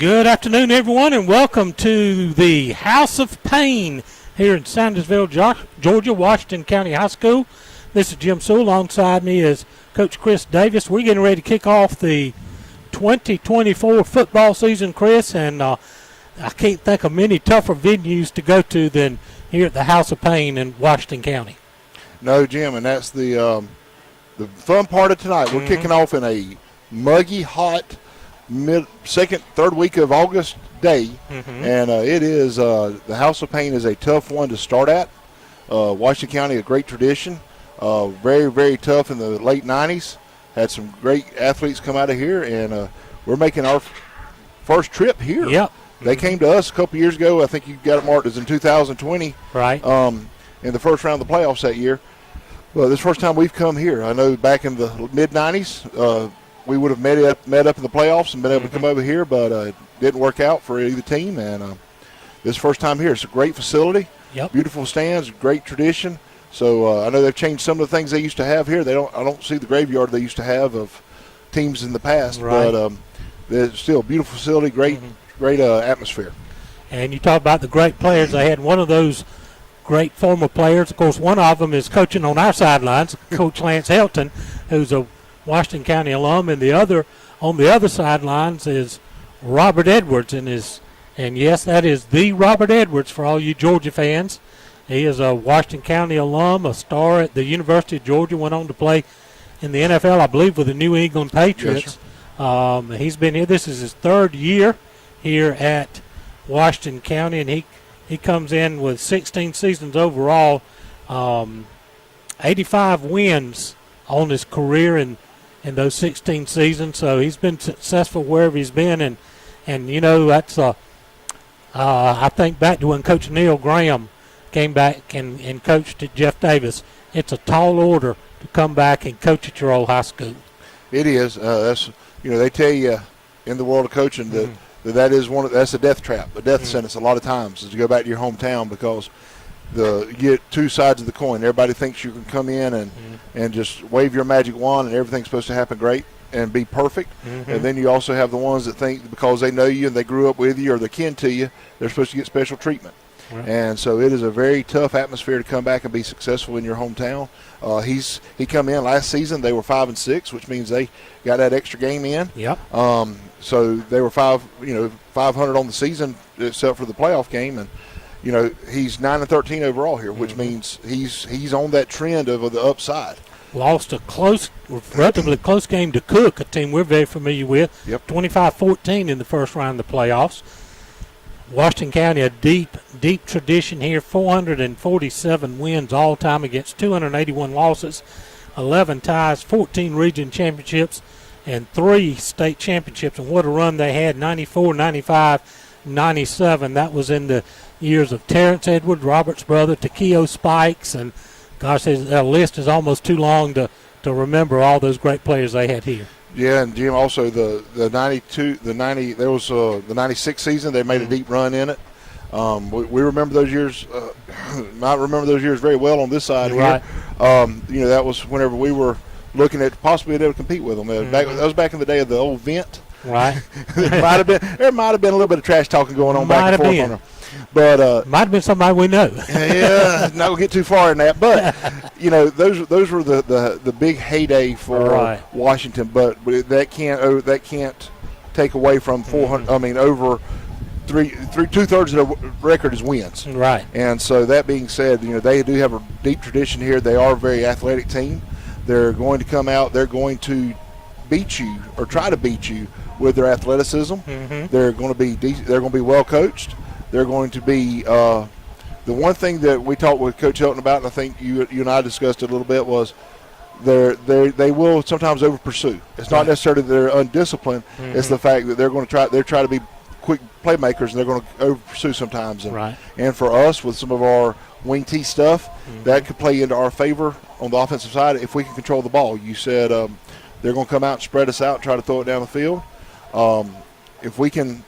Good afternoon, everyone, and welcome to the House of Pain here in Sandersville, Georgia, Washington County High School. This is Jim Sewell. Alongside me is Coach Chris Davis. We're getting ready to kick off the 2024 football season, Chris, and I can't think of many tougher venues to go to than here at the House of Pain in Washington County. No, Jim, and that's the fun part of tonight. We're kicking off in a muggy, hot, third week of August day, and it is the House of Pain is a tough one to start at. Washington County, a great tradition, very, very tough in the late 90s. Had some great athletes come out of here, and we're making our first trip here. Yep. They came to us a couple years ago. I think you got it marked as in 2020. Right. In the first round of the playoffs that year. Well, this is the first time we've come here. I know back in the mid-90s, we would have met up in the playoffs and been able to come over here, but it didn't work out for either team. And this is the first time here. It's a great facility, beautiful stands, great tradition. So I know they've changed some of the things they used to have here. I don't see the graveyard they used to have of teams in the past, but it's still a beautiful facility, great atmosphere. And you talk about the great players they had. One of those great former players, of course, one of them is coaching on our sidelines, Coach Lance Helton, who's a Washington County alum, and the other on the other sidelines is Robert Edwards, and yes, that is the Robert Edwards for all you Georgia fans. He is a Washington County alum, a star at the University of Georgia, went on to play in the NFL, I believe, with the New England Patriots. Yes, he's been here. This is his third year here at Washington County, and he comes in with 16 seasons overall, 85 wins on his career in those 16 seasons. So he's been successful wherever he's been, and you know, that's I think back to when Coach Neil Graham came back and coached at Jeff Davis. It's a tall order to come back and coach at your old high school. It is. That's, you know, they tell you in the world of coaching that that's a death trap, a death sentence a lot of times, is to go back to your hometown, because you get two sides of the coin. Everybody thinks you can come in and just wave your magic wand and everything's supposed to happen great and be perfect. And then you also have the ones that think because they know you and they grew up with you or they're kin to you, they're supposed to get special treatment. Right. And so it is a very tough atmosphere to come back and be successful in your hometown. He come in last season. They were 5-6, which means they got that extra game in. Yep. So they were 500 on the season except for the playoff game, and you know he's 9-13 overall here, which means he's on that trend of the upside. Lost a relatively close game to Cook, a team we're very familiar with. Yep. 25-14 in the first round of the playoffs. Washington County, a deep tradition here, 447 wins all time against 281 losses, 11 ties, 14 region championships, and 3 state championships. And what a run they had, 94, 95, 97. That was in the years of Terrence Edwards, Robert's brother, Takeo Spikes, and gosh, the list is almost too long to remember all those great players they had here. Yeah, and Jim, also the 96 season, they made a deep run in it. We remember those years. I remember those years very well on this side here. You know, that was whenever we were looking at possibly able to compete with them. That was back in the day of the old vent. Right. There might have been a little bit of trash talking going on back and forth on there. But might have been somebody we know. Yeah, not gonna get too far in that. But you know, those were the big heyday for Washington. But that can't take away from 400. I mean, over two-thirds of the record is wins. Right. And so that being said, you know, they do have a deep tradition here. They are a very athletic team. They're going to come out. They're going to beat you or try to beat you with their athleticism. They're going to be well coached. They're going to be the one thing that we talked with Coach Hilton about, and I think you and I discussed it a little bit, was they will sometimes over pursue. It's not necessarily that they're undisciplined. It's the fact that they're trying to be quick playmakers, and they're going to over pursue sometimes. And for us, with some of our wing T stuff, that could play into our favor on the offensive side if we can control the ball. You said they're going to come out and spread us out and try to throw it down the field. If we can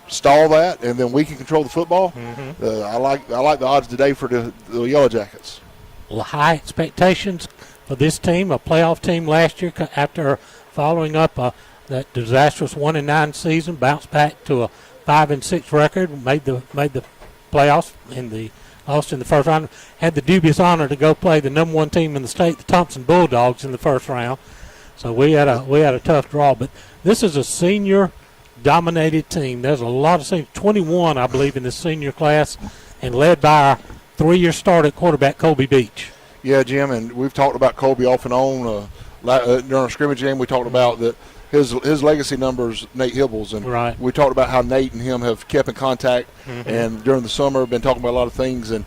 stall that, and then we can control the football. I like the odds today for the Yellow Jackets. High expectations for this team, a playoff team last year after following up that disastrous 1-9 season, bounced back to a 5-6 record, made the playoffs lost in the first round, had the dubious honor to go play the number 1 team in the state, the Thompson Bulldogs, in the first round. So we had a tough draw, but this is a senior-dominated team. There's a lot of seniors, 21, I believe, in the senior class, and led by our 3-year start at quarterback, Colby Beach. Yeah, Jim, and we've talked about Colby off and on. During our scrimmage game, we talked about that his legacy numbers, Nate Hibbles, and right. We talked about how Nate and him have kept in contact, and during the summer been talking about a lot of things. And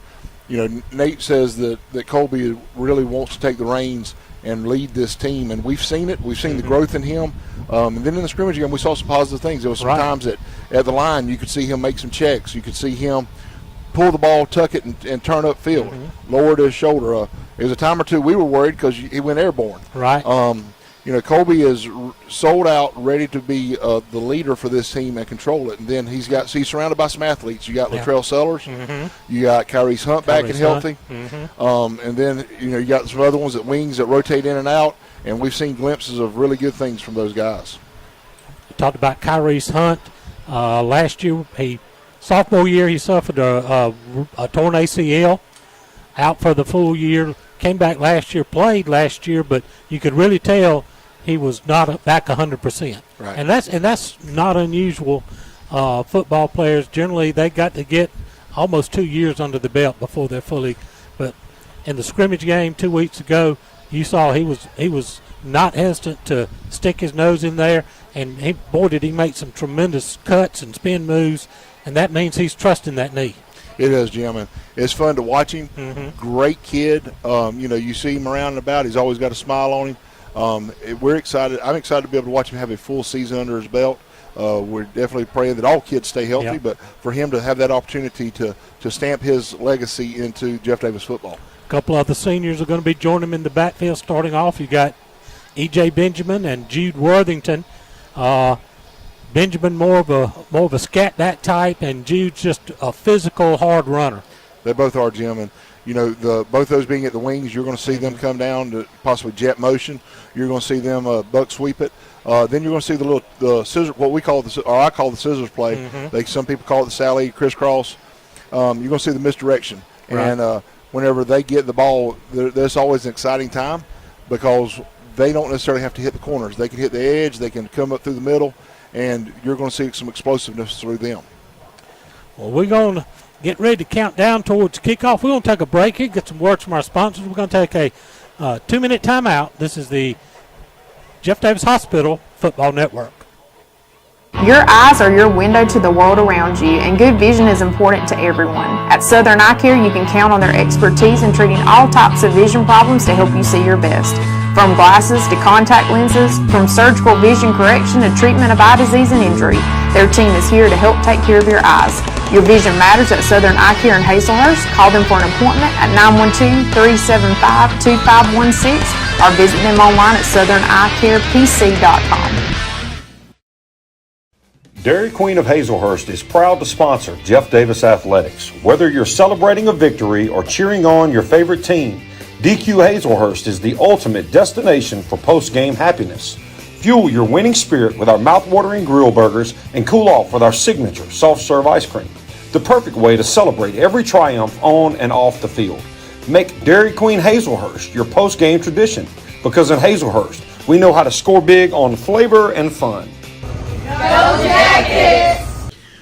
Nate says that Colby really wants to take the reins and lead this team, and we've seen it. We've seen the growth in him. And then in the scrimmage game, we saw some positive things. There was some times that at the line you could see him make some checks. You could see him pull the ball, tuck it, and turn upfield, lower to his shoulder. There was a time or two we were worried because he went airborne. Right. Colby is sold out, ready to be the leader for this team and control it. And then he's surrounded by some athletes. You got Latrell Sellers, you got Kyrese Hunt back and healthy, and then you got some other ones at wings that rotate in and out. And we've seen glimpses of really good things from those guys. We talked about Kyrese Hunt last year. Sophomore year, he suffered a torn ACL, out for the full year. Came back last year, played last year, but you could really tell he was not back 100%. Right. And that's not unusual. Football players, generally, they got to get almost 2 years under the belt before they're fully. But in the scrimmage game 2 weeks ago, you saw he was not hesitant to stick his nose in there, and did he make some tremendous cuts and spin moves, and that means he's trusting that knee. It is, Jim, and it's fun to watch him. Great kid. You see him around and about. He's always got a smile on him. We're excited. I'm excited to be able to watch him have a full season under his belt. We're definitely praying that all kids stay healthy, but for him to have that opportunity to stamp his legacy into Jeff Davis football. A couple of the seniors are going to be joining him in the backfield starting off. You got E.J. Benjamin and Jude Worthington. Benjamin more of a scat back type, and Jude's just a physical, hard runner. They both are, Jim, and both those being at the wings, you're going to see them come down to possibly jet motion. You're going to see them buck sweep it. Then you're going to see the scissor, what we call I call the scissors play. Some people call it the Sally crisscross. You're going to see the misdirection, and whenever they get the ball, there's always an exciting time because they don't necessarily have to hit the corners. They can hit the edge. They can come up through the middle. And you're going to see some explosiveness through them. Well, we're going to get ready to count down towards kickoff. We're going to take a break here, get some words from our sponsors. We're going to take a 2-minute timeout. This is the Jeff Davis Hospital Football Network. Your eyes are your window to the world around you, and good vision is important to everyone. At Southern Eye Care, you can count on their expertise in treating all types of vision problems to help you see your best. From glasses to contact lenses, from surgical vision correction to treatment of eye disease and injury, their team is here to help take care of your eyes. Your vision matters at Southern Eye Care in Hazelhurst. Call them for an appointment at 912-375-2516 or visit them online at southerneycarepc.com. Dairy Queen of Hazelhurst is proud to sponsor Jeff Davis Athletics. Whether you're celebrating a victory or cheering on your favorite team, DQ Hazelhurst is the ultimate destination for post-game happiness. Fuel your winning spirit with our mouth-watering grill burgers and cool off with our signature soft-serve ice cream. The perfect way to celebrate every triumph on and off the field. Make Dairy Queen Hazelhurst your post-game tradition, because in Hazelhurst, we know how to score big on flavor and fun. Go Jackets!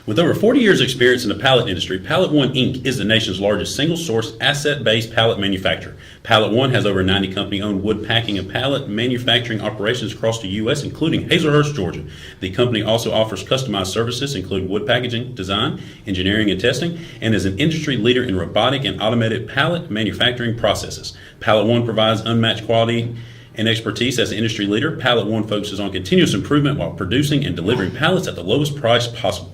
With over 40 years' experience in the pallet industry, Pallet One Inc. is the nation's largest single-source, asset-based pallet manufacturer. Pallet One has over 90 company-owned wood packing and pallet manufacturing operations across the U.S., including Hazelhurst, Georgia. The company also offers customized services, including wood packaging, design, engineering, and testing, and is an industry leader in robotic and automated pallet manufacturing processes. Pallet One provides unmatched quality and expertise as an industry leader. Pallet One focuses on continuous improvement while producing and delivering pallets at the lowest price possible.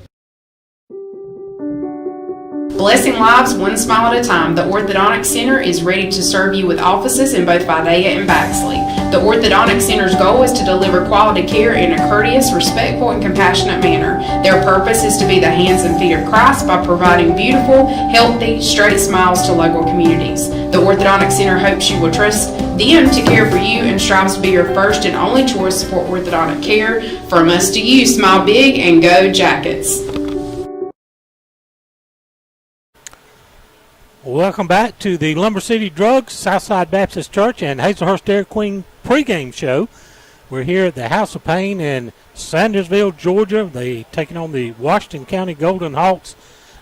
Blessing lives one smile at a time, the Orthodontic Center is ready to serve you with offices in both Vidalia and Baxley. The Orthodontic Center's goal is to deliver quality care in a courteous, respectful, and compassionate manner. Their purpose is to be the hands and feet of Christ by providing beautiful, healthy, straight smiles to local communities. The Orthodontic Center hopes you will trust them to care for you and strives to be your first and only choice for orthodontic care. From us to you, smile big and go Jackets. Welcome back to the Lumber City Drugs, Southside Baptist Church, and Hazelhurst Dairy Queen pregame show. We're here at the House of Pain in Sandersville, Georgia. They taking on the Washington County Golden Hawks.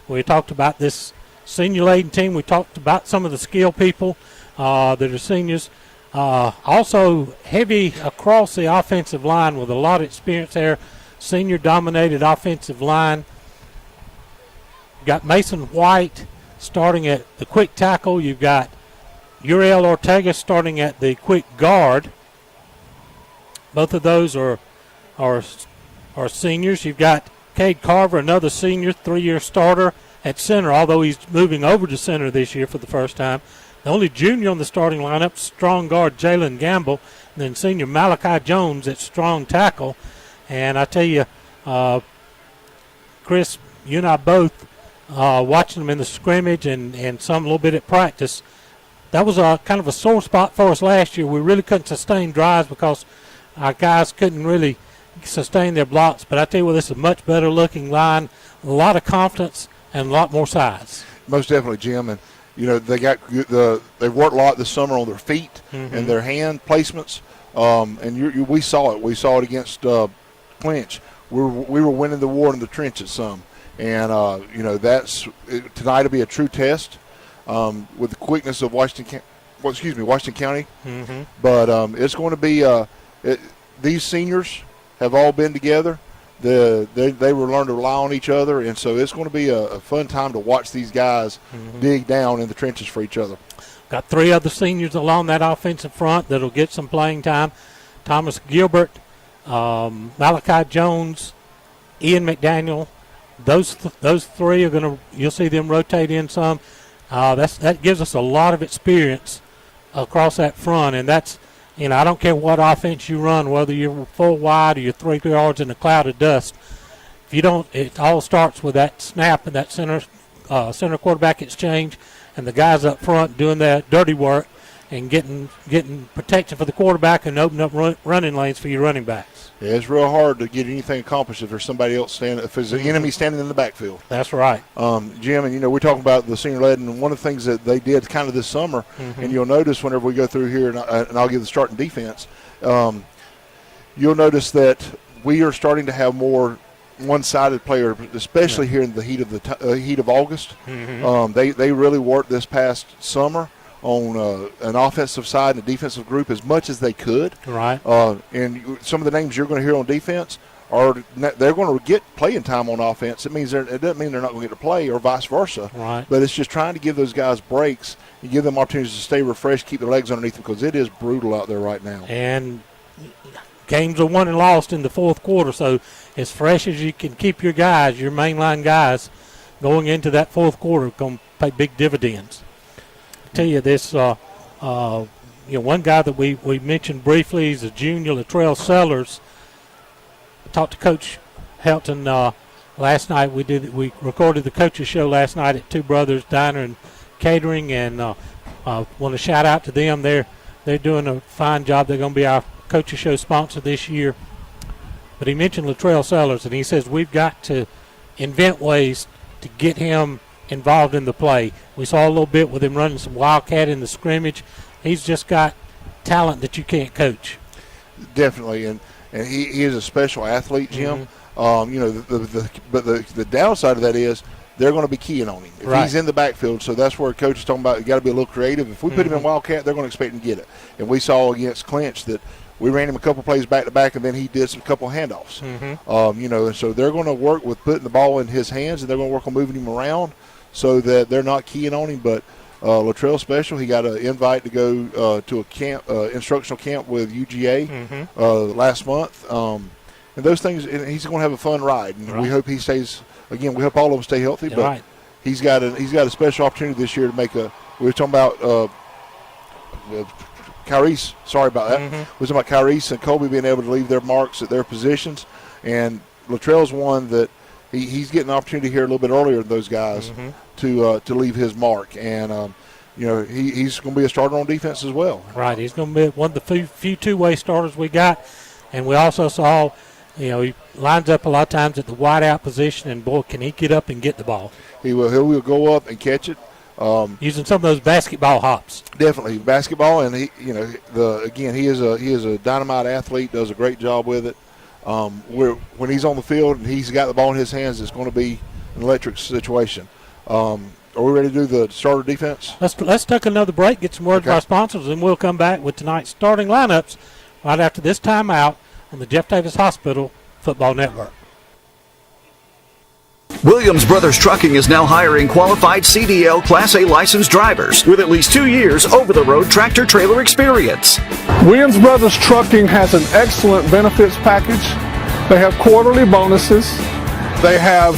We talked about this senior-laden team. We talked about some of the skill people that are seniors. Also heavy across the offensive line with a lot of experience there. Senior-dominated offensive line. Got Mason White starting at the quick tackle. You've got Uriel Ortega starting at the quick guard. Both of those are seniors. You've got Cade Carver, another senior, 3-year starter at center, although he's moving over to center this year for the first time. The only junior on the starting lineup, strong guard Jalen Gamble, and then senior Malachi Jones at strong tackle. And I tell you, Chris, you and I both, watching them in the scrimmage and some a little bit at practice, that was a kind of a sore spot for us last year. We really couldn't sustain drives because our guys couldn't really sustain their blocks. But I tell you what, this is a much better looking line, a lot of confidence and a lot more size. Most definitely, Jim. And you know they've worked a lot this summer on their feet and their hand placements. And we saw it. We saw it against Clinch. We were winning the war in the trenches some. And, tonight will be a true test with the quickness of Washington County. But it's going to be these seniors have all been together. They were learned to rely on each other, and so it's going to be a fun time to watch these guys dig down in the trenches for each other. Got 3 other seniors along that offensive front that'll get some playing time. Thomas Gilbert, Malachi Jones, Ian McDaniel. Those 3 are going to, you'll see them rotate in some. That gives us a lot of experience across that front, and that's, I don't care what offense you run, whether you're full wide or you're 3 yards in a cloud of dust. If you don't, it all starts with that snap and that center quarterback exchange, and the guys up front doing that dirty work and getting protection for the quarterback and opening up running lanes for your running backs. Yeah, it's real hard to get anything accomplished if there's somebody else if there's an enemy standing in the backfield. That's right. Jim, and we're talking about the senior led, and one of the things that they did kind of this summer, and you'll notice whenever we go through here, and I'll give the starting defense, you'll notice that we are starting to have more one-sided players, especially here in the heat of August. They really worked this past summer on an offensive side and a defensive group as much as they could. Right. And some of the names you're going to hear on defense they're going to get playing time on offense. It doesn't mean they're not going to get to play or vice versa. Right. But it's just trying to give those guys breaks and give them opportunities to stay refreshed, keep their legs underneath them, because it is brutal out there right now. And games are won and lost in the fourth quarter, so as fresh as you can keep your guys, your mainline guys, going into that fourth quarter, going to pay big dividends. Tell you this, one guy that we mentioned briefly is a junior, Latrell Sellers. I talked to Coach Helton last night. We recorded the coaches show last night at Two Brothers Diner and Catering, and want to shout out to them. They're doing a fine job. They're going to be our coaches show sponsor this year. But he mentioned Latrell Sellers, and he says we've got to invent ways to get him involved in the play. We saw a little bit with him running some wildcat in the scrimmage. He's just got talent that you can't coach. Definitely, and he is a special athlete, Jim. But the downside of that is they're going to be keying on him if he's in the backfield. So that's where coach is talking about you got to be a little creative. If we put him in wildcat, they're going to expect him to get it. And we saw against Clinch that we ran him a couple plays back to back, and then he did some couple handoffs. And so they're going to work with putting the ball in his hands, and they're going to work on moving him around so that they're not keying on him. But Latrell Special, he got an invite to go to a camp, instructional camp with UGA last month. And those things, and he's going to have a fun ride. And we hope he stays, again, we hope all of them stay healthy. But he's got a special opportunity this year to make a. We were talking about Kyrese. Sorry about that. We were talking about Kyrese and Colby being able to leave their marks at their positions, and Latrell's one that he's getting an opportunity here a little bit earlier than those guys to leave his mark, and he's going to be a starter on defense as well. Right, he's going to be one of the few two-way starters we got, and we also saw, he lines up a lot of times at the wideout position, and boy, can he get up and get the ball. He will go up and catch it. Using some of those basketball hops. Definitely basketball, and he is a dynamite athlete. Does a great job with it. When he's on the field and he's got the ball in his hands, it's going to be an electric situation. Are we ready to do the starter defense? Let's take another break, get some word from our sponsors, and we'll come back with tonight's starting lineups right after this timeout on the Jeff Davis Hospital Football Network. Williams Brothers Trucking is now hiring qualified CDL Class A licensed drivers with at least 2 years over-the-road tractor-trailer experience. Williams Brothers Trucking has an excellent benefits package. They have quarterly bonuses. They have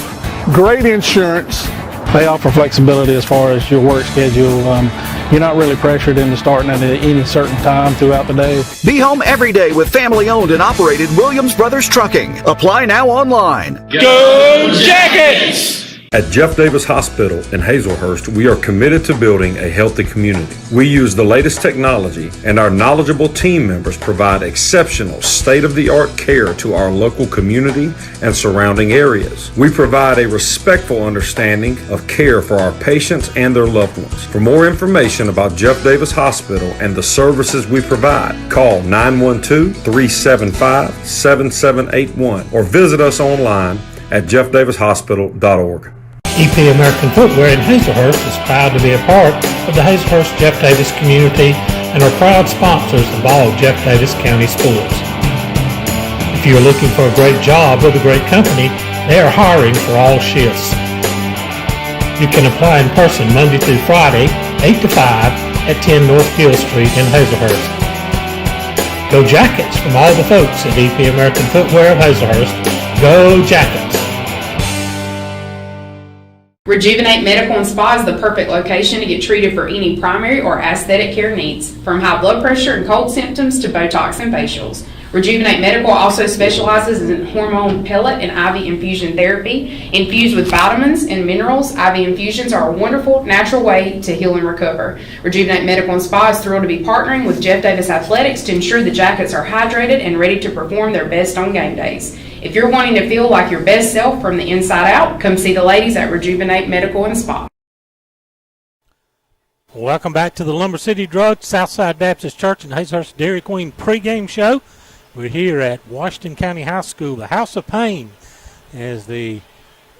great insurance. They offer flexibility as far as your work schedule. You're not really pressured into starting at any certain time throughout the day. Be home every day with family-owned and operated Williams Brothers Trucking. Apply now online. Go Jackets! At Jeff Davis Hospital in Hazelhurst, we are committed to building a healthy community. We use the latest technology, and our knowledgeable team members provide exceptional state-of-the-art care to our local community and surrounding areas. We provide a respectful understanding of care for our patients and their loved ones. For more information about Jeff Davis Hospital and the services we provide, call 912-375-7781 or visit us online at jeffdavishospital.org. EP American Footwear in Hazelhurst is proud to be a part of the Hazelhurst Jeff Davis community and are proud sponsors of all Jeff Davis County sports. If you are looking for a great job with a great company, they are hiring for all shifts. You can apply in person Monday through Friday, 8 to 5 at 10 North Gill Street in Hazelhurst. Go Jackets from all the folks at EP American Footwear of Hazelhurst. Go Jackets! Rejuvenate Medical and Spa is the perfect location to get treated for any primary or aesthetic care needs, from high blood pressure and cold symptoms to Botox and facials. Rejuvenate Medical also specializes in hormone pellet and IV infusion therapy. Infused with vitamins and minerals, IV infusions are a wonderful, natural way to heal and recover. Rejuvenate Medical and Spa is thrilled to be partnering with Jeff Davis Athletics to ensure the Jackets are hydrated and ready to perform their best on game days. If you're wanting to feel like your best self from the inside out, come see the ladies at Rejuvenate Medical and Spa. Welcome back to the Lumber City Drug, Southside Baptist Church and Hazelhurst Dairy Queen pregame show. We're here at Washington County High School, the House of Pain, as the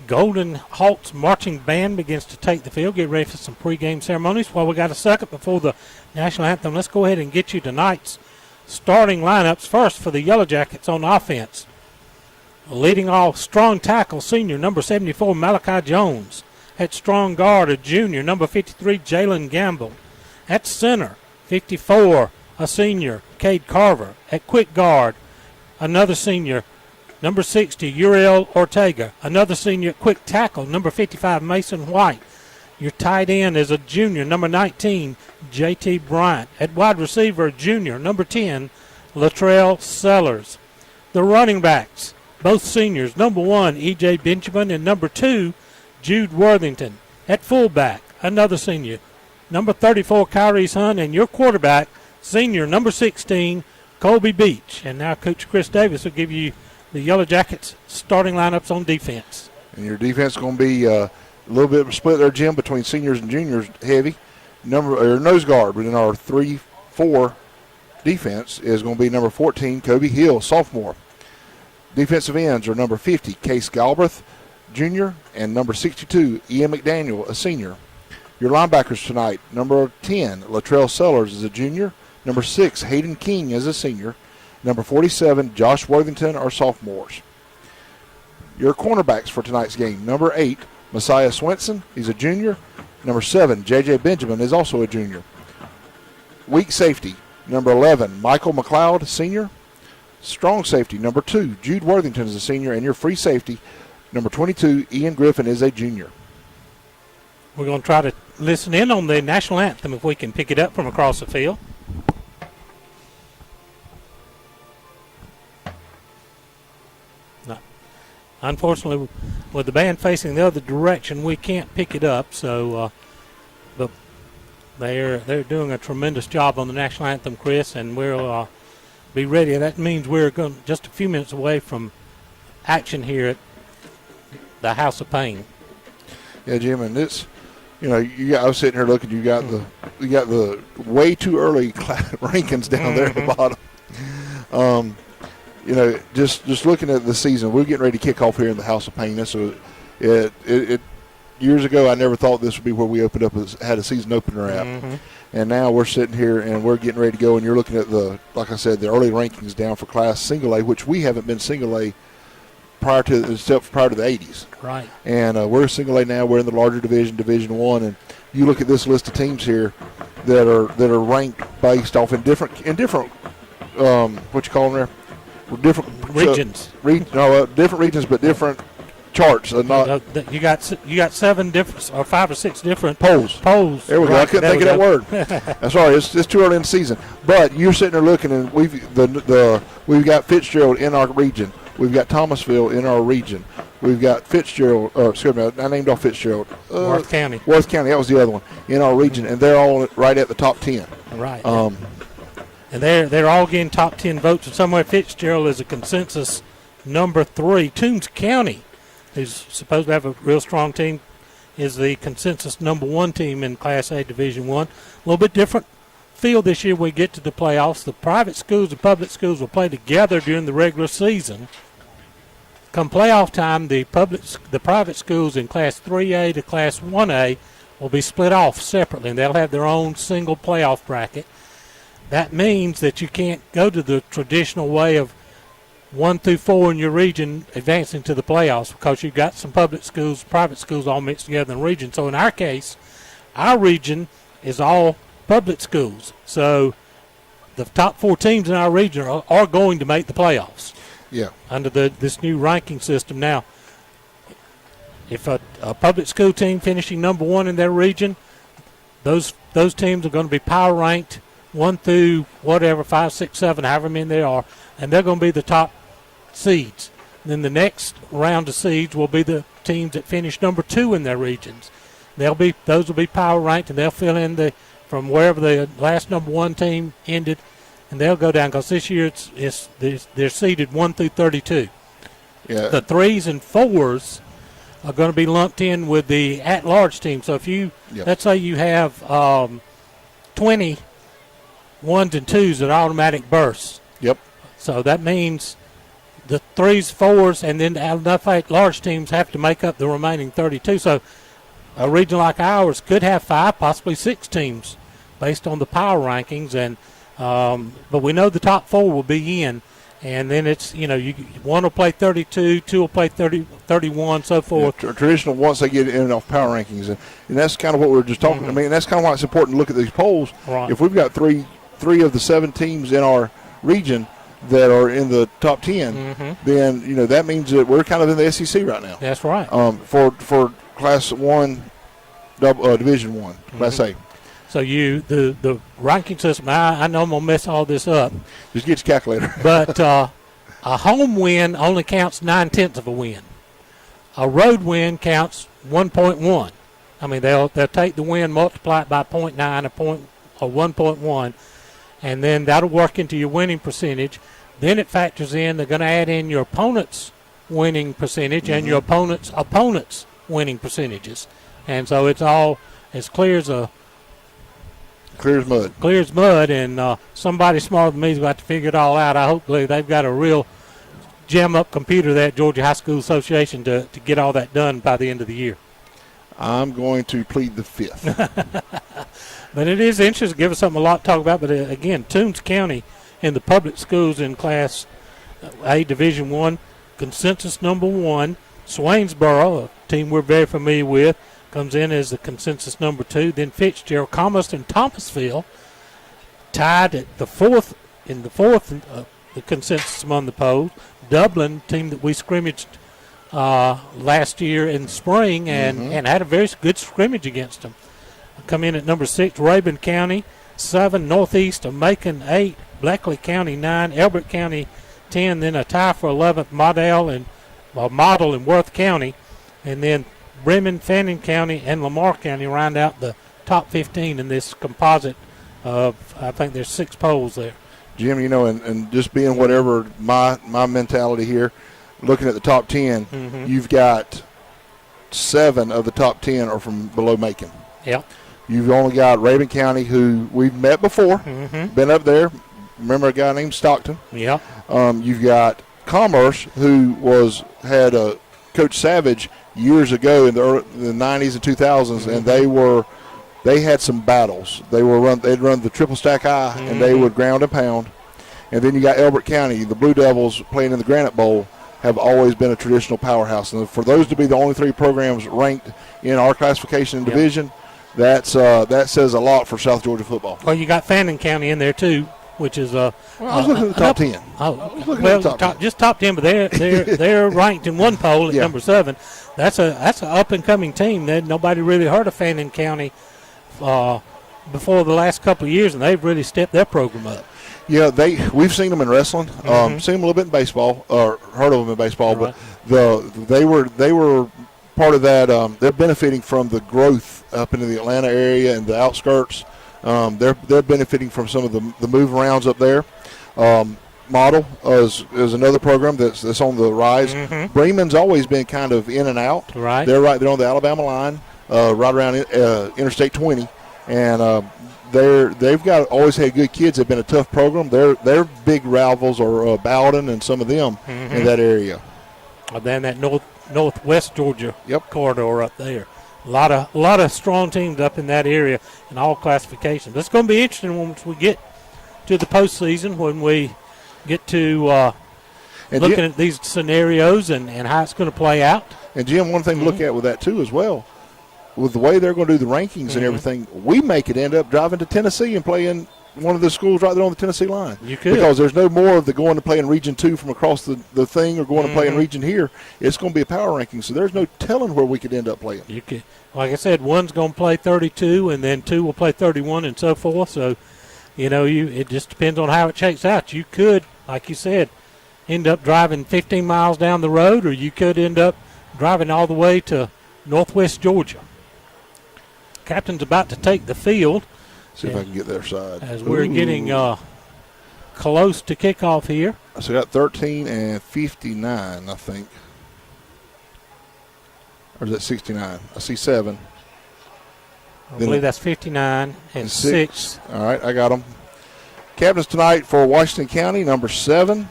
Golden Hawks marching band begins to take the field. Get ready for some pregame ceremonies. While we got a second before the national anthem, let's go ahead and get you tonight's starting lineups. First for the Yellow Jackets on offense. Leading off, strong tackle, senior, number 74, Malachi Jones. At strong guard, a junior, number 53, Jalen Gamble. At center, 54, a senior, Cade Carver. At quick guard, another senior, number 60, Uriel Ortega. Another senior at quick tackle, number 55, Mason White. Your tight end is a junior, number 19, J.T. Bryant. At wide receiver, junior, number 10, Latrell Sellers. The running backs, both seniors, number 1, E.J. Benjamin, and number 2, Jude Worthington. At fullback, another senior, number 34, Kyrese Hunt, and your quarterback, senior, number 16, Colby Beach. And now Coach Chris Davis will give you the Yellow Jackets starting lineups on defense. And your defense is going to be a little bit of a split there, Jim, between seniors and juniors, heavy. Nose guard, but in our 3-4 defense is going to be number 14, Kobe Hill, sophomore. Defensive ends are number 50, Case Galbraith, junior, and number 62, Ian McDaniel, a senior. Your linebackers tonight, number 10, Latrell Sellers is a junior. Number 6, Hayden King is a senior. Number 47, Josh Worthington are sophomores. Your cornerbacks for tonight's game, number 8, Messiah Swenson, he's a junior. Number 7, J.J. Benjamin is also a junior. Weak safety, number 11, Michael McLeod, senior. Strong safety, number 2, Jude Worthington is a senior. And your free safety, number 22, Ian Griffin is a junior. We're going to try to listen in on the national anthem if we can pick it up from across the field. No. Unfortunately, with the band facing the other direction, we can't pick it up. So, but they're doing a tremendous job on the national anthem, Chris, and we'll be ready. That means we're going just a few minutes away from action here at the House of Pain. Yeah, Jim, and this, I was sitting here looking. You got the way too early rankings down there at the bottom. Just looking at the season, we're getting ready to kick off here in the House of Pain. So, it years ago, I never thought this would be where we opened up had a season opener at, and now we're sitting here and we're getting ready to go. And you're looking at like I said, the early rankings down for Class Single A, which we haven't been Single A prior to the 80s. Right. And we're Single A now. We're in the larger division, Division I, and you look at this list of teams here that are ranked based off in different what you call them there, different regions. Different regions, but different charts. You got 7 different or 5 or 6 different polls. There we go. I couldn't think of that word. I'm sorry. It's too early in the season. But you're sitting there looking, and we've got Fitzgerald in our region. We've got Thomasville in our region. We've got Fitzgerald. Excuse me, I named off Fitzgerald. Worth County. Worth County. That was the other one in our region, and they're all right at the top 10. Right. And they're all getting top 10 votes. And somewhere Fitzgerald is a consensus number 3. Toombs County, who's supposed to have a real strong team, is the consensus number 1 team in Class A Division I. A little bit different field this year when we get to the playoffs. The private schools and public schools will play together during the regular season. Come playoff time, the private schools in Class 3A to Class 1A will be split off separately, and they'll have their own single playoff bracket. That means that you can't go to the traditional way of 1 through 4 in your region advancing to the playoffs because you've got some public schools, private schools all mixed together in the region. So in our case, our region is all public schools. So the top 4 teams in our region are going to make the playoffs. Yeah. Under this new ranking system. Now, if a public school team finishing number 1 in their region, those teams are going to be power ranked 1 through whatever, 5, 6, 7, however many they are, and they're going to be the top seeds. Then the next round of seeds will be the teams that finish number 2 in their regions. Those will be power ranked, and they'll fill in from wherever the last number 1 team ended, and they'll go down because this year they're seeded 1 through 32. Yeah. The 3s and 4s are going to be lumped in with the at-large team. So if let's say you have 20 1s and 2s at automatic bursts. Yep. So that means the 3s, 4s, and then enough at-large teams have to make up the remaining 32. So a region like ours could have 5, possibly 6 teams based on the power rankings, and but we know the top 4 will be in, and then it's one will play 32, 2 will play 30, 31, so forth. Yeah, traditional once they get in off power rankings, and that's kind of what we were just talking. I mean, that's kind of why it's important to look at these polls. Right. If we've got three of the 7 teams in our region that are in the top 10, then that means that we're kind of in the SEC right now. That's right. For Class 1, Division 1, Class A. So the ranking system, I know I'm going to mess all this up. Just get your calculator. But a home win only counts 9/10 of a win. A road win counts 1.1. I mean, they'll take the win, multiply it by 0.9 or 1.1, and then that'll work into your winning percentage. Then it factors in, they're going to add in your opponent's winning percentage and your opponent's winning percentages. And so it's all as clear as mud. Clear as mud, and somebody smarter than me is about to figure it all out. I hope they've got a real jam-up computer there at Georgia High School Association to get all that done by the end of the year. I'm going to plead the 5th. But it is interesting. Give us something a lot to talk about. But, again, Toombs County in the public schools in Class A Division I, consensus number 1. Swainsboro, a team we're very familiar with, comes in as the consensus number 2. Then Fitzgerald, Commerce, and Thomasville tied at the 4th the consensus among the polls. Dublin, team that we scrimmaged last year in spring and had a very good scrimmage against them. Come in at number 6, Rabun County, 7, Northeast of Macon, 8, Bleckley County, 9, Elbert County, 10, then a tie for 11th, Model in Worth County, and then Bremen, Fannin County, and Lamar County round out the top 15 in this composite of, I think there's 6 polls there. Jim, and just being whatever my mentality here, looking at the top 10, you've got 7 of the top 10 are from below Macon. Yeah. You've only got Rabun County, who we've met before, been up there. Remember a guy named Stockton? Yeah. You've got Commerce, who had Coach Savage years ago in the 90s and 2000s, and they had some battles. They'd run the triple stack high, and they would ground and pound. And then you got Elbert County. The Blue Devils playing in the Granite Bowl have always been a traditional powerhouse. And for those to be the only 3 programs ranked in our classification and division, that says a lot for South Georgia football. Well, you got Fannin County in there too, which is I was looking at the top 10. Just top 10, but they're ranked in one poll at number 7. That's an up and coming team. That nobody really heard of Fannin County before the last couple of years, and they've really stepped their program up. Yeah, we've seen them in wrestling, seen them a little bit in baseball, or heard of them in baseball, right. But they were part of that. They're benefiting from the growth up into the Atlanta area and the outskirts. They're benefiting from some of the move arounds up there. Model is another program that's on the rise. Bremen's always been kind of in and out. Right. They're right there on the Alabama line, right around Interstate 20, and they've always had good kids. They've been a tough program. Their big rivals are Bowden and some of them in that area. And then that northwest Georgia corridor up there. A lot of strong teams up in that area in all classifications. It's going to be interesting once we get to the postseason, when we get to looking at these scenarios and how it's going to play out. And, Jim, one thing to look at with that, too, as well, with the way they're going to do the rankings and everything, we may could end up driving to Tennessee and playing one of the schools right there on the Tennessee line. You could. Because there's no more of the going to play in Region 2 from across the thing or going to play in Region here. It's going to be a power ranking, so there's no telling where we could end up playing. You could. Like I said, one's going to play 32, and then 2 will play 31 and so forth. So, it just depends on how it shakes out. You could, like you said, end up driving 15 miles down the road, or you could end up driving all the way to northwest Georgia. Captain's about to take the field. See if I can get their side. As we're getting close to kickoff here. So I got 13 and 59, I think. Or is that 69? I see 7. I believe that's 59 and 6. All right, I got them. Captains tonight for Washington County, number 7,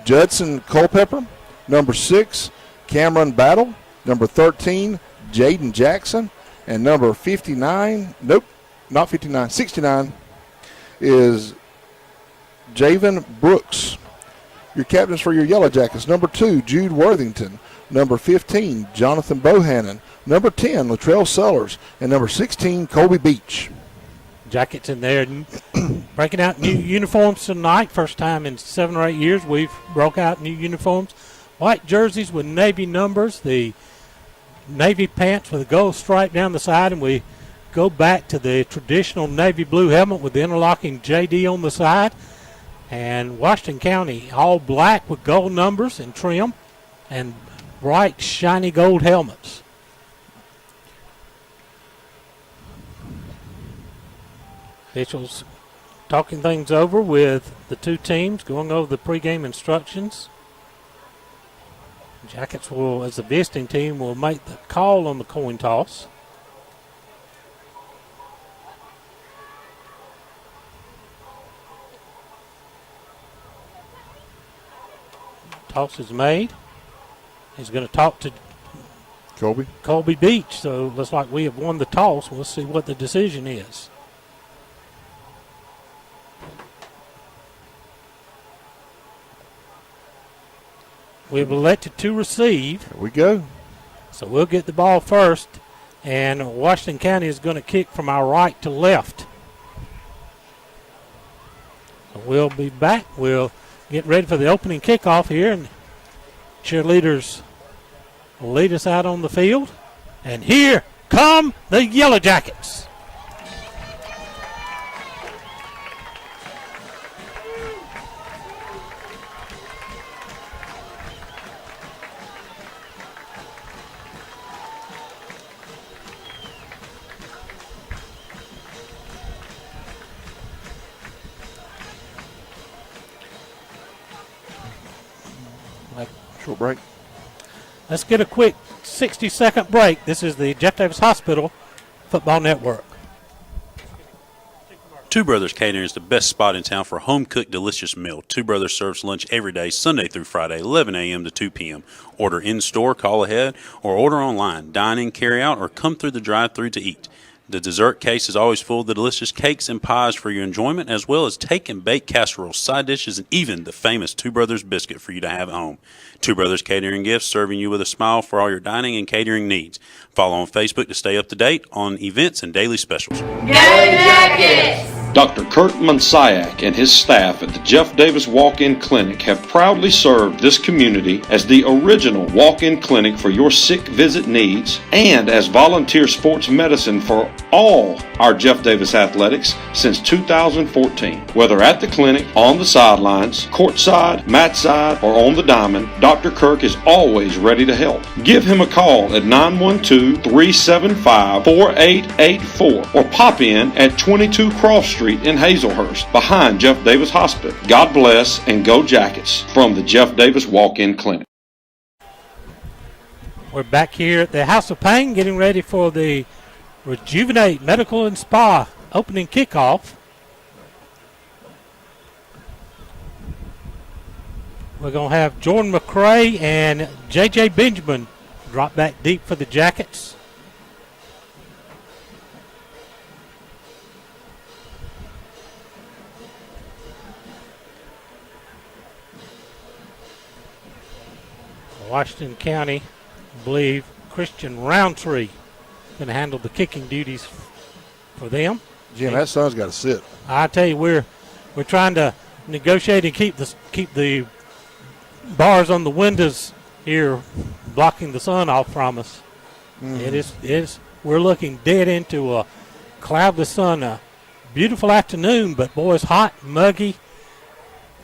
Judson Culpepper. Number 6, Cameron Battle. Number 13, Jaden Jackson. And number 59, nope, not 59, 69 is Javen Brooks. Your captains for your Yellow Jackets, number 2, Jude Worthington. Number 15, Jonathan Bohannon. Number 10, Latrell Sellers. And number 16, Colby Beach. Jackets in there. Breaking out new uniforms tonight. First time in 7 or 8 years we've broke out new uniforms. White jerseys with navy numbers. The navy pants with a gold stripe down the side, and we go back to the traditional navy blue helmet with the interlocking JD on the side. And Washington County all black with gold numbers and trim, and bright shiny gold helmets. Officials talking things over with the two teams, going over the pregame instructions. Jackets will, as the visiting team, will make the call on the coin toss. Toss is made. He's going to talk to Colby Beach. So looks like we have won the toss. We'll see what the decision is. We've elected to receive. Here we go. So we'll get the ball first, and Washington County is going to kick from our right to left. So we'll be back. We'll get ready for the opening kickoff here, and cheerleaders will lead us out on the field. And here come the Yellow Jackets. Short break. Let's get a quick 60-second break. This is the Jeff Davis Hospital Football Network. Two Brothers Catering is the best spot in town for a home-cooked, delicious meal. Two Brothers serves lunch every day, Sunday through Friday, 11 a.m. to 2 p.m. Order in-store, call ahead, or order online. Dine in, carry out, or come through the drive-thru to eat. The dessert case is always full of the delicious cakes and pies for your enjoyment, as well as take and bake casseroles, side dishes, and even the famous Two Brothers biscuit for you to have at home. Two Brothers Catering Gifts, serving you with a smile for all your dining and catering needs. Follow on Facebook to stay up to date on events and daily specials. Go Jackets! Dr. Kurt Monsiak and his staff at the Jeff Davis Walk-In Clinic have proudly served this community as the original walk-in clinic for your sick visit needs and as volunteer sports medicine for all our Jeff Davis athletics since 2014. Whether at the clinic, on the sidelines, courtside, mat side, or on the diamond, Dr. Kirk is always ready to help. Give him a call at 912-375-4884 or pop in at 22 Cross Street in Hazelhurst, behind Jeff Davis Hospital. God bless and go Jackets from the Jeff Davis Walk-In Clinic. We're back here at the House of Pain getting ready for the Rejuvenate Medical and Spa opening kickoff. We're going to have Jordan McCray and J.J. Benjamin drop back deep for the Jackets. Washington County, I believe Christian Roundtree going to handle the kicking duties for them. Jim, that sun's got to sit. I tell you, we're trying to negotiate and keep the bars on the windows here blocking the sun off from us. Mm-hmm. It is we're looking dead into a cloudless sun, a beautiful afternoon, but boy, it's hot, muggy.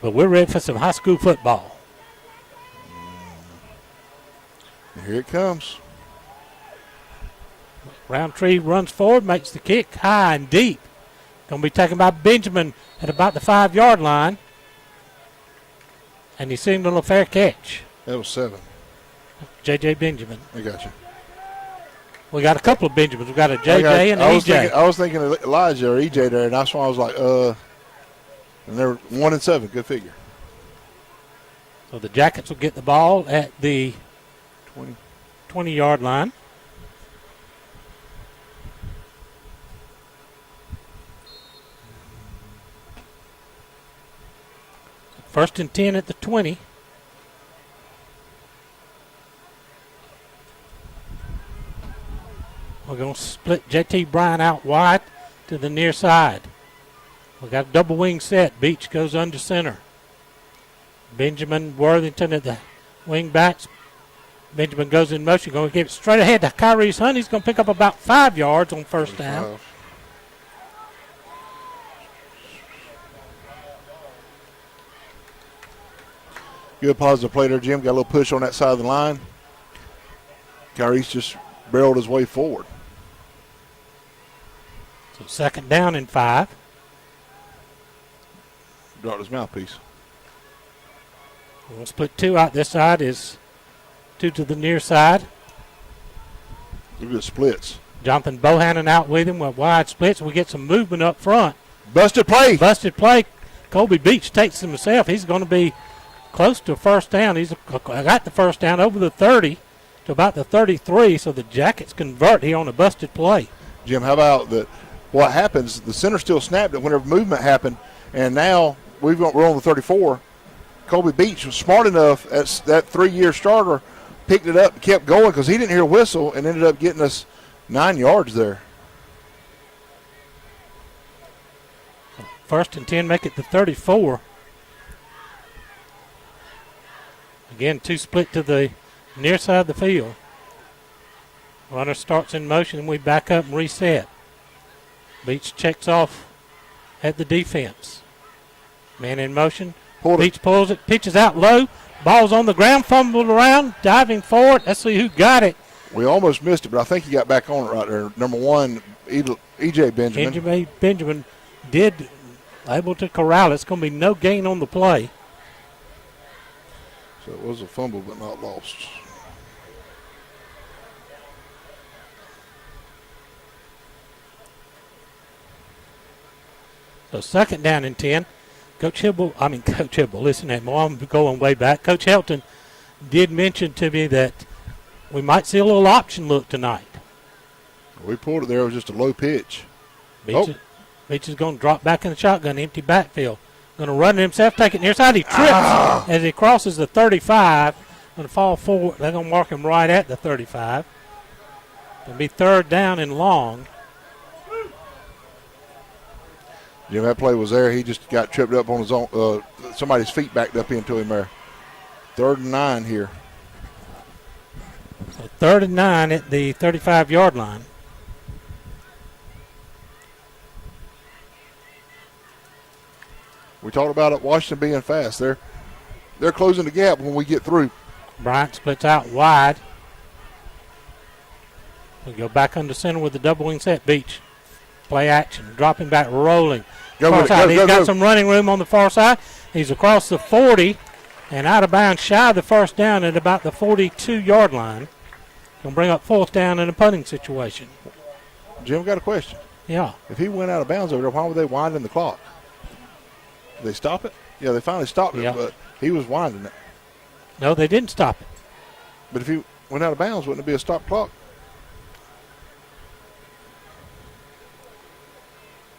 But we're ready for some high school football. Here it comes. Roundtree runs forward, makes the kick high and deep. Going to be taken by Benjamin at about the 5-yard line. And he signaled a fair catch. That was 7. J.J. Benjamin. I got you. We got a couple of Benjamins. We got a J.J. and an E.J. I was thinking of Elijah or E.J. there, and that's why I was like, and they're 1 and 7. Good figure. So the Jackets will get the ball at the 20-yard line. First and 10 at the 20. We're going to split J.T. Bryan out wide to the near side. We got a double wing set. Beach goes under center. Benjamin Worthington at the wing backs. Benjamin goes in motion, going to give it straight ahead to Kyrie Hunt. He's going to pick up about 5 yards on first down. Good positive play there, Jim. Got a little push on that side of the line. Kyrie's just barreled his way forward. So second down and 5. Dropped his mouthpiece. We'll split 2 out this side. Is 2 to the near side. Look at the splits. Jonathan Bohannon out with him with wide splits. We get some movement up front. Busted play. Busted play. Colby Beach takes himself. He's going to be close to a first down. He's got the first down over the 30 to about the 33, so the Jackets convert here on a busted play. Jim, how about that? What happens, the center still snapped it whenever movement happened, and now we're on the 34. Colby Beach was smart enough, as that 3-year starter, picked it up, kept going because he didn't hear a whistle and ended up getting us 9 yards there. First and 10, make it the 34. Again, two split to the near side of the field. Runner starts in motion, and we back up and reset. Beach checks off at the defense. Man in motion. Beach pulls it, pitches out low. Ball's on the ground, fumbled around, diving forward. Let's see who got it. We almost missed it, but I think he got back on it right there. Number one, E.J. Benjamin. Benjamin did able to corral it. It's going to be no gain on the play. So it was a fumble, but not lost. So second down and 10. Coach Hibble, listen to me. I'm going way back. Coach Helton did mention to me that we might see a little option look tonight. We pulled it there. It was just a low pitch. Beach is going to drop back in the shotgun, empty backfield. Going to run it himself, take it near side. He trips as he crosses the 35. Going to fall forward. They're going to mark him right at the 35. Going to be third down and long. That play was there. He just got tripped up on his own. Somebody's feet backed up into him there. 3rd and 9 here. So 3rd and 9 at the 35-yard line. We talked about it, Washington being fast. They're closing the gap when we get through. Bryant splits out wide. We go back under center with the double wing set. Beach. Play action. Dropping back, rolling. He's got some running room on the far side. He's across the 40 and out of bounds, shy of the first down at about the 42-yard line. Going to bring up 4th down in a punting situation. Jim, got a question. Yeah. If he went out of bounds over there, why were they winding the clock? Did they stop it? Yeah, they finally stopped it, but he was winding it. No, they didn't stop it. But if he went out of bounds, wouldn't it be a stop clock?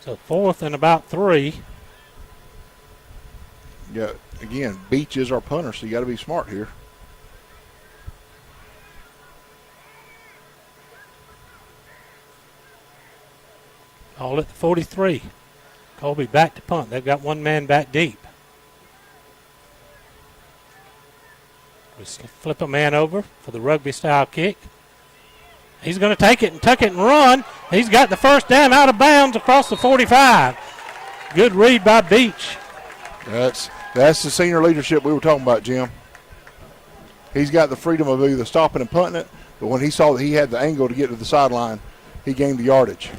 So 4th and about 3. Yeah, again, Beach is our punter, so you got to be smart here. All at the 43. Colby back to punt. They've got one man back deep. We flip a man over for the rugby-style kick. He's going to take it and tuck it and run. He's got the first down out of bounds across the 45. Good read by Beach. That's the senior leadership we were talking about, Jim. He's got the freedom of either stopping and punting it, but when he saw that he had the angle to get to the sideline, he gained the yardage.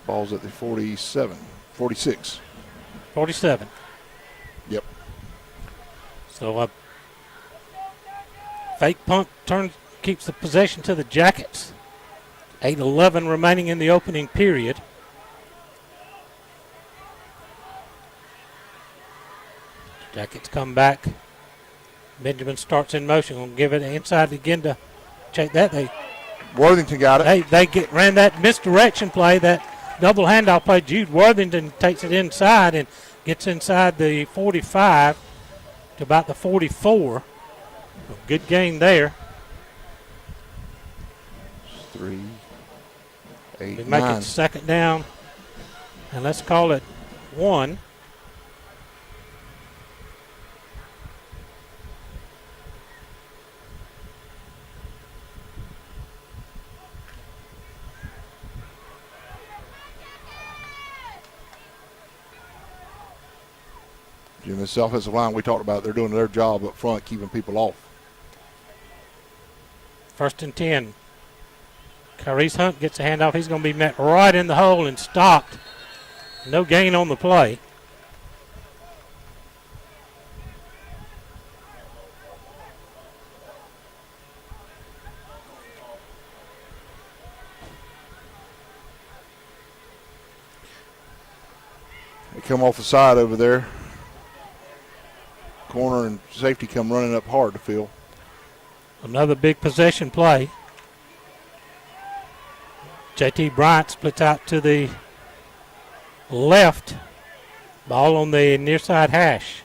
Ball's at the 46. 47. Yep. So a fake punt keeps the possession to the Jackets. 8:11 remaining in the opening period. Jackets come back. Benjamin starts in motion. We'll give it inside again to check that. Worthington got it. They ran that misdirection play, that double handoff play. Jude Worthington takes it inside and gets inside the 45 to about the 44. Good gain there. 3, 8, We make 9. it second down, and let's call it 1. Jim, this offensive line we talked about, they're doing their job up front, keeping people off. 1st and 10. Kyrese Hunt gets a handoff. He's going to be met right in the hole and stopped. No gain on the play. They come off the side over there. Corner and safety come running up hard to fill. Another big possession play. JT Bryant splits out to the left. Ball on the near side hash.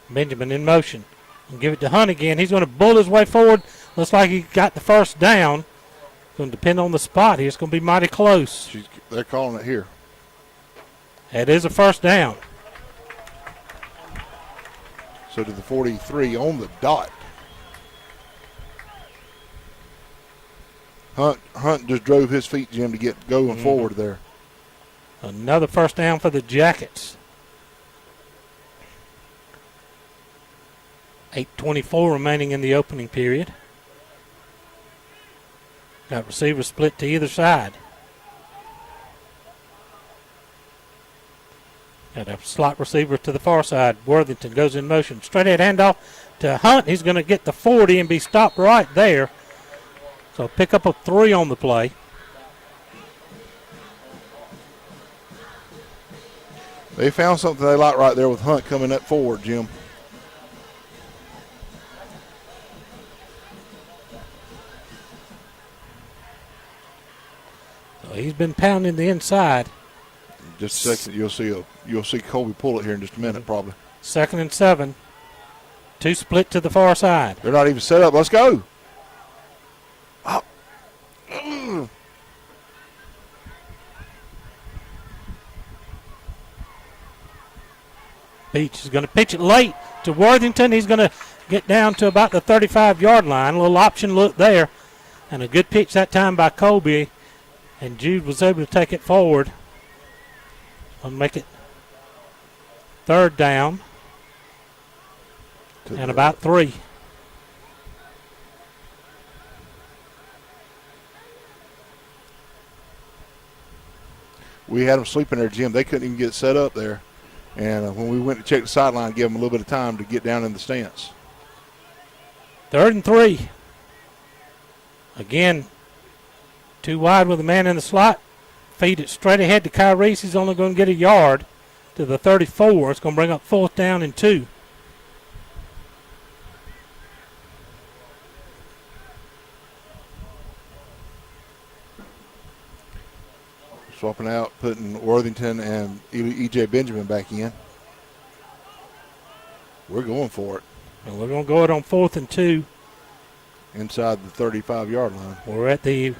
Benjamin in motion. And give it to Hunt again. He's going to bull his way forward. Looks like he got the first down. Going to depend on the spot here. It's going to be mighty close. They're calling it here. It is a first down. So to the 43 on the dot. Hunt just drove his feet, Jim, to get going forward there. Another first down for the Jackets. 8:24 remaining in the opening period. Got receivers split to either side. Got a slot receiver to the far side. Worthington goes in motion. Straight ahead handoff to Hunt. He's going to get the 40 and be stopped right there. So pick up a 3 on the play. They found something they like right there with Hunt coming up forward, Jim. So he's been pounding the inside. Just a second, you'll see Colby pull it here in just a minute, probably. 2nd and 7. 2 split to the far side. They're not even set up. Let's go. Beach is going to pitch it late to Worthington. He's going to get down to about the 35-yard line. A little option look there. And a good pitch that time by Colby. And Jude was able to take it forward. I'll make it 3rd down. And about 3. We had them sleeping there, Jim. They couldn't even get set up there. And when we went to check the sideline, give them a little bit of time to get down in the stance. 3rd and 3. Again, 2 wide with a man in the slot. Feed it straight ahead to Kyrie. He's only going to get a yard to the 34. It's going to bring up 4th down and 2. Swapping out, putting Worthington and E.J. Benjamin back in. We're going for it. And we're going to go it on 4th and 2. Inside the 35-yard line. We're at the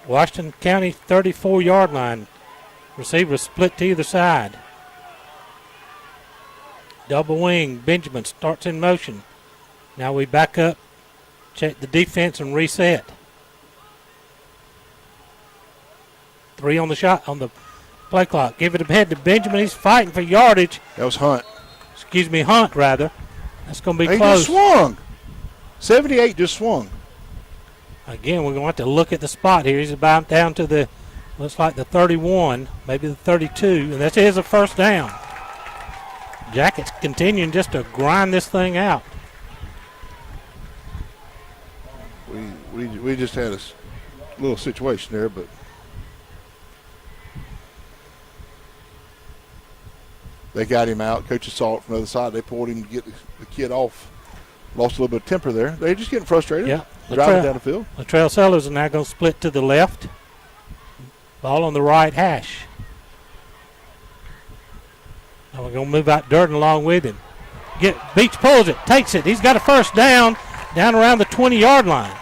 Washington County 34-yard line. Receivers split to either side. Double wing. Benjamin starts in motion. Now we back up, check the defense, and reset. 3 on the shot on the play clock. Give it ahead to Benjamin. He's fighting for yardage. That was Hunt. Hunt, rather. That's going to be he close. Just swung. 78 just swung. Again, we're going to have to look at the spot here. He's about down to the, looks like the 31, maybe the 32, and that is a first down. Jackets continuing just to grind this thing out. We just had a little situation there, but they got him out. Coaches saw it from the other side. They pulled him to get the kid off. Lost a little bit of temper there. They're just getting frustrated. Yeah. Driving down the field. Latrell Sellers are now going to split to the left. Ball on the right hash. Now we're going to move out Durden along with him. Beach pulls it, takes it. He's got a first down around the 20-yard line.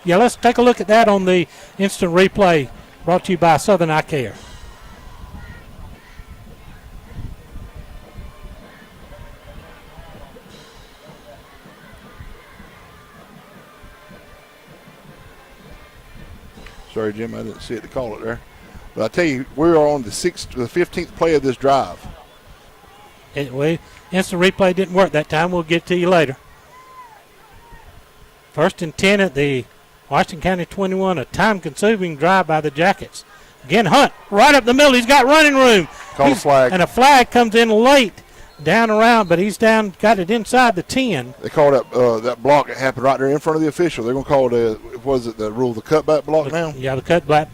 Yeah, let's take a look at that on the instant replay brought to you by Southern Eye Care. Sorry, Jim, I didn't see it to call it there. But I tell you, we are on the 15th play of this drive. Instant replay didn't work that time. We'll get to you later. 1st and 10 at the Washington County 21, a time-consuming drive by the Jackets. Again, Hunt right up the middle. He's got running room. Call a flag. And a flag comes in late, down around, but he's down, got it inside the 10. They call that block that happened right there in front of the official. They're going to call it the rule, the cutback block now? Yeah, the cutback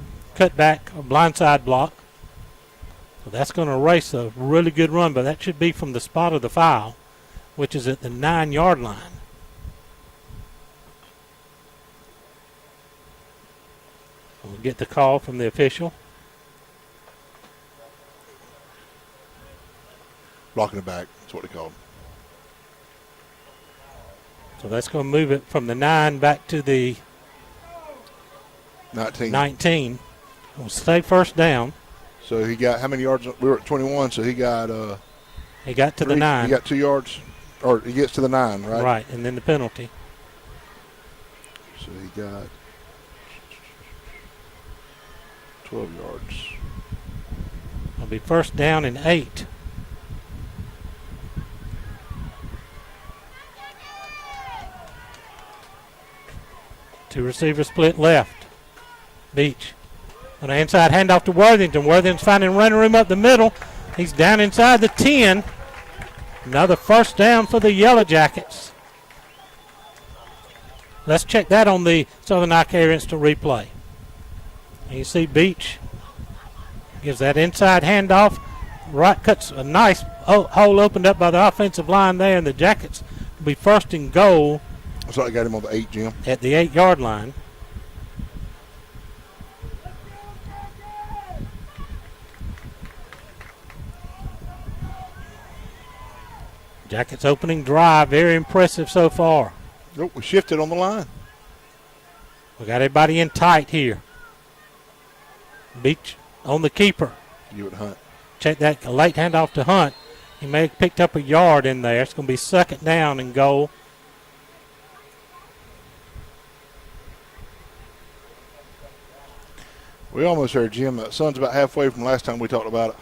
or blindside block. So that's going to erase a really good run, but that should be from the spot of the foul, which is at the 9-yard line. We'll get the call from the official. Blocking it back. That's what they call it. So that's going to move it from the 9 back to the 19. We'll stay first down. So he got how many yards? We were at 21, so he got He got to the 9. He got 2 yards, or he gets to the 9, right? Right, and then the penalty. So he got 12 yards. It'll be first down and 8. Two receivers split left. Beach. On the inside handoff to Worthington. Worthington's finding running room up the middle. He's down inside the 10. Another first down for the Yellow Jackets. Let's check that on the Southern Eye Care Instant Replay. And you see Beach gives that inside handoff. Right, cuts a nice hole opened up by the offensive line there, and the Jackets will be first and goal. So I got him on the 8, Jim. At the 8-yard line. Jackets opening drive, very impressive so far. Nope, we shifted on the line. We got everybody in tight here. Beach on the keeper. You would Hunt. Check that, a late handoff to Hunt. He may have picked up a yard in there. It's going to be second down and goal. We almost heard Jim. The sun's about halfway from last time we talked about it.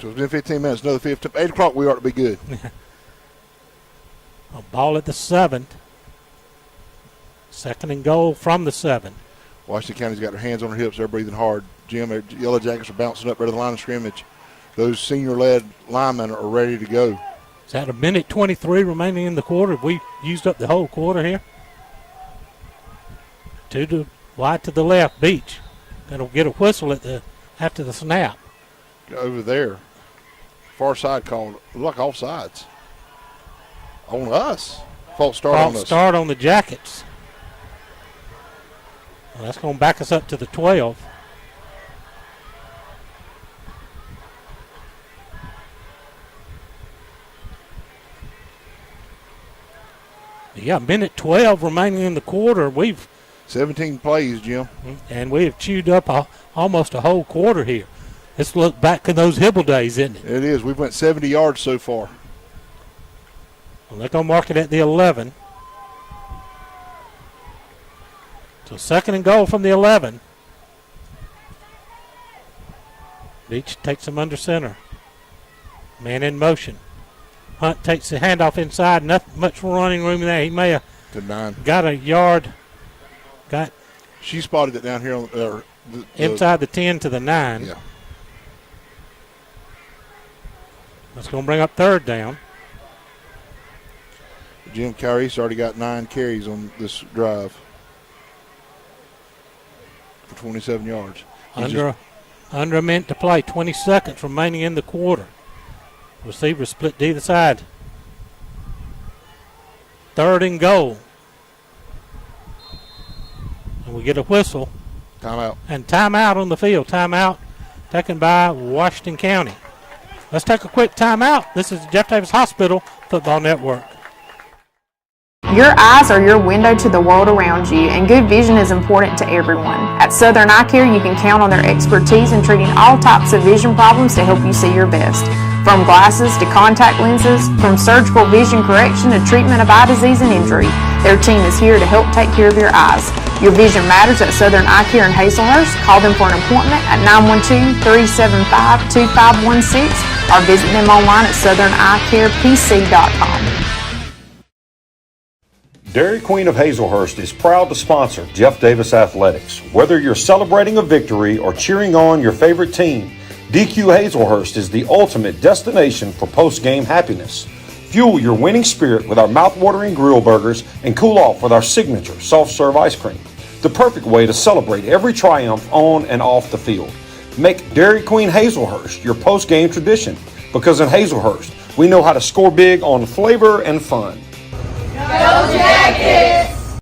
So it's been 15 minutes, another 15. 8 o'clock, we ought to be good. A ball at the 7. Second and goal from the 7. Washington County's got their hands on their hips. They're breathing hard. Jim, their Yellow Jackets are bouncing up there to the line of scrimmage. Those senior-led linemen are ready to go. Is that a minute 23 remaining in the quarter? Have we used up the whole quarter here? 2 to wide to the left, Beach. That'll get a whistle after the snap. Over there, far side called, look, offsides. On us. False start on us. False start on the Jackets. Well, that's going to back us up to the 12. Yeah, minute 12 remaining in the quarter. We've 17 plays, Jim. And we have chewed up almost a whole quarter here. Let's look back to those Hibble days, isn't it? It is. We've went 70 yards so far. Well, they're going to mark it at the 11. So second and goal from the 11. Beach takes him under center. Man in motion. Hunt takes the handoff inside. Not much running room there. He may have to 9. Got a yard. She spotted it down here on inside the 10 to the 9. Yeah. That's going to bring up third down. Jim Carice already got 9 carries on this drive for 27 yards. Under a minute to play, 20 seconds remaining in the quarter. Receiver split to either side. Third and goal. And we get a whistle. Timeout. And timeout on the field. Timeout taken by Washington County. Let's take a quick timeout. This is Jeff Davis Hospital Football Network. Your eyes are your window to the world around you, and good vision is important to everyone. At Southern Eye Care, you can count on their expertise in treating all types of vision problems to help you see your best. From glasses to contact lenses, from surgical vision correction to treatment of eye disease and injury, their team is here to help take care of your eyes. Your vision matters at Southern Eye Care in Hazelhurst. Call them for an appointment at 912-375-2516 or visit them online at southerneycarepc.com. Dairy Queen of Hazelhurst is proud to sponsor Jeff Davis Athletics. Whether you're celebrating a victory or cheering on your favorite team, DQ Hazelhurst is the ultimate destination for post-game happiness. Fuel your winning spirit with our mouth-watering grill burgers and cool off with our signature soft-serve ice cream. The perfect way to celebrate every triumph on and off the field. Make Dairy Queen Hazelhurst your post-game tradition, because in Hazelhurst, we know how to score big on flavor and fun. Go Jackets!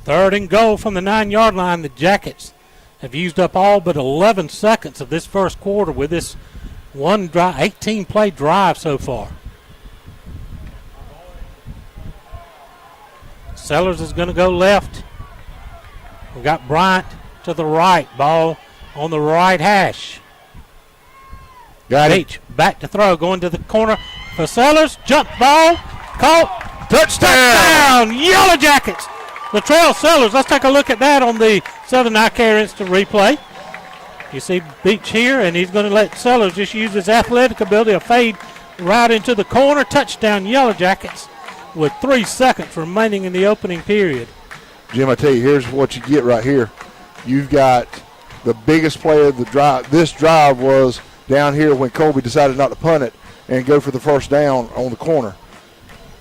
Third and goal from the 9-yard line. The Jackets have used up all but 11 seconds of this first quarter with this one drive, 18-play drive so far. Sellers is going to go left. We've got Bryant to the right. Ball on the right hash. Got it. Beach back to throw, going to the corner for Sellers. Jump ball, caught. Touchdown! Yellow Jackets. Latrell Sellers. Let's take a look at that on the Southern Eye Care Instant Replay. You see Beach here, and he's going to let Sellers just use his athletic ability to fade right into the corner. Touchdown, Yellow Jackets, with 3 seconds remaining in the opening period. Jim, I tell you, here's what you get right here. You've got the biggest play of the drive. This drive was down here when Colby decided not to punt it and go for the first down on the corner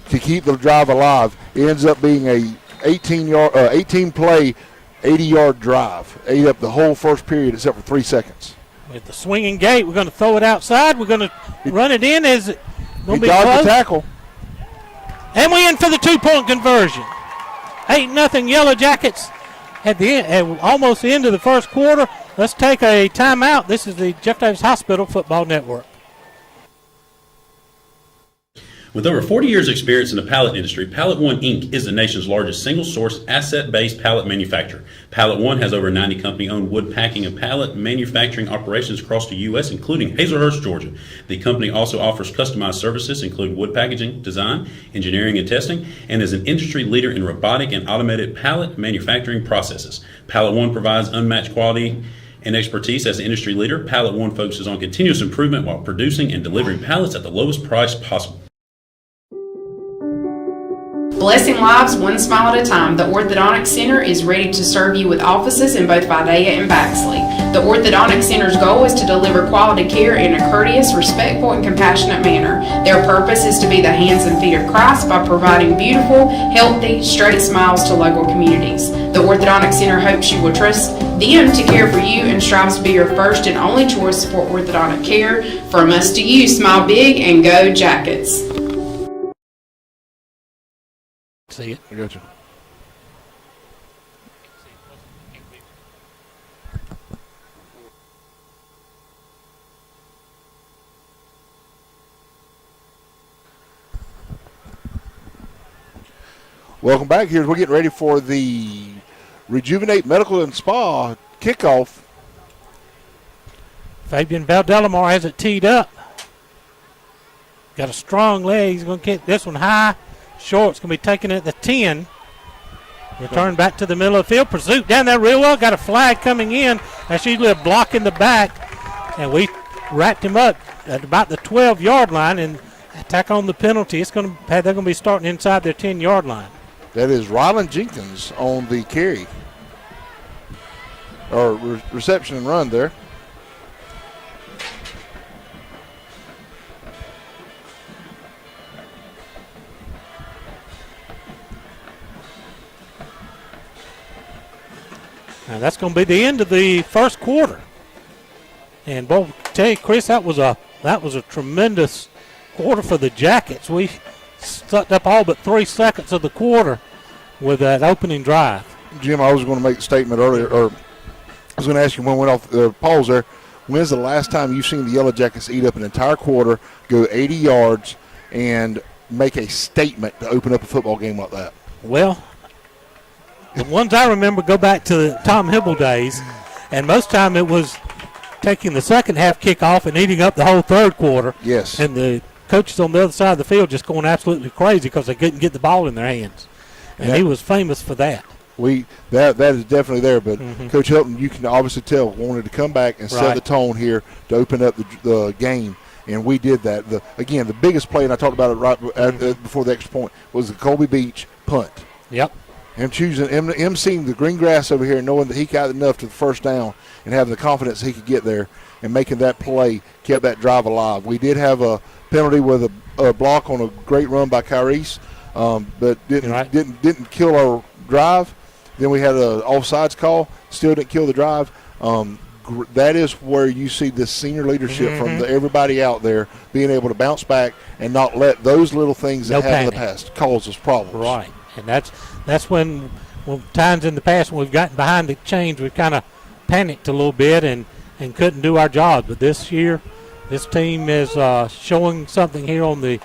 to keep the drive alive. It ends up being a 18-play, 80-yard drive. Ate up the whole first period except for 3 seconds. With the swinging gate, we're going to throw it outside. We're going to run it in. Is it going to be dodged close? the tackle. And we in for the 2-point conversion. 8-0 Yellow Jackets at the end, at almost the end of the first quarter. Let's take a timeout. This is the Jeff Davis Hospital Football Network. With over 40 years' experience in the pallet industry, Pallet One Inc. is the nation's largest single-source, asset-based pallet manufacturer. Pallet One has over 90 company-owned wood packing and pallet manufacturing operations across the U.S., including Hazelhurst, Georgia. The company also offers customized services, including wood packaging, design, engineering, and testing, and is an industry leader in robotic and automated pallet manufacturing processes. Pallet One provides unmatched quality and expertise as the industry leader. Pallet One focuses on continuous improvement while producing and delivering pallets at the lowest price possible. Blessing lives one smile at a time, the Orthodontic Center is ready to serve you with offices in both Vidalia and Baxley. The Orthodontic Center's goal is to deliver quality care in a courteous, respectful, and compassionate manner. Their purpose is to be the hands and feet of Christ by providing beautiful, healthy, straight smiles to local communities. The Orthodontic Center hopes you will trust them to care for you and strives to be your first and only choice for orthodontic care. From us to you, smile big and go Jackets. See it. I got you. Welcome back. Here we're getting ready for the Rejuvenate Medical and Spa kickoff. Fabian Valdelamar has it teed up. Got a strong leg. He's going to kick this one high. Short's going to be taken at the 10. Return back to the middle of the field. Pursuit down there real well. Got a flag coming in. That's usually a block in the back. And we wrapped him up at about the 12-yard line and tack on the penalty. They're going to be starting inside their 10-yard line. That is Ryland Jenkins on the carry. Or reception and run there. Now that's going to be the end of the first quarter. And boy, tell you, Chris, that was a tremendous quarter for the Jackets. We sucked up all but 3 seconds of the quarter with that opening drive. Jim, I was going to make a statement earlier, or I was going to ask you when we went off the pause there. When's the last time you've seen the Yellow Jackets eat up an entire quarter, go 80 yards, and make a statement to open up a football game like that? Well, the ones I remember go back to the Tom Hibble days, and most time it was taking the second half kickoff and eating up the whole third quarter. Yes. And the coaches on the other side of the field just going absolutely crazy because they couldn't get the ball in their hands. And he was famous for that. That is definitely there, but Coach Hilton, you can obviously tell, wanted to come back and set the tone here to open up the game, and we did that. Again, the biggest play, and I talked about it right before the extra point, was the Colby Beach punt. Yep. Him seeing the green grass over here and knowing that he got enough to the first down and having the confidence he could get there and making that play kept that drive alive. We did have a penalty with a block on a great run by Kyrese, but didn't kill our drive. Then we had an offsides call, still didn't kill the drive. That is where you see this senior leadership from everybody out there being able to bounce back and not let those little things that happened in the past cause us problems. Right, and that's when times in the past when we've gotten behind the chains, we've kind of panicked a little bit and couldn't do our job. But this year, this team is showing something here on the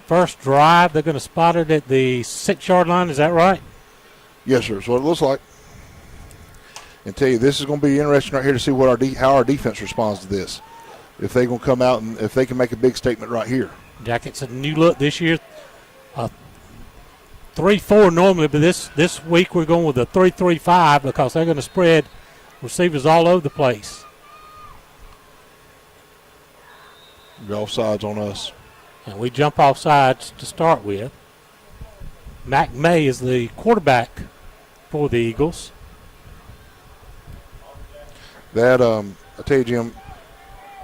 first drive. They're going to spot it at the 6-yard line. Is that right? Yes, sir. That's what it looks like. and tell you this is going to be interesting right here to see what how our defense responds to this. If they're going to come out and if they can make a big statement right here. Jackets a new look this year. 3-4 normally, but this week we're going with a 3-3-5 because they're going to spread receivers all over the place. Be offsides on us. And we jump off sides to start with. Mac May is the quarterback for the Eagles. That I tell you, Jim,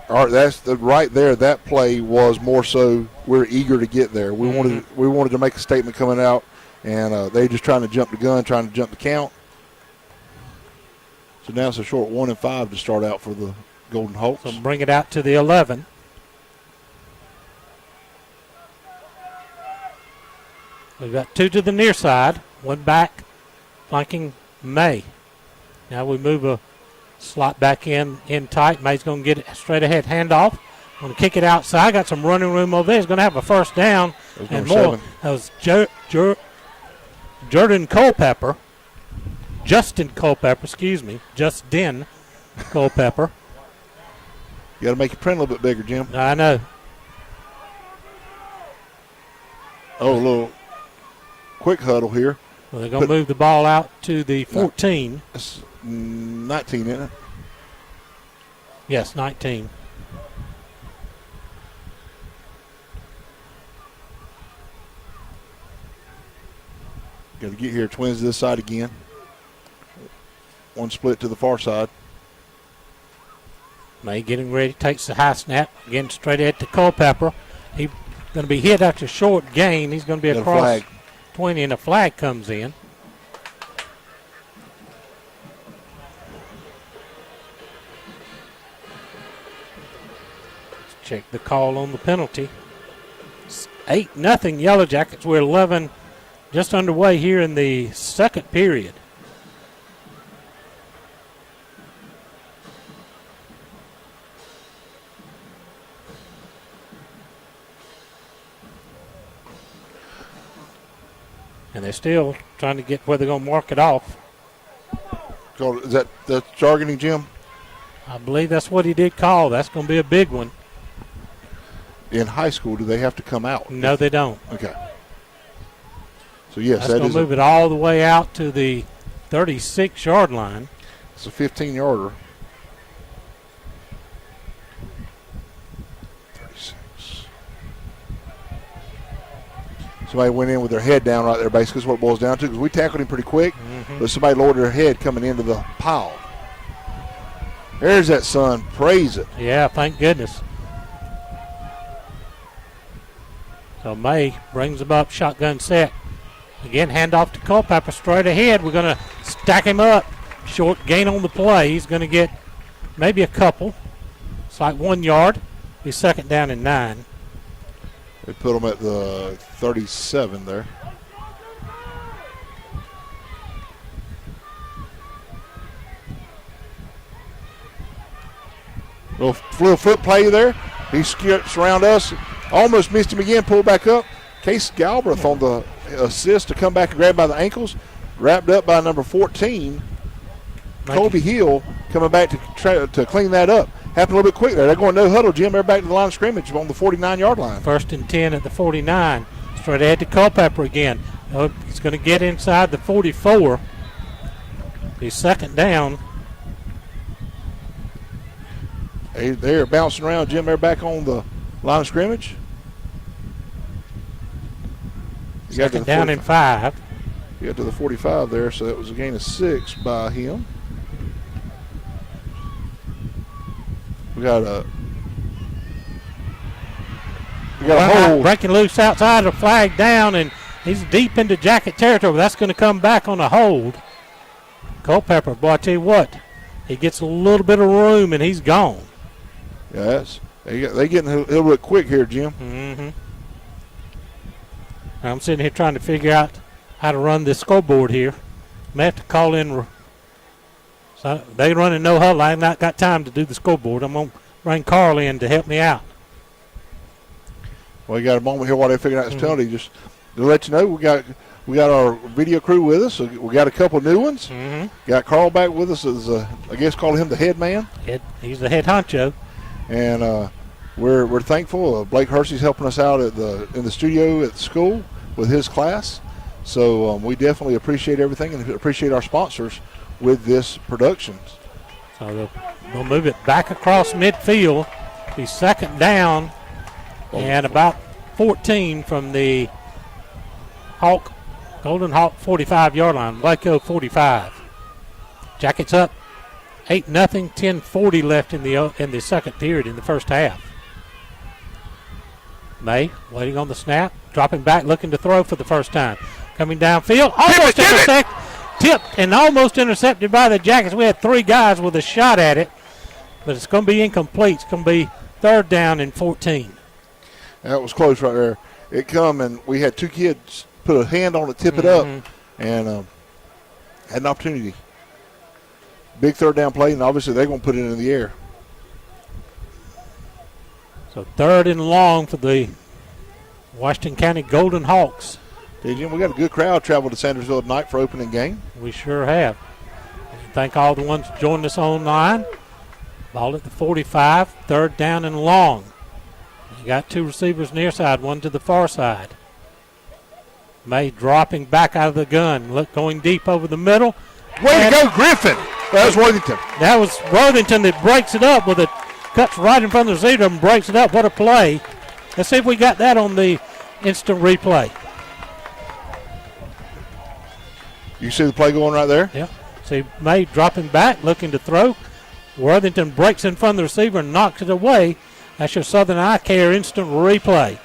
that's right there. That play was more so we're eager to get there. We wanted to make a statement coming out, and they just trying to jump the gun, trying to jump the count. So now it's a short 1 and 5 to start out for the Golden Hawks. So bring it out to the 11. We've got 2 to the near side, 1 back, flanking May. Now we move a slot back in tight. May's going to get it straight ahead handoff. Going to kick it outside. Got some running room over there. He's going to have a first down and more. 7. That was Justin Culpepper, Justin Culpepper. You got to make your print a little bit bigger, Jim. I know. Oh, a little quick huddle here. Well, they're going to move the ball out to the 14. It's 19, isn't it? Yes, 19. Got to get here. Twins to this side again. 1 split to the far side. May getting ready, takes the high snap, again straight ahead to Culpepper. He's going to be hit after short gain. He's going to be across 20, and a flag comes in. Let's check the call on the penalty. It's 8-0 Yellow Jackets. We're 11 just underway here in the second period. And they're still trying to get where they're going to mark it off. So is that jargoning, Jim? I believe that's what he did call. That's going to be a big one. In high school, do they have to come out? No, they don't. Okay. So, yes, that's going to move it all the way out to the 36-yard line. It's a 15-yarder. 36. Somebody went in with their head down right there, basically, is what it boils down to, because we tackled him pretty quick, but somebody lowered their head coming into the pile. There's that son. Praise it. Yeah, thank goodness. So May brings him up, shotgun set. Again, handoff to Culpepper straight ahead. We're going to stack him up. Short gain on the play. He's going to get maybe a couple. It's like 1 yard. Be second down and 9. They put him at the 37 there. Little foot play there. He skips around us. Almost missed him again. Pulled back up. Case Galbraith on the assist to come back and grab by the ankles. Wrapped up by number 14. Colby Hill coming back to clean that up. Happened a little bit quick there. They're going no huddle, Jim. They're back to the line of scrimmage on the 49-yard line. 1st and 10 at the 49. Straight ahead to Culpepper again. He's going to get inside the 44. He's second down. They're bouncing around, Jim. They're back on the line of scrimmage. Second down and 5. He got to the 45 there, so that was a gain of 6 by him. We got a hold. Breaking loose outside, a flag down, and he's deep into Jacket territory. That's going to come back on a hold. Culpepper, boy, I tell you what, he gets a little bit of room, and he's gone. Yes, they getting a little bit quick here, Jim. Mm-hmm. I'm sitting here trying to figure out how to run this scoreboard here. May have to call in. So they running no huddle. I've not got time to do the scoreboard. I'm going to bring Carl in to help me out. Well, you got a moment here while they're figuring out this penalty. Just to let you know, we got We got our video crew with us. So we got a couple new ones. Mm-hmm. Got Carl back with us as, I guess, call him the head man. He's the head honcho. And we're thankful. Blake Hersey's helping us out in the studio at the school with his class. So we definitely appreciate everything and appreciate our sponsors with this production. So they'll move it back across midfield. Be second down and about 14 from the Golden Hawk 45-yard line. Waco 45. Jackets up 8-0. 10:40 left in the second period in the first half. May waiting on the snap, dropping back, looking to throw for the first time. Coming downfield, almost tipped and almost intercepted by the Jackets. We had 3 guys with a shot at it, but it's going to be incomplete. It's going to be third down and 14. That was close right there. It come and we had 2 kids put a hand on it, tip it up, and had an opportunity. Big third down play, and obviously they're going to put it in the air. So third and long for the Washington County Golden Hawks. Hey, Jim, we got a good crowd travel to Sandersville tonight for opening game. We sure have. Thank all the ones joining us online. Ball at the 45, third down and long. You got 2 receivers near side, one to the far side. May dropping back out of the gun, going deep over the middle. Way to go, Griffin. That was Worthington. That was Worthington that breaks it up with it. Cuts right in front of the receiver and breaks it up. What a play. Let's see if we got that on the instant replay. You see the play going right there? Yeah. See May dropping back, looking to throw. Worthington breaks in front of the receiver and knocks it away. That's your Southern Eye Care instant replay.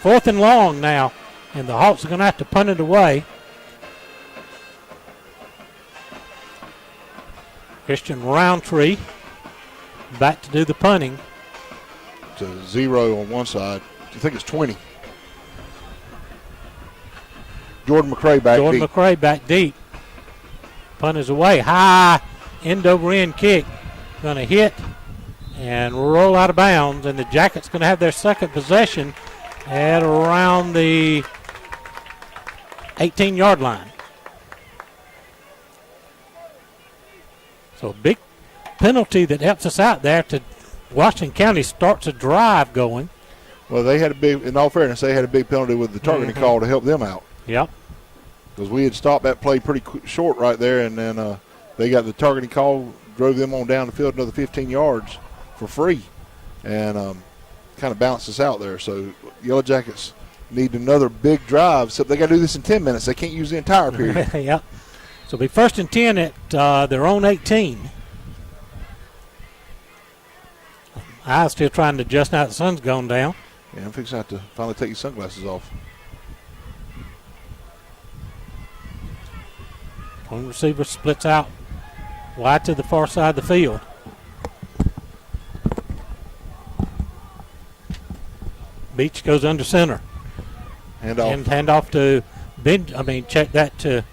Fourth and long now, and the Hawks are going to have to punt it away. Christian Roundtree back to do the punting. It's a 0 on one side. I think it's 20. Jordan McCray back Jordan deep. McCray back deep. Punt is away. High end over end kick. Going to hit and roll out of bounds. And the Jackets going to have their second possession at around the 18-yard line. So a big penalty that helps us out there to Washington County starts a drive going. Well, they had a big, in all fairness, they had a big penalty with the targeting call to help them out. Yep. Because we had stopped that play pretty short right there, and then they got the targeting call, drove them on down the field another 15 yards for free, and kind of balanced us out there. So Yellow Jackets need another big drive, except they got to do this in 10 minutes. They can't use the entire period. Yep. So it'll be first and 10 at their own 18. I'm still trying to adjust now. The sun's gone down. Yeah, I'm fixing to have to finally take your sunglasses off. One receiver splits out wide to the far side of the field. Beach goes under center. Hand off to check that to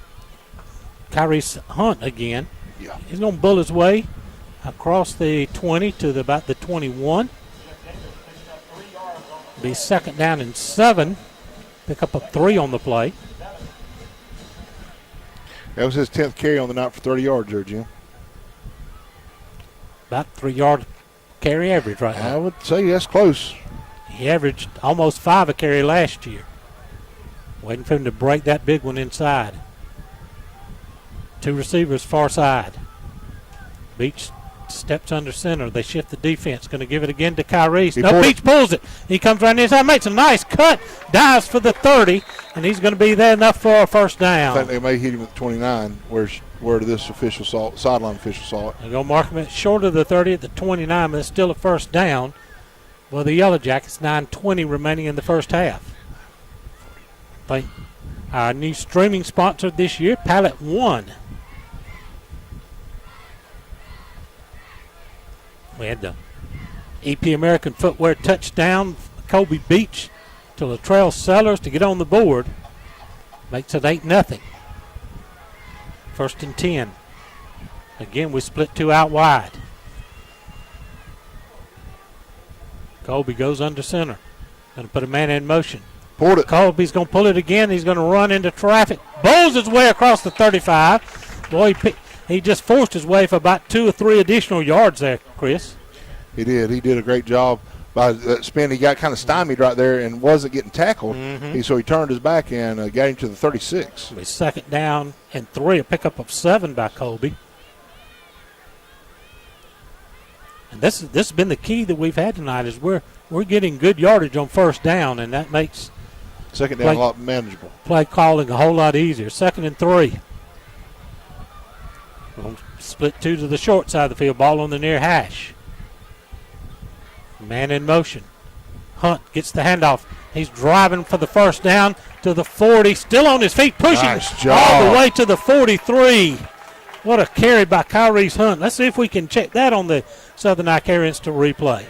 Kyrie Hunt again. Yeah. He's going to bull his way across the 20 to about the 21. Be second down and 7. Pick up a 3 on the play. That was his 10th carry on the night for 30 yards there, Jim. About 3-yard carry average right now. I would say that's close. He averaged almost 5 a carry last year. Waiting for him to break that big one inside. 2 receivers far side. Beach steps under center. They shift the defense. Going to give it again to Kyrie. No, Beach pulls it. He comes right inside, makes a nice cut, dives for the 30, and he's going to be there enough for a first down. I think they may hit him at the 29, where this sideline official saw it. They're going to mark him short of the 30 at the 29, but it's still a first down. Well, the Yellow Jackets, 9:20 remaining in the first half. Thank our new streaming sponsor this year, Pallet One. We had the EP American Footwear touchdown, Kobe Beach to Latrell Sellers to get on the board. Makes it 8-0. First and 10. Again, we split 2 out wide. Kobe goes under center. Going to put a man in motion. Pulled it. Colby's going to pull it again. He's going to run into traffic. Bowls his way across the 35. Boy, he just forced his way for about 2 or 3 additional yards there, Chris. He did. He did a great job by that spin. He got kind of stymied right there and wasn't getting tackled. So he turned his back and got him to the 36. It'll be 2nd down and 3, a pickup of 7 by Colby. And this has been the key that we've had tonight is we're getting good yardage on 1st down, and that makes 2nd down a lot manageable. Play calling a whole lot easier. 2nd and 3. We'll split 2 to the short side of the field. Ball on the near hash. Man in motion. Hunt gets the handoff. He's driving for the 1st down to the 40. Still on his feet, pushing all the way to the 43. What a carry by Kyrie's Hunt. Let's see if we can check that on the Southern Eye Care Instant replay.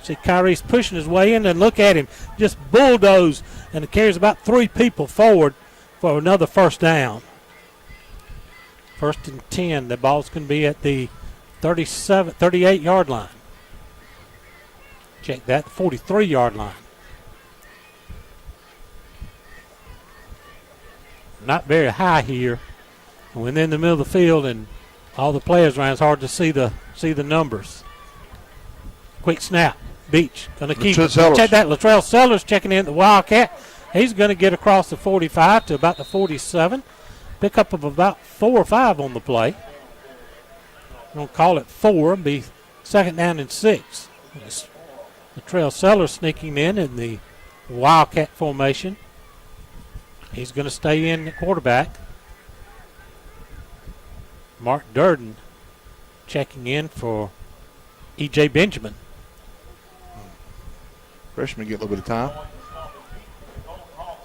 See Kyrie's pushing his way in, and look at him. Just bulldoze, and it carries about 3 people forward for another 1st down. 1st and 10. The ball's going to be at the 38-yard line. Check that, 43-yard line. Not very high here. When in the middle of the field and all the players around, it's hard to see the numbers. Quick snap. Beach going to keep it. Check that. Latrell Sellers checking in the Wildcat. He's going to get across the 45 to about the 47. Pickup of about 4 or 5 on the play. We'll call it 4. It'll be 2nd down and 6. Latrell Sellers sneaking in the Wildcat formation. He's going to stay in at quarterback. Mark Durden checking in for E.J. Benjamin. Freshmen get a little bit of time.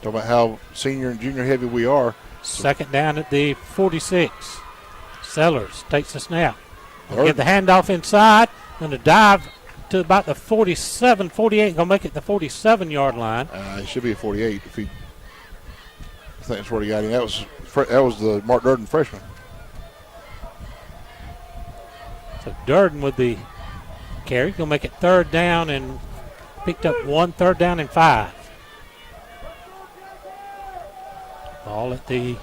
Talk about how senior and junior heavy we are. 2nd down at the 46. Sellers takes the snap. Get the handoff inside. Going to dive to about the 47, 48. Going to make it the 47-yard line. It should be a 48 if he. I think that's where he got him. That was the Mark Durden freshman. So Durden with the carry. Going to make it 3rd down and picked up 1, 3rd down and 5. Ball at the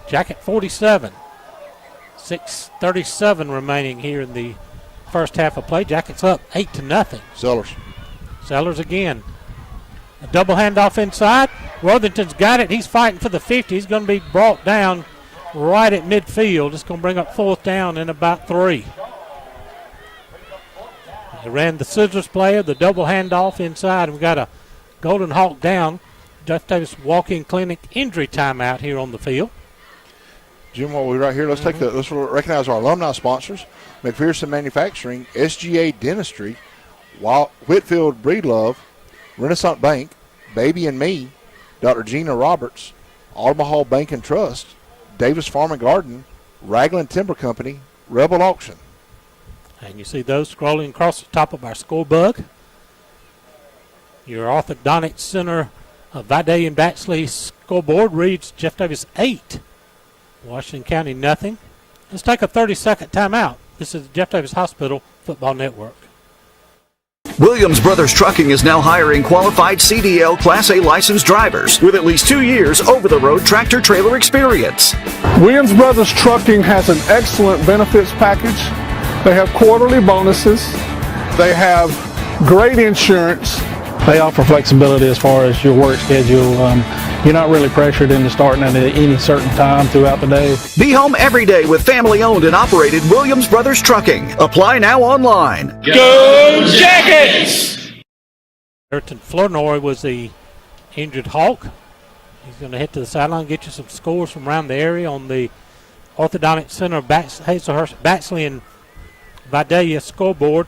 Jacket 47. 6:37 remaining here in the first half of play. Jackets up 8-0. Sellers again. A double handoff inside. Worthington's got it. He's fighting for the 50. He's going to be brought down right at midfield. It's going to bring up 4th down and about 3. They ran the scissors player, the double handoff inside. We've got a Golden Hawk down. Jeff Davis walk-in clinic injury timeout here on the field. Jim, while we're right here, let's let's recognize our alumni sponsors: McPherson Manufacturing, SGA Dentistry, Whitfield Breedlove, Renaissance Bank, Baby and Me, Dr. Gina Roberts, Omaha Bank and Trust, Davis Farm and Garden, Ragland Timber Company, Rebel Auction. And you see those scrolling across the top of our scorebug. Your Orthodontic Center of Vidae and Batchley scoreboard reads Jeff Davis 8, Washington County nothing. Let's take a 30-second timeout. This is the Jeff Davis Hospital Football Network. Williams Brothers Trucking is now hiring qualified CDL Class A licensed drivers with at least 2 years over-the-road tractor-trailer experience. Williams Brothers Trucking has an excellent benefits package. They have quarterly bonuses. They have great insurance. They offer flexibility as far as your work schedule. You're not really pressured into starting at any certain time throughout the day. Be home every day with family-owned and operated Williams Brothers Trucking. Apply now online. Go Jackets! Ayrton Flournoy was the injured Hawk. He's going to head to the sideline, get you some scores from around the area on the Orthodontic Center of Hazelhurst, Batchley, and Vidalia scoreboard.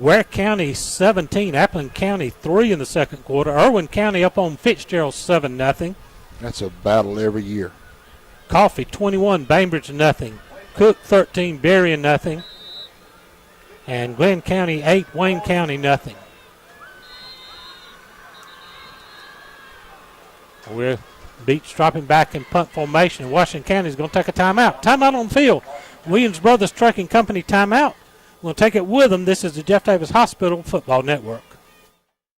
Ware County 17, Appleton County 3 in the second quarter. Irwin County up on Fitzgerald 7-0. That's a battle every year. Coffee 21, Bainbridge 0. Cook 13, Berrien 0. And Glenn County 8, Wayne County 0. We're Beach dropping back in punt formation, and Washington County is going to take a timeout. Timeout on the field. Williams Brothers Trucking Company timeout. We'll take it with them. This is the Jeff Davis Hospital Football Network.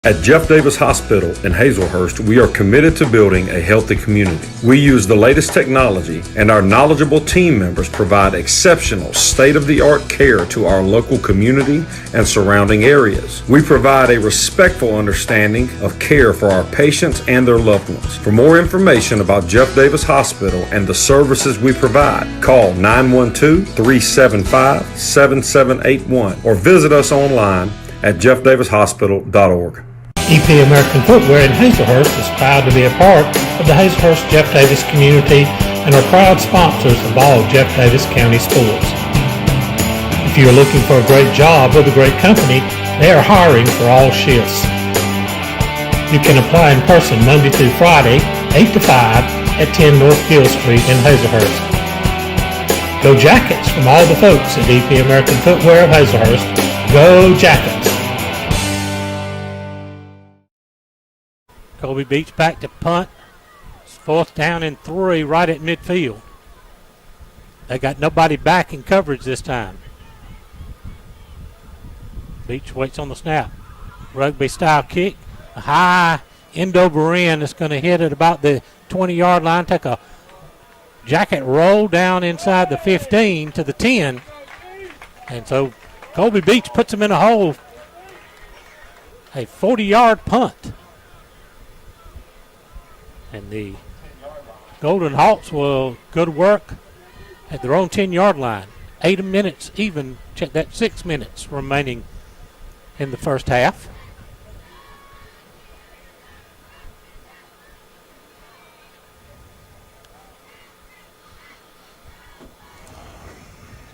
At Jeff Davis Hospital in Hazelhurst, we are committed to building a healthy community. We use the latest technology, and our knowledgeable team members provide exceptional state-of-the-art care to our local community and surrounding areas. We provide a respectful understanding of care for our patients and their loved ones. For more information about Jeff Davis Hospital and the services we provide, call 912-375-7781 or visit us online at jeffdavishospital.org. EP American Footwear in Hazelhurst is proud to be a part of the Hazelhurst Jeff Davis community and are proud sponsors of all Jeff Davis County sports. If you are looking for a great job with a great company, they are hiring for all shifts. You can apply in person Monday through Friday, 8 to 5 at 10 North Gill Street in Hazelhurst. Go Jackets from all the folks at EP American Footwear of Hazelhurst. Go Jackets! Colby Beach back to punt. It's 4th down and 3 right at midfield. They got nobody back in coverage this time. Beach waits on the snap. Rugby style kick. A high end over end. It's going to hit at about the 20-yard line. Take a jacket roll down inside the 15 to the 10. And so Colby Beach puts them in a hole. A 40-yard punt. And the Golden Hawks will go to work at their own 10-yard line. 8 minutes even. Check that, 6 minutes remaining in the first half.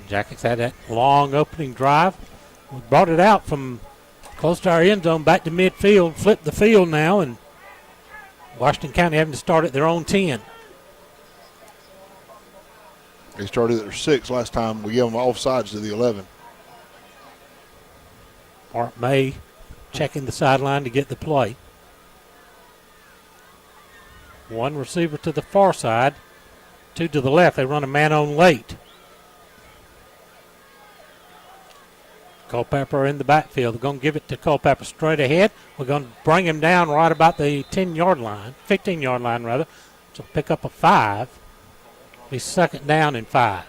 Jackets had that long opening drive. We brought it out from close to our end zone back to midfield. Flipped the field now, and Washington County having to start at their own 10. They started at their 6 last time. We gave them offsides to the 11. Art May checking the sideline to get the play. One receiver to the far side, 2 to the left. They run a man on late. Culpepper in the backfield. They're going to give it to Culpepper straight ahead. We're going to bring him down right about the 10-yard line, 15-yard line rather. So pick up a 5. Be 2nd down and 5.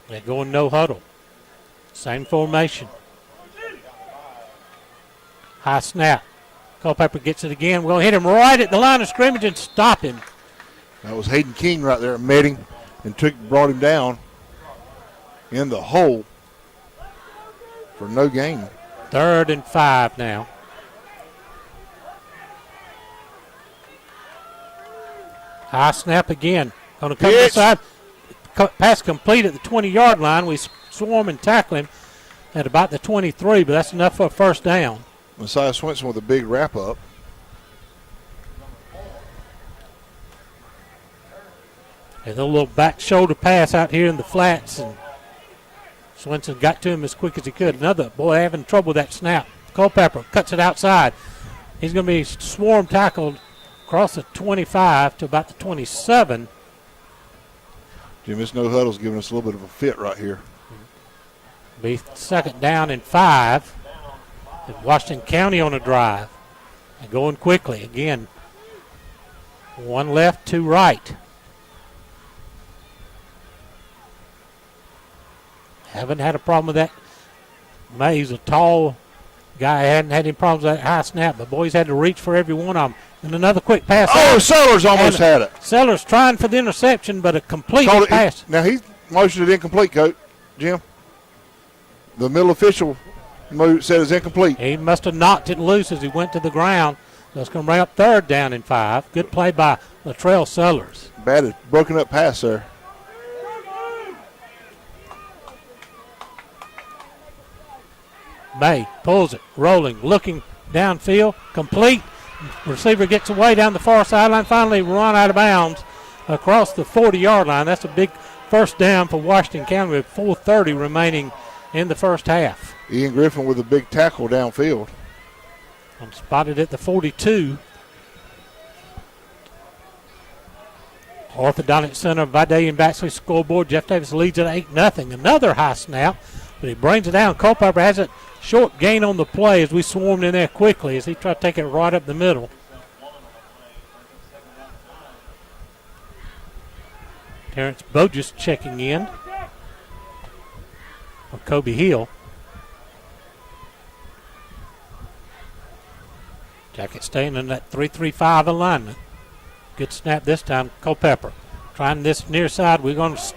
They're going no huddle. Same formation. High snap. Culpepper gets it again. We'll hit him right at the line of scrimmage and stop him. That was Hayden King right there, met him and brought him down in the hole for no gain. 3rd and 5 now. High snap again. Going to come to the side. Pass complete at the 20-yard line. We swarm and tackle him at about the 23, but that's enough for a 1st down. Messiah Swinson with a big wrap-up. And a little back shoulder pass out here in the flats, and Swinson got to him as quick as he could. Another boy having trouble with that snap. Culpepper cuts it outside. He's going to be swarm tackled across the 25 to about the 27. Jim, this no huddle's giving us a little bit of a fit right here. Be 2nd down and 5. And Washington County on a drive. And going quickly again. 1 left, 2 right. Haven't had a problem with that. May's a tall guy. Hadn't had any problems with that high snap, but boys had to reach for every one of them. And another quick pass. Oh, Sellers almost had it. Sellers trying for the interception, but a complete pass. Now he motioned it incomplete, Coach. Jim. The middle official said it's incomplete. He must have knocked it loose as he went to the ground. So it's going to bring up 3rd down and 5. Good play by Latrell Sellers. Bad broken up pass there. May pulls it, rolling, looking downfield, complete. Receiver gets away down the far sideline, finally run out of bounds across the 40-yard line. That's a big 1st down for Washington County with 4:30 remaining in the first half. Ian Griffin with a big tackle downfield. I'm spotted at the 42. Orthodontic Center, Vidalia and Baxley scoreboard. Jeff Davis leads at 8-0. Another high snap. But he brings it down. Culpepper has it short gain on the play as we swarmed in there quickly as he tried to take it right up the middle. Terrence Bogus checking in for Kobe Hill. Jackets staying in that 3-3-5 alignment. Good snap this time, Culpepper. Trying this near side. We're going to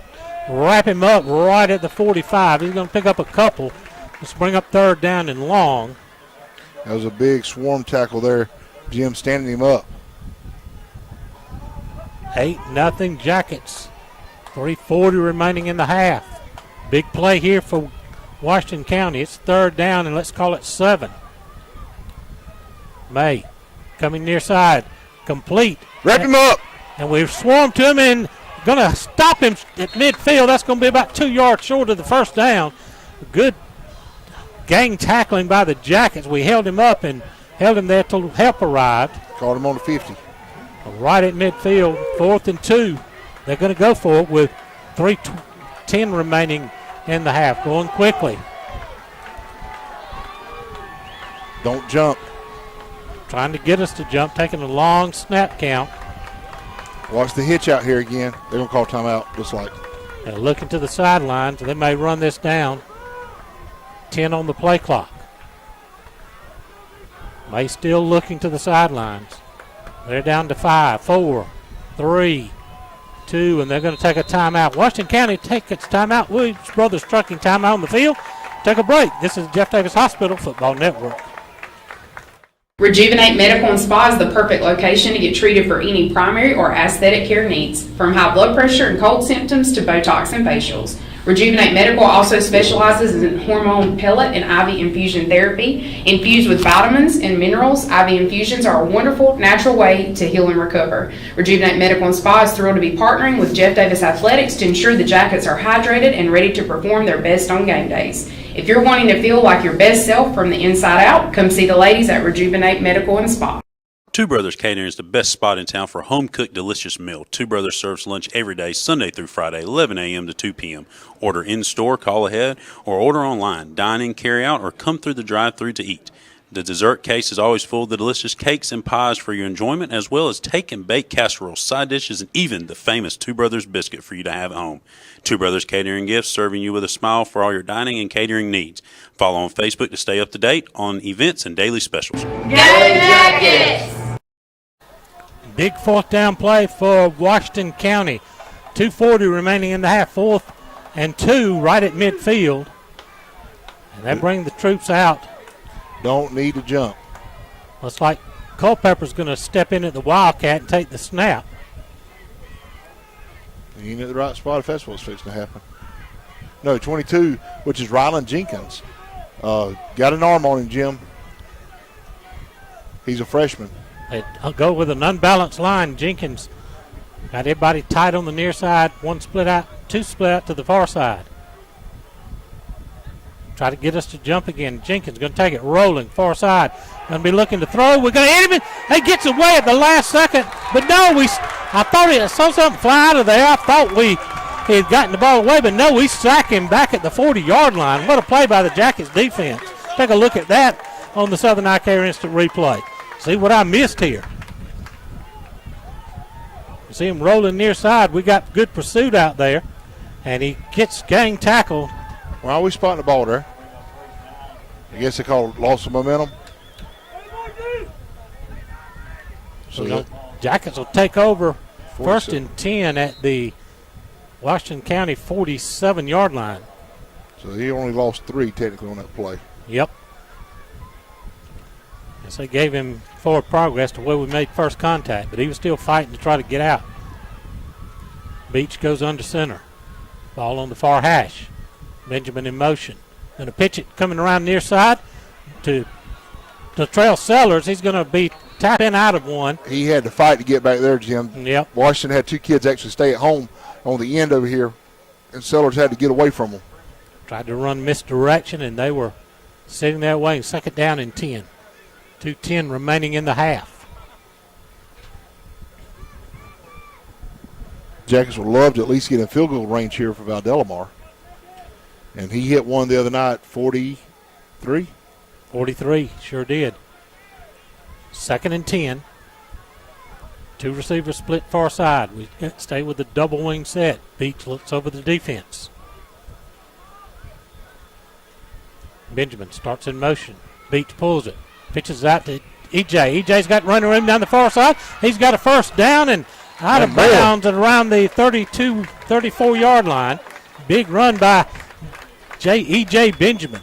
wrap him up right at the 45. He's going to pick up a couple. Let's bring up third down and long. That was a big swarm tackle there. Jim standing him up. 8-0 Jackets. 3:40 remaining in the half. Big play here for Washington County. It's third down, and let's call it 7. May coming near side. Complete. Wrap him up. And we've swarmed to him and going to stop him at midfield. That's going to be about 2 yards short of the first down. Good gang tackling by the Jackets. We held him up and held him there till help arrived. Caught him on the 50. Right at midfield, 4th and 2. They're going to go for it with 3:10 remaining in the half. Going quickly. Don't jump. Trying to get us to jump, taking a long snap count. Watch the hitch out here again. They're going to call timeout, just like. They're looking to the sidelines. They may run this down. 10 on the play clock. May still looking to the sidelines. They're down to 5, 4, 3, 2, and they're going to take a timeout. Washington County take its timeout. Williams Brothers Trucking timeout on the field. Take a break. This is Jeff Davis Hospital Football Network. Rejuvenate Medical and Spa is the perfect location to get treated for any primary or aesthetic care needs, from high blood pressure and cold symptoms to Botox and facials. Rejuvenate Medical also specializes in hormone pellet and IV infusion therapy. Infused with vitamins and minerals, IV infusions are a wonderful, natural way to heal and recover. Rejuvenate Medical and Spa is thrilled to be partnering with Jeff Davis Athletics to ensure the Jackets are hydrated and ready to perform their best on game days. If you're wanting to feel like your best self from the inside out, come see the ladies at Rejuvenate Medical and Spa. Two Brothers Catering is the best spot in town for a home-cooked, delicious meal. Two Brothers serves lunch every day, Sunday through Friday, 11 a.m. to 2 p.m. Order in-store, call ahead, or order online. Dine in, carry out, or come through the drive-thru to eat. The dessert case is always full of the delicious cakes and pies for your enjoyment, as well as take and bake casseroles, side dishes, and even the famous Two Brothers biscuit for you to have at home. Two Brothers Catering Gifts, serving you with a smile for all your dining and catering needs. Follow on Facebook to stay up to date on events and daily specials. Go Jackets! Big fourth down play for Washington County. 2:40 remaining in the half. 4th and 2 right at midfield. And they bring the troops out. Don't need to jump. Looks like Culpepper's going to step in at the Wildcat and take the snap. He ain't at the right spot if that's what's fixing to happen. No, 22, which is Ryland Jenkins. Got an arm on him, Jim. He's a freshman. They go with an unbalanced line. Jenkins got everybody tight on the near side. One split out, 2 split out to the far side. Try to get us to jump again. Jenkins going to take it rolling, far side. Going to be looking to throw. We're going to hit him. He gets away at the last second. But no, I thought I saw something fly out of there. I thought he had gotten the ball away, but no, we sack him back at the 40-yard line. What a play by the Jackets defense. Take a look at that on the Southern Eye Care Instant Replay. See what I missed here. You see him rolling near side. We got good pursuit out there. And he gets gang tackled. Why are we spotting the ball there? I guess they call it loss of momentum. So the Jackets will take over 1st and 10 at the Washington County 47-yard line. So he only lost 3 technically on that play. Yep. Yes, they gave him forward progress to where we made first contact, but he was still fighting to try to get out. Beach goes under center. Ball on the far hash. Benjamin in motion. Going to pitch it coming around near side to Trail Sellers. He's going to be tapping out of one. He had to fight to get back there, Jim. Yep. Washington had 2 kids actually stay at home on the end over here, and Sellers had to get away from them. Tried to run misdirection, and they were sitting there waiting. 2nd down and 10. 2:10 remaining in the half. Jackets would love to at least get in field goal range here for Valdelamar. And he hit one the other night, 43. 43, sure did. 2nd and 10. 2 receivers split far side. We stay with the double wing set. Beach looks over the defense. Benjamin starts in motion. Beach pulls it. Pitches out to EJ. EJ's got running room down the far side. He's got a first down and out of bounds and around the 32, 34-yard line. Big run by EJ Benjamin.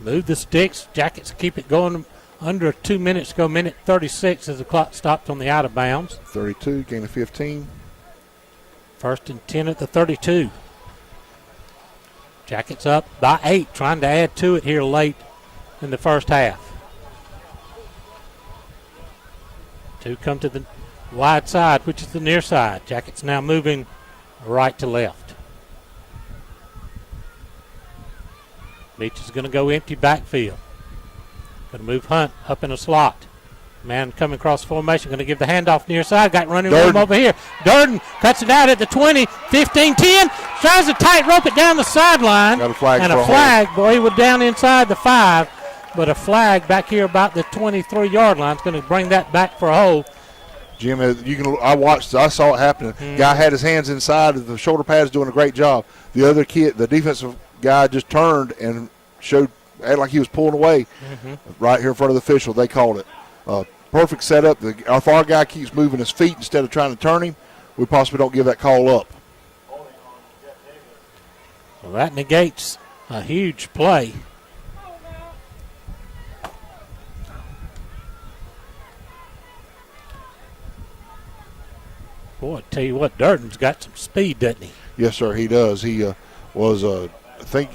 Move the sticks. Jackets keep it going under 2 minutes ago. Minute 36 as the clock stopped on the out of bounds. 32, gain of 15. 1st and 10 at the 32. Jackets up by 8, trying to add to it here late in the first half. 2 come to the wide side, which is the near side. Jackets now moving right to left. Beach is going to go empty backfield. Going to move Hunt up in a slot. Man coming across the formation, going to give the handoff near side. Got running room over here. Durden cuts it out at the 20, 15, 10. Tries to tightrope it down the sideline. Got a flag and a flag. Boy, he was down inside the 5. But a flag back here about the 23-yard line is going to bring that back for a hold. Jim, I saw it happening. Guy had his hands inside of the shoulder pads, doing a great job. The other kid, the defensive guy, just turned and acted like he was pulling away. Right here in front of the official, they called it. Perfect setup. Our far guy keeps moving his feet instead of trying to turn him. We possibly don't give that call up. Well, that negates a huge play. Boy, I tell you what, Durden's got some speed, doesn't he? Yes, sir, he does. He I think,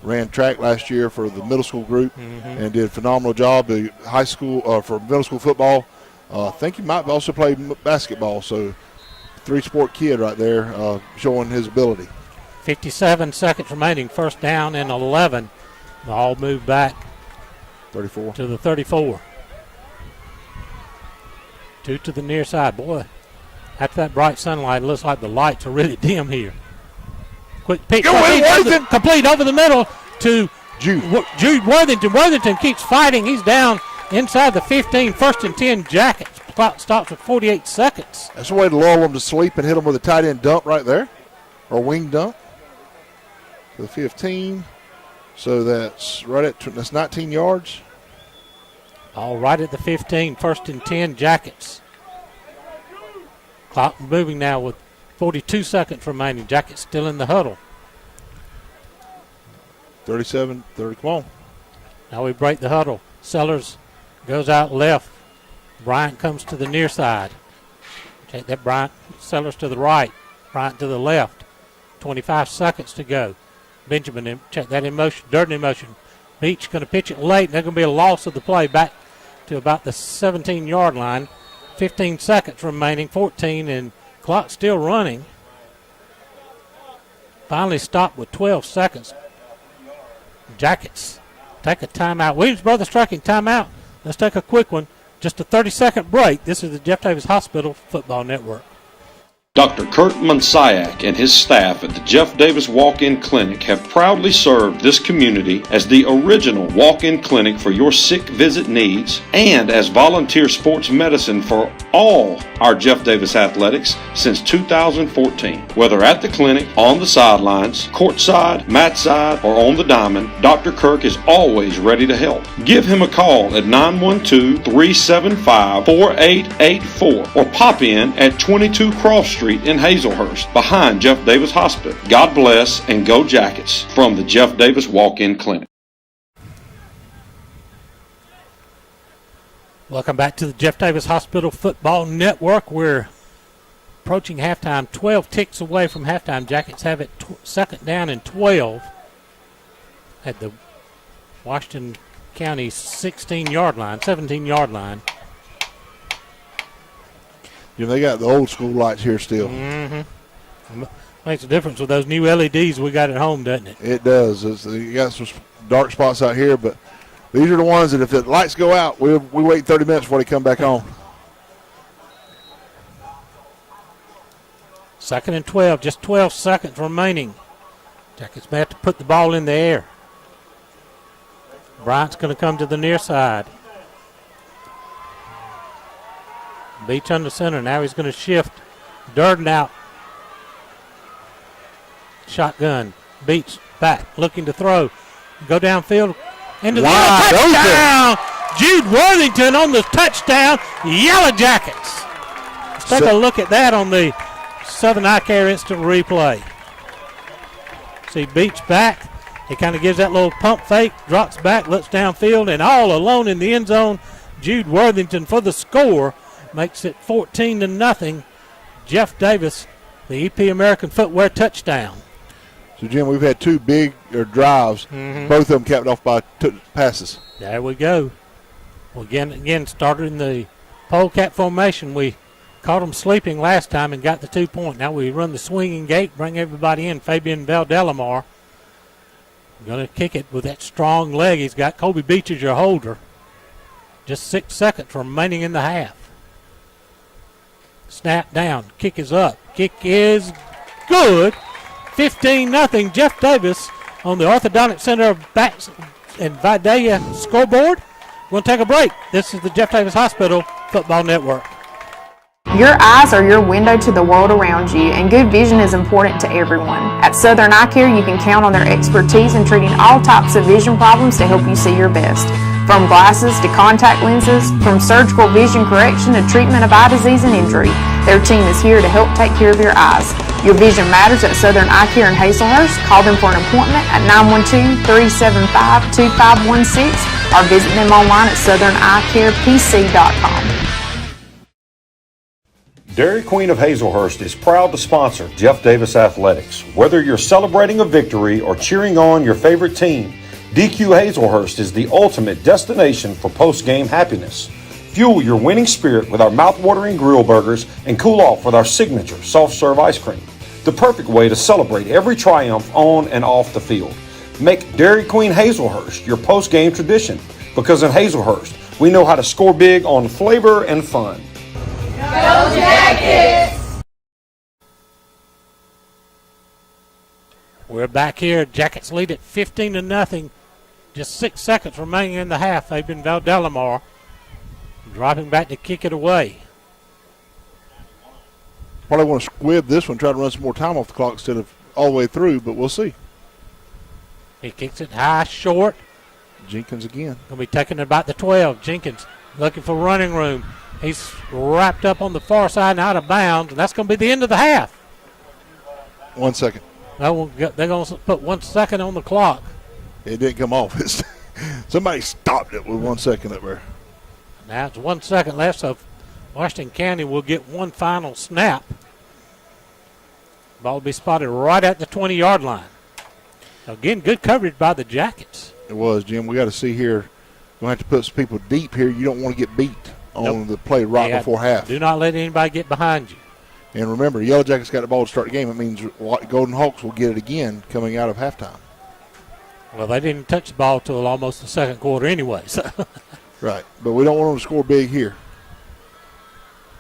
ran track last year for the middle school group and did a phenomenal job. The high school for middle school football. I think he might also play basketball. So, 3-sport kid right there, showing his ability. 57 seconds remaining. 1st down and 11. The all move back 34 to the 34. 2 to the near side. Boy, after that bright sunlight, it looks like the lights are really dim here. Quick pick. Complete over the middle to Jude Worthington. Worthington keeps fighting. He's down inside the 15. 1st and 10 Jackets. Clock stops with 48 seconds. That's a way to lull them to sleep and hit them with a tight end dump right there, or wing dump. To the 15. So that's that's 19 yards. All right at the 15. 1st and 10 Jackets. Clock moving now with 42 seconds remaining. Jackets still in the huddle. 37, 30, come on. Now we break the huddle. Sellers goes out left. Bryant comes to the near side. Take that, Bryant. Sellers to the right. Bryant to the left. 25 seconds to go. Benjamin, check that in motion. Durden in motion. Beach going to pitch it late, and there's going to be a loss of the play back to about the 17-yard line. 15 seconds remaining, 14, and clock still running. Finally stopped with 12 seconds. Jackets take a timeout. Williams Brothers Trucking timeout. Let's take a quick one. Just a 30-second break. This is the Jeff Davis Hospital Football Network. Dr. Kurt Monsiak and his staff at the Jeff Davis Walk-In Clinic have proudly served this community as the original walk-in clinic for your sick visit needs and as volunteer sports medicine for all our Jeff Davis athletics since 2014. Whether at the clinic, on the sidelines, courtside, mat side, or on the diamond, Dr. Kirk is always ready to help. Give him a call at 912-375-4884 or pop in at 22 Cross Street in Hazelhurst, behind Jeff Davis Hospital. God bless and go Jackets from the Jeff Davis Walk-In Clinic. Welcome back to the Jeff Davis Hospital Football Network. We're approaching halftime, 12 ticks away from halftime. Jackets have it 2nd down and 12 at the Washington County 16-yard line, 17-yard line. You know, they got the old school lights here still. Makes a difference with those new LEDs we got at home, doesn't it? It does. You got some dark spots out here, but these are the ones that if the lights go out, we wait 30 minutes before they come back on. 2nd and 12, just 12 seconds remaining. Jackets may have to put the ball in the air. Bryant's going to come to the near side. Beach under center. Now he's going to shift. Durden out. Shotgun. Beach back, looking to throw. Go downfield. Into the touchdown. Jude Worthington on the touchdown. Yellow Jackets. Let's take a look at that on the Southern Eye Care instant replay. See Beach back. He kind of gives that little pump fake, drops back, looks downfield, and all alone in the end zone, Jude Worthington for the score. Makes it 14-0. Jeff Davis, the EP American Footwear touchdown. So, Jim, we've had two big drives, both of them capped off by passes. There we go. Well, again, started in the polecat formation. We caught them sleeping last time and got the 2 point. Now we run the swinging gate, bring everybody in. Fabian Valdelamar going to kick it with that strong leg he's got. Kobe Beach is your holder. Just 6 seconds remaining in the half. Snap down. Kick is up. Kick is good. 15-0. Jeff Davis on the Orthodontic Center back and Vidalia scoreboard. We'll take a break. This is the Jeff Davis Hospital Football Network. Your eyes are your window to the world around you, and good vision is important to everyone. At Southern Eye Care, you can count on their expertise in treating all types of vision problems to help you see your best. From glasses to contact lenses, from surgical vision correction to treatment of eye disease and injury, their team is here to help take care of your eyes. Your vision matters at Southern Eye Care in Hazelhurst. Call them for an appointment at 912-375-2516 or visit them online at southernEyeCarePC.com. Dairy Queen of Hazelhurst is proud to sponsor Jeff Davis Athletics. Whether you're celebrating a victory or cheering on your favorite team, DQ Hazelhurst is the ultimate destination for post-game happiness. Fuel your winning spirit with our mouth-watering grill burgers and cool off with our signature soft-serve ice cream. The perfect way to celebrate every triumph on and off the field. Make Dairy Queen Hazelhurst your post-game tradition, because in Hazelhurst, we know how to score big on flavor and fun. Go Jackets! We're back here. Jackets lead at 15-0. Just 6 seconds remaining in the half. Fabian Valdelamar dropping back to kick it away. Probably want to squib this one, try to run some more time off the clock instead of all the way through, but we'll see. He kicks it high, short. Jenkins again. Going to be taking it about the 12. Jenkins looking for running room. He's wrapped up on the far side and out of bounds, and that's going to be the end of the half. 1 second. No, they're going to put 1 second on the clock. It didn't come off. Somebody stopped it with 1 second up there. Now it's 1 second left, so Washington County will get one final snap. Ball will be spotted right at the 20-yard line. Again, good coverage by the Jackets. It was, Jim. We got to see here. We're going to have to put some people deep here. You don't want to get beat on the play right before half. Do not let anybody get behind you. And remember, Yellow Jackets got the ball to start the game. It means Golden Hawks will get it again coming out of halftime. Well, they didn't touch the ball till almost the second quarter anyway. So. Right, but we don't want them to score big here.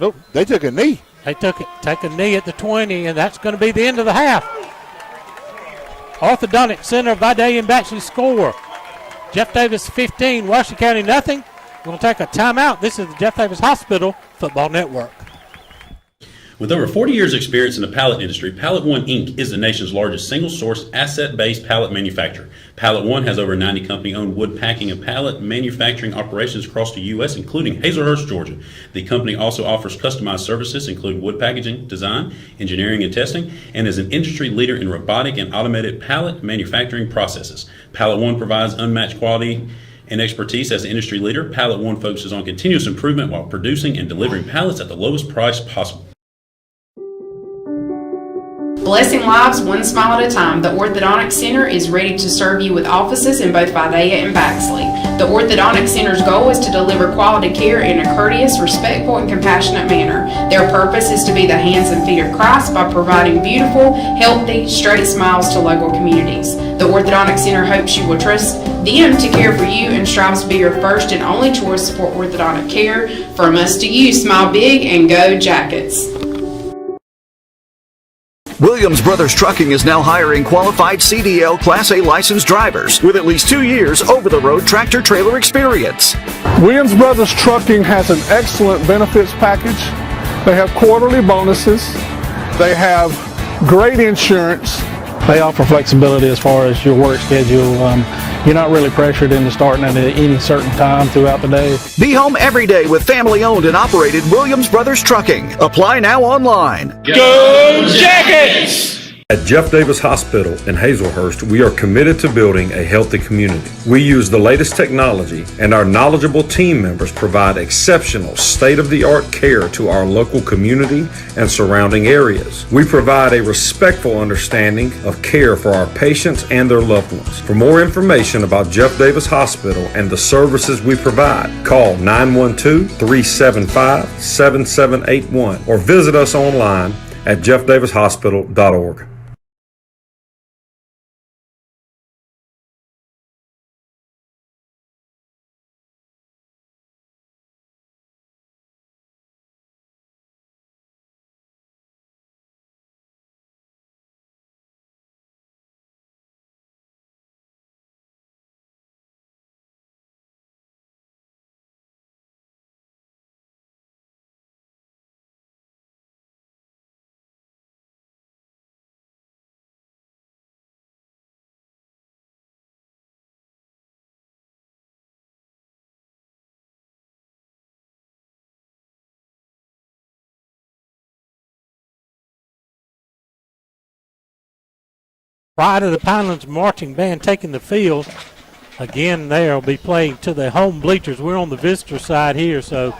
Nope, they took a knee. They take a knee at the 20, and that's going to be the end of the half. Orthodontic Center, Vidalia and Batchley score. Jeff Davis 15, Washington County nothing. We're going to take a timeout. This is the Jeff Davis Hospital Football Network. With over 40 years' experience in the pallet industry, Pallet One Inc. is the nation's largest single-source, asset-based pallet manufacturer. Pallet One has over 90 company-owned wood packing and pallet manufacturing operations across the U.S., including Hazelhurst, Georgia. The company also offers customized services, including wood packaging, design, engineering, and testing, and is an industry leader in robotic and automated pallet manufacturing processes. Pallet One provides unmatched quality and expertise as an industry leader. Pallet One focuses on continuous improvement while producing and delivering pallets at the lowest price possible. Blessing lives one smile at a time, the Orthodontic Center is ready to serve you with offices in both Vidalia and Baxley. The Orthodontic Center's goal is to deliver quality care in a courteous, respectful, and compassionate manner. Their purpose is to be the hands and feet of Christ by providing beautiful, healthy, straight smiles to local communities. The Orthodontic Center hopes you will trust them to care for you and strives to be your first and only choice for orthodontic care. From us to you, smile big and go Jackets. Williams Brothers Trucking is now hiring qualified CDL Class A licensed drivers with at least 2 years over-the-road tractor-trailer experience. Williams Brothers Trucking has an excellent benefits package. They have quarterly bonuses. They have great insurance. They offer flexibility as far as your work schedule. You're not really pressured into starting at any certain time throughout the day. Be home every day with family-owned and operated Williams Brothers Trucking. Apply now online. Go Jackets! At Jeff Davis Hospital in Hazelhurst, we are committed to building a healthy community. We use the latest technology, and our knowledgeable team members provide exceptional state-of-the-art care to our local community and surrounding areas. We provide a respectful understanding of care for our patients and their loved ones. For more information about Jeff Davis Hospital and the services we provide, call 912-375-7781 or visit us online at jeffdavishospital.org. Pride of the Pinelands Marching Band taking the field. Again, they'll be playing to the home bleachers. We're on the visitor side here, so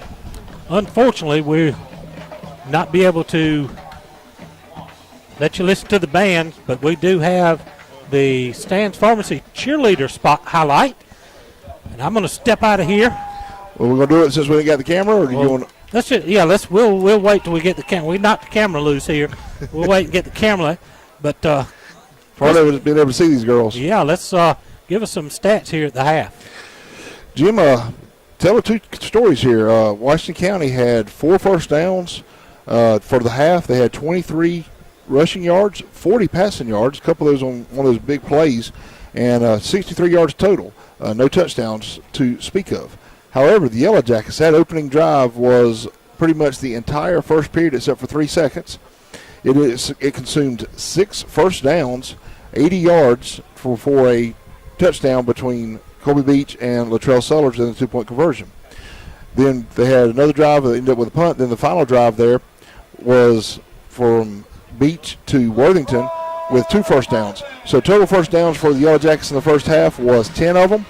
unfortunately we'll not be able to let you listen to the band, but we do have the Stan's Pharmacy cheerleader spot highlight. And I'm going to step out of here. Well, we're going to do it since we ain't got the camera, or do you want to? Let's just, we'll wait till we get the camera. We knocked the camera loose here. We'll wait and get the camera, but part of it is being able to see these girls. Yeah, let's give us some stats here at the half. Jim, tell us two stories here. Washington County had 4 first downs for the half. They had 23 rushing yards, 40 passing yards, a couple of those on one of those big plays, and 63 yards total. No touchdowns to speak of. However, the Yellow Jackets, that opening drive was pretty much the entire first period except for 3 seconds. It consumed 6 first downs, 80 yards for a touchdown between Colby Beach and Latrell Sellers in the 2-point conversion. Then they had another drive that ended up with a punt. Then the final drive there was from Beach to Worthington with 2 first downs. So total first downs for the Yellow Jackets in the first half was 10 of them.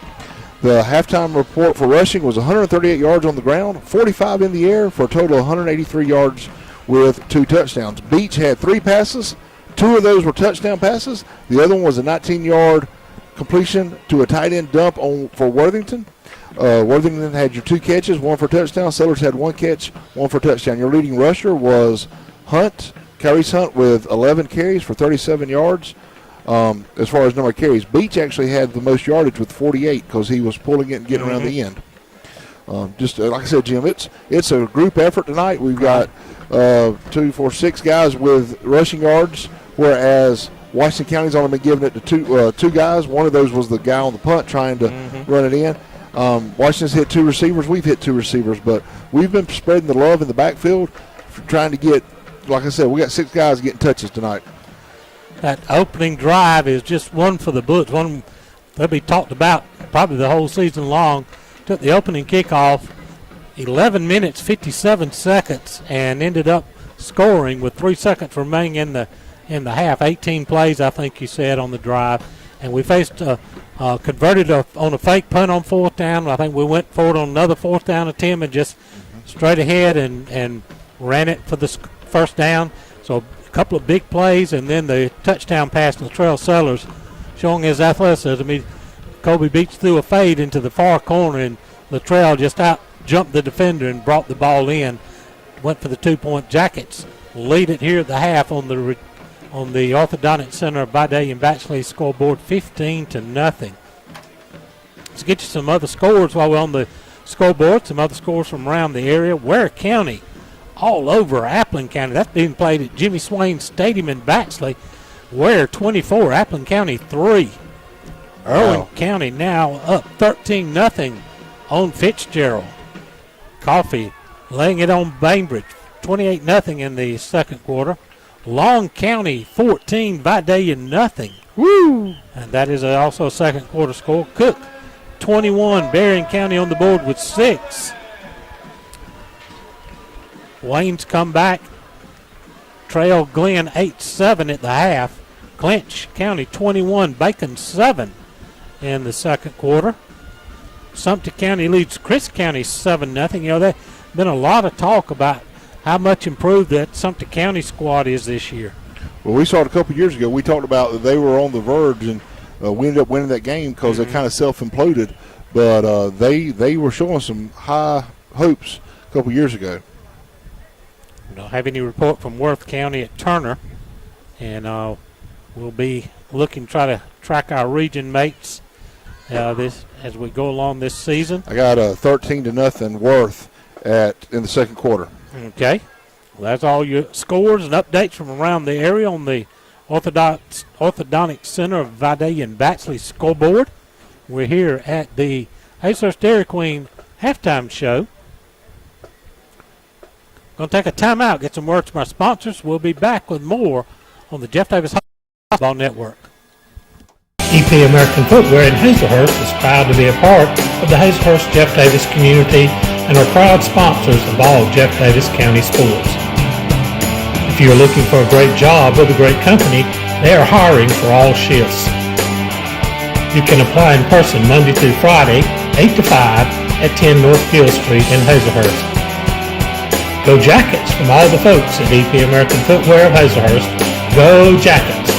The halftime report for rushing was 138 yards on the ground, 45 in the air for a total of 183 yards with 2 touchdowns. Beach had 3 passes. 2 of those were touchdown passes. The other one was a 19-yard completion to a tight end dump for Worthington. Worthington had your 2 catches, 1 for touchdown. Sellers had 1 catch, 1 for touchdown. Your leading rusher was Hunt, Kyrese Hunt, with 11 carries for 37 yards. As far as number of carries, Beach actually had the most yardage with 48 because he was pulling it and getting around the end. Just like I said, Jim, it's a group effort tonight. We've got 2, 4, 6 guys with rushing yards, whereas Washington County's only been giving it to 2 guys. One of those was the guy on the punt trying to run it in. Washington's hit 2 receivers. We've hit 2 receivers, but we've been spreading the love in the backfield for trying to get, like I said, we got 6 guys getting touches tonight. That opening drive is just one for the books. One they'll be talked about probably the whole season long. Took the opening kickoff, 11 minutes, 57 seconds, and ended up scoring with 3 seconds remaining in the half. 18 plays, I think you said, on the drive. And we converted on a fake punt on 4th down. I think we went forward on another 4th down attempt and just straight ahead and ran it for the first down. So a couple of big plays, and then the touchdown pass to Latrell Sellers, showing his athleticism. Kobe Beach threw a fade into the far corner, and Latrell just out-jumped the defender and brought the ball in. Went for the 2-point. Jackets lead it here at the half on the Orthodontic Center of Vidalia Batchley scoreboard, 15-0. Let's get you some other scores while we're on the scoreboard, some other scores from around the area. Ware County all over Appling County. That's being played at Jimmy Swain Stadium in Baxley. Ware 24, Appling County 3. Irwin County now up 13-0 on Fitzgerald. Coffee laying it on Bainbridge, 28-0 in the second quarter. Long County 14, Vidalia nothing. Woo! And that is also a second quarter score. Cook 21, Berrien County on the board with 6. Wayne's come back. Trail Glen 8-7 at the half. Clinch County 21, Bacon 7 in the second quarter. Sumter County leads Chris County 7-0. You know, there's been a lot of talk about how much improved that Sumter County squad is this year. Well, we saw it a couple years ago. We talked about that they were on the verge, and we ended up winning that game because they kind of self-imploded. But they were showing some high hopes a couple years ago. We don't have any report from Worth County at Turner, and we'll be looking to try to track our region mates this as we go along this season. I got a 13-0 Worth in the second quarter. Okay. Well, that's all your scores and updates from around the area on the Orthodontic Center of Vidalia and Baxley scoreboard. We're here at the Hazlehurst Dairy Queen halftime show. Going to take a timeout, get some words from our sponsors. We'll be back with more on the Jeff Davis Ball Network. EP American Footwear in Hazlehurst is proud to be a part of the Hazlehurst Jeff Davis community and are proud sponsors of all Jeff Davis County sports. If you are looking for a great job with a great company, they are hiring for all shifts. You can apply in person Monday through Friday, 8 to 5 at 10 North Gill Street in Hazlehurst. Go Jackets from all the folks at EP American Footwear of Hazlehurst. Go Jackets!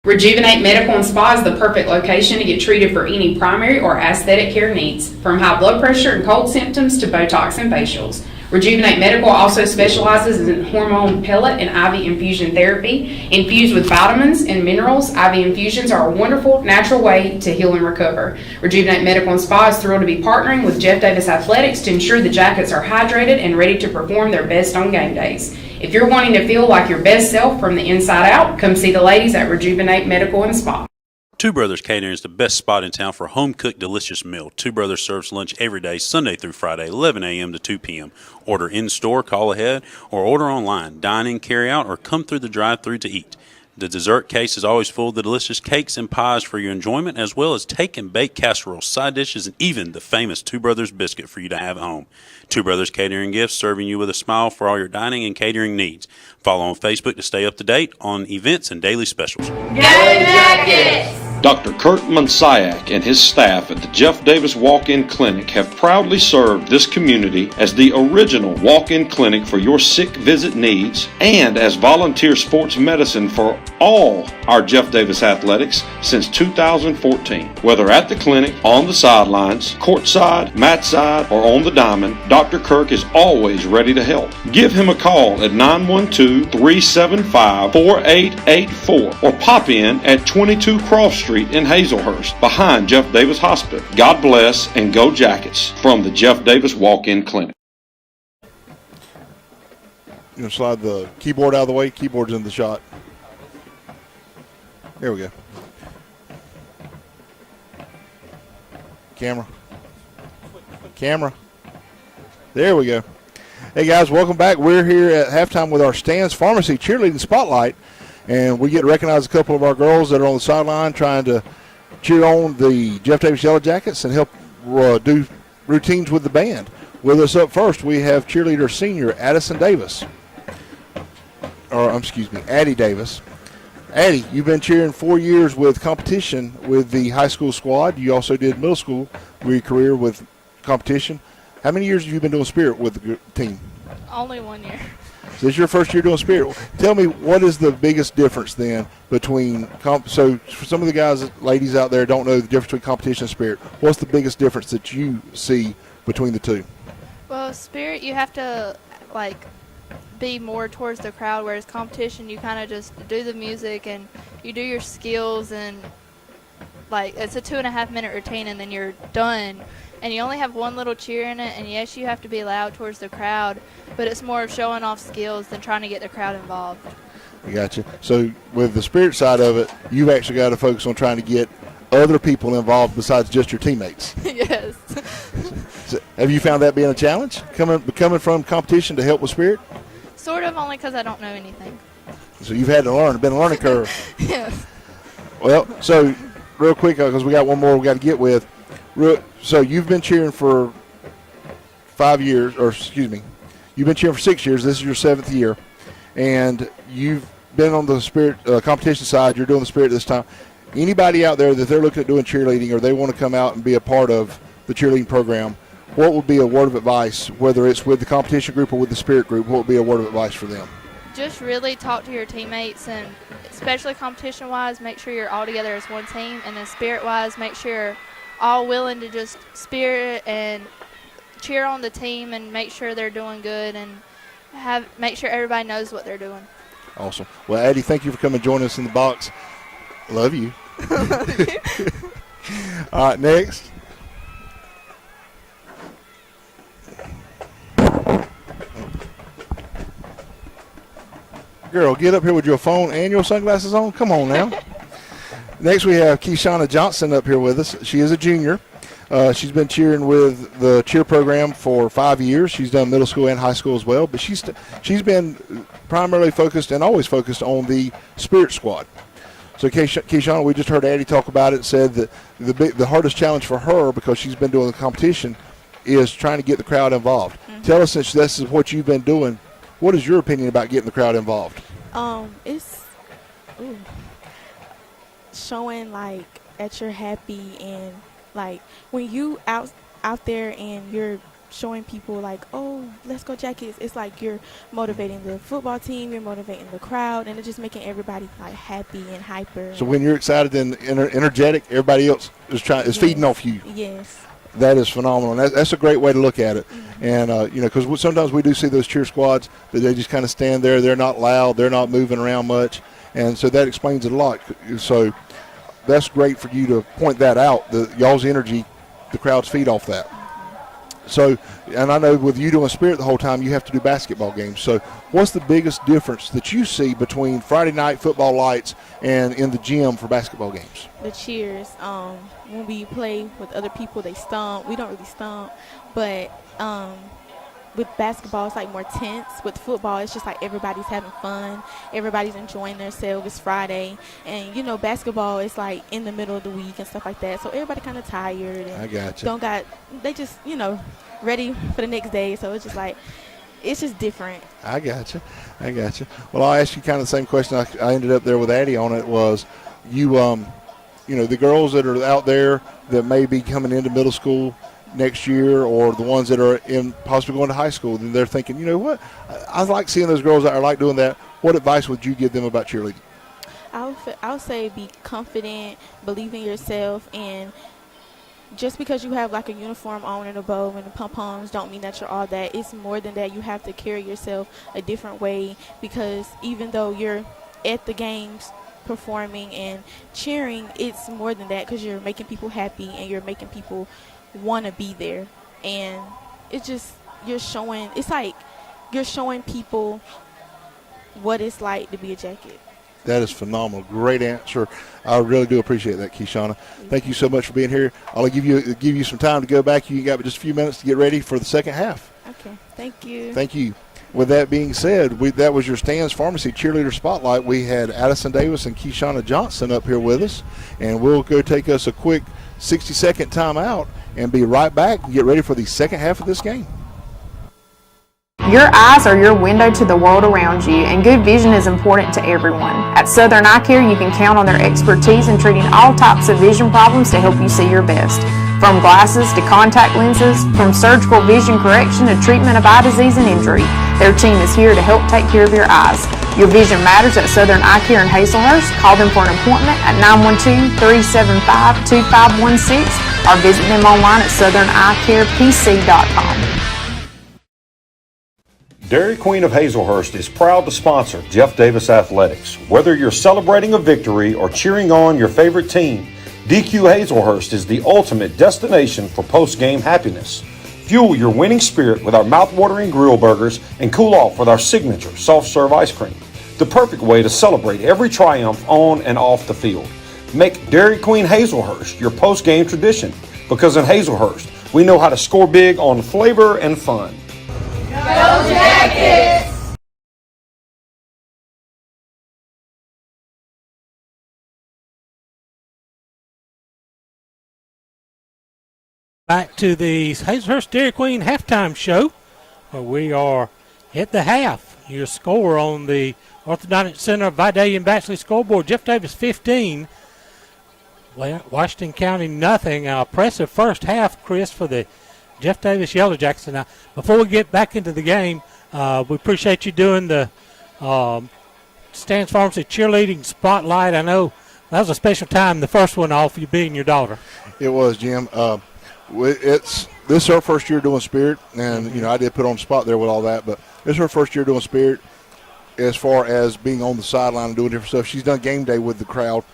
Rejuvenate Medical and Spa is the perfect location to get treated for any primary or aesthetic care needs, from high blood pressure and cold symptoms to Botox and facials. Rejuvenate Medical also specializes in hormone pellet and IV infusion therapy. Infused with vitamins and minerals, IV infusions are a wonderful, natural way to heal and recover. Rejuvenate Medical and Spa is thrilled to be partnering with Jeff Davis Athletics to ensure the Jackets are hydrated and ready to perform their best on game days. If you're wanting to feel like your best self from the inside out, come see the ladies at Rejuvenate Medical and Spa. Two Brothers Catering is the best spot in town for a home-cooked, delicious meal. Two Brothers serves lunch every day, Sunday through Friday, 11 a.m. to 2 p.m. Order in-store, call ahead, or order online. Dine in, carry out, or come through the drive-thru to eat. The dessert case is always full of the delicious cakes and pies for your enjoyment, as well as take and bake casseroles, side dishes, and even the famous Two Brothers biscuit for you to have at home. Two Brothers Catering Gifts, serving you with a smile for all your dining and catering needs. Follow on Facebook to stay up to date on events and daily specials. Go Jackets! Dr. Kurt Monsiak and his staff at the Jeff Davis Walk-In Clinic have proudly served this community as the original walk-in clinic for your sick visit needs and as volunteer sports medicine for all our Jeff Davis athletics since 2014. Whether at the clinic, on the sidelines, courtside, mat side, or on the diamond, Dr. Kirk is always ready to help. Give him a call at 912-375-4884 or pop in at 22 Cross Street in Hazlehurst, behind Jeff Davis Hospital. God bless and go Jackets from the Jeff Davis Walk-In Clinic. You know, slide the keyboard out of the way. Keyboard's in the shot. There we go. Camera. There we go. Hey, guys, welcome back. We're here at halftime with our Stan's Pharmacy Cheerleading Spotlight. And we get to recognize a couple of our girls that are on the sideline trying to cheer on the Jeff Davis Yellow Jackets and help do routines with the band. With us up first, we have cheerleader senior Addie Davis. Addie, you've been cheering 4 years with competition with the high school squad. You also did middle school with your career with competition. How many years have you been doing Spirit with the team? Only 1 year. This is your first year doing Spirit. Tell me, what is the biggest difference then between so for some of the guys, ladies out there don't know the difference between competition and Spirit. What's the biggest difference that you see between the two? Well, Spirit, you have to be more towards the crowd, whereas competition, you kind of just do the music and you do your skills, and it's a 2.5 minute routine and then you're done. and you only have one little cheer in it, and yes, you have to be loud towards the crowd, but it's more of showing off skills than trying to get the crowd involved. I gotcha. So with the spirit side of it, you've actually got to focus on trying to get other people involved besides just your teammates. Yes. So have you found that being a challenge, coming from competition to help with spirit? Sort of, only because I don't know anything. So you've had to learn, been a learning curve. Yes. Well, so real quick, because we got one more we got to get with. So you've been cheering for 5 years, or excuse me, you've been cheering for 6 years. This is your 7th year, and you've been on the spirit competition side. You're doing the spirit this time. Anybody out there that they're looking at doing cheerleading, or they want to come out and be a part of the cheerleading program, what would be a word of advice, whether it's with the competition group or with the spirit group, what would be a word of advice for them? Just really talk to your teammates, and especially competition-wise, make sure you're all together as one team, and then spirit-wise, make sure you're all willing to just spirit and cheer on the team and make sure they're doing good and make sure everybody knows what they're doing. Awesome. Well, Addie, thank you for coming and joining us in the box. Love you. All right, next. Girl, get up here with your phone and your sunglasses on. Come on now. Next, we have Keishana Johnson up here with us. She is a junior. She's been cheering with the cheer program for 5 years. She's done middle school and high school as well, but she's been primarily focused and always focused on the spirit squad. So Keishana, we just heard Addie talk about it, said that the hardest challenge for her, because she's been doing the competition, is trying to get the crowd involved. Mm-hmm. Tell us, since this is what you've been doing, what is your opinion about getting the crowd involved? It's showing like that you're happy, and like when you out there and you're showing people like, oh, let's go Jackets, it's like you're motivating the football team, you're motivating the crowd, and it's just making everybody like happy and hyper. So when you're excited and energetic, everybody else is feeding off you. Yes. That is phenomenal. And that's a great way to look at it. Mm-hmm. And, because sometimes we do see those cheer squads that they just kind of stand there. They're not loud. They're not moving around much. And so that explains it a lot. So that's great for you to point that out, y'all's energy, the crowds feed off that. So, and I know with you doing spirit the whole time, you have to do basketball games. So what's the biggest difference that you see between Friday night football lights and in the gym for basketball games? The cheers. When we play with other people, they stomp. We don't really stomp. But with basketball, it's like more tense. With football, it's just like everybody's having fun. Everybody's enjoying themselves. It's Friday. And, basketball is like in the middle of the week and stuff like that. So everybody kind of tired. And I got you. They just, ready for the next day. So it's just like, it's just different. I got you. Well, I'll ask you kind of the same question I ended up there with Addie on. It was the girls that are out there that may be coming into middle school next year, or the ones that are in possibly going to high school, then they're thinking, you know what, I like seeing those girls that are like doing that. What advice would you give them about cheerleading? I would say be confident, believe in yourself, and just because you have like a uniform on and a bow and the pom-poms don't mean that you're all that. It's more than that. You have to carry yourself a different way, because even though you're at the games performing and cheering, it's more than that, because you're making people happy and you're making people want to be there. And it's just you're showing people what it's like to be a Jacket. That is phenomenal. Great answer. I really do appreciate that, Keishana. Thank you so much for being here. I'll give you some time to go back. You got just a few minutes to get ready for the second half. Okay. Thank you. Thank you. With that being said, that was your Stan's Pharmacy Cheerleader Spotlight. We had Addison Davis and Keishana Johnson up here with us, and we'll go take us a quick 60-second timeout and be right back and get ready for the second half of this game. Your eyes are your window to the world around you, and good vision is important to everyone. At Southern Eye Care, you can count on their expertise in treating all types of vision problems to help you see your best. From glasses to contact lenses, from surgical vision correction to treatment of eye disease and injury, their team is here to help take care of your eyes. Your vision matters at Southern Eye Care in Hazelhurst. Call them for an appointment at 912-375-2516 or visit them online at southerneycarepc.com. Dairy Queen of Hazelhurst is proud to sponsor Jeff Davis Athletics. Whether you're celebrating a victory or cheering on your favorite team, DQ Hazelhurst is the ultimate destination for post-game happiness. Fuel your winning spirit with our mouth-watering grill burgers and cool off with our signature soft-serve ice cream. The perfect way to celebrate every triumph on and off the field. Make Dairy Queen Hazelhurst your post-game tradition, because in Hazelhurst, we know how to score big on flavor and fun. Go Jackets! Back to the Hazelhurst Dairy Queen halftime show, where we are at the half. Your score on the Orthodontic Center of Vidalia and Baxley scoreboard: Jeff Davis 15, Washington County nothing. Impressive first half, Chris, for the Jeff Davis Yellow Jackets. Now, before we get back into the game, we appreciate you doing the Stans Pharmacy cheerleading spotlight. I know that was a special time, the first one off, you being your daughter. It was, Jim. This is her first year doing Spirit, and I did put on the spot there with all that, but this is her first year doing Spirit as far as being on the sideline and doing different stuff. She's done game day with the crowd,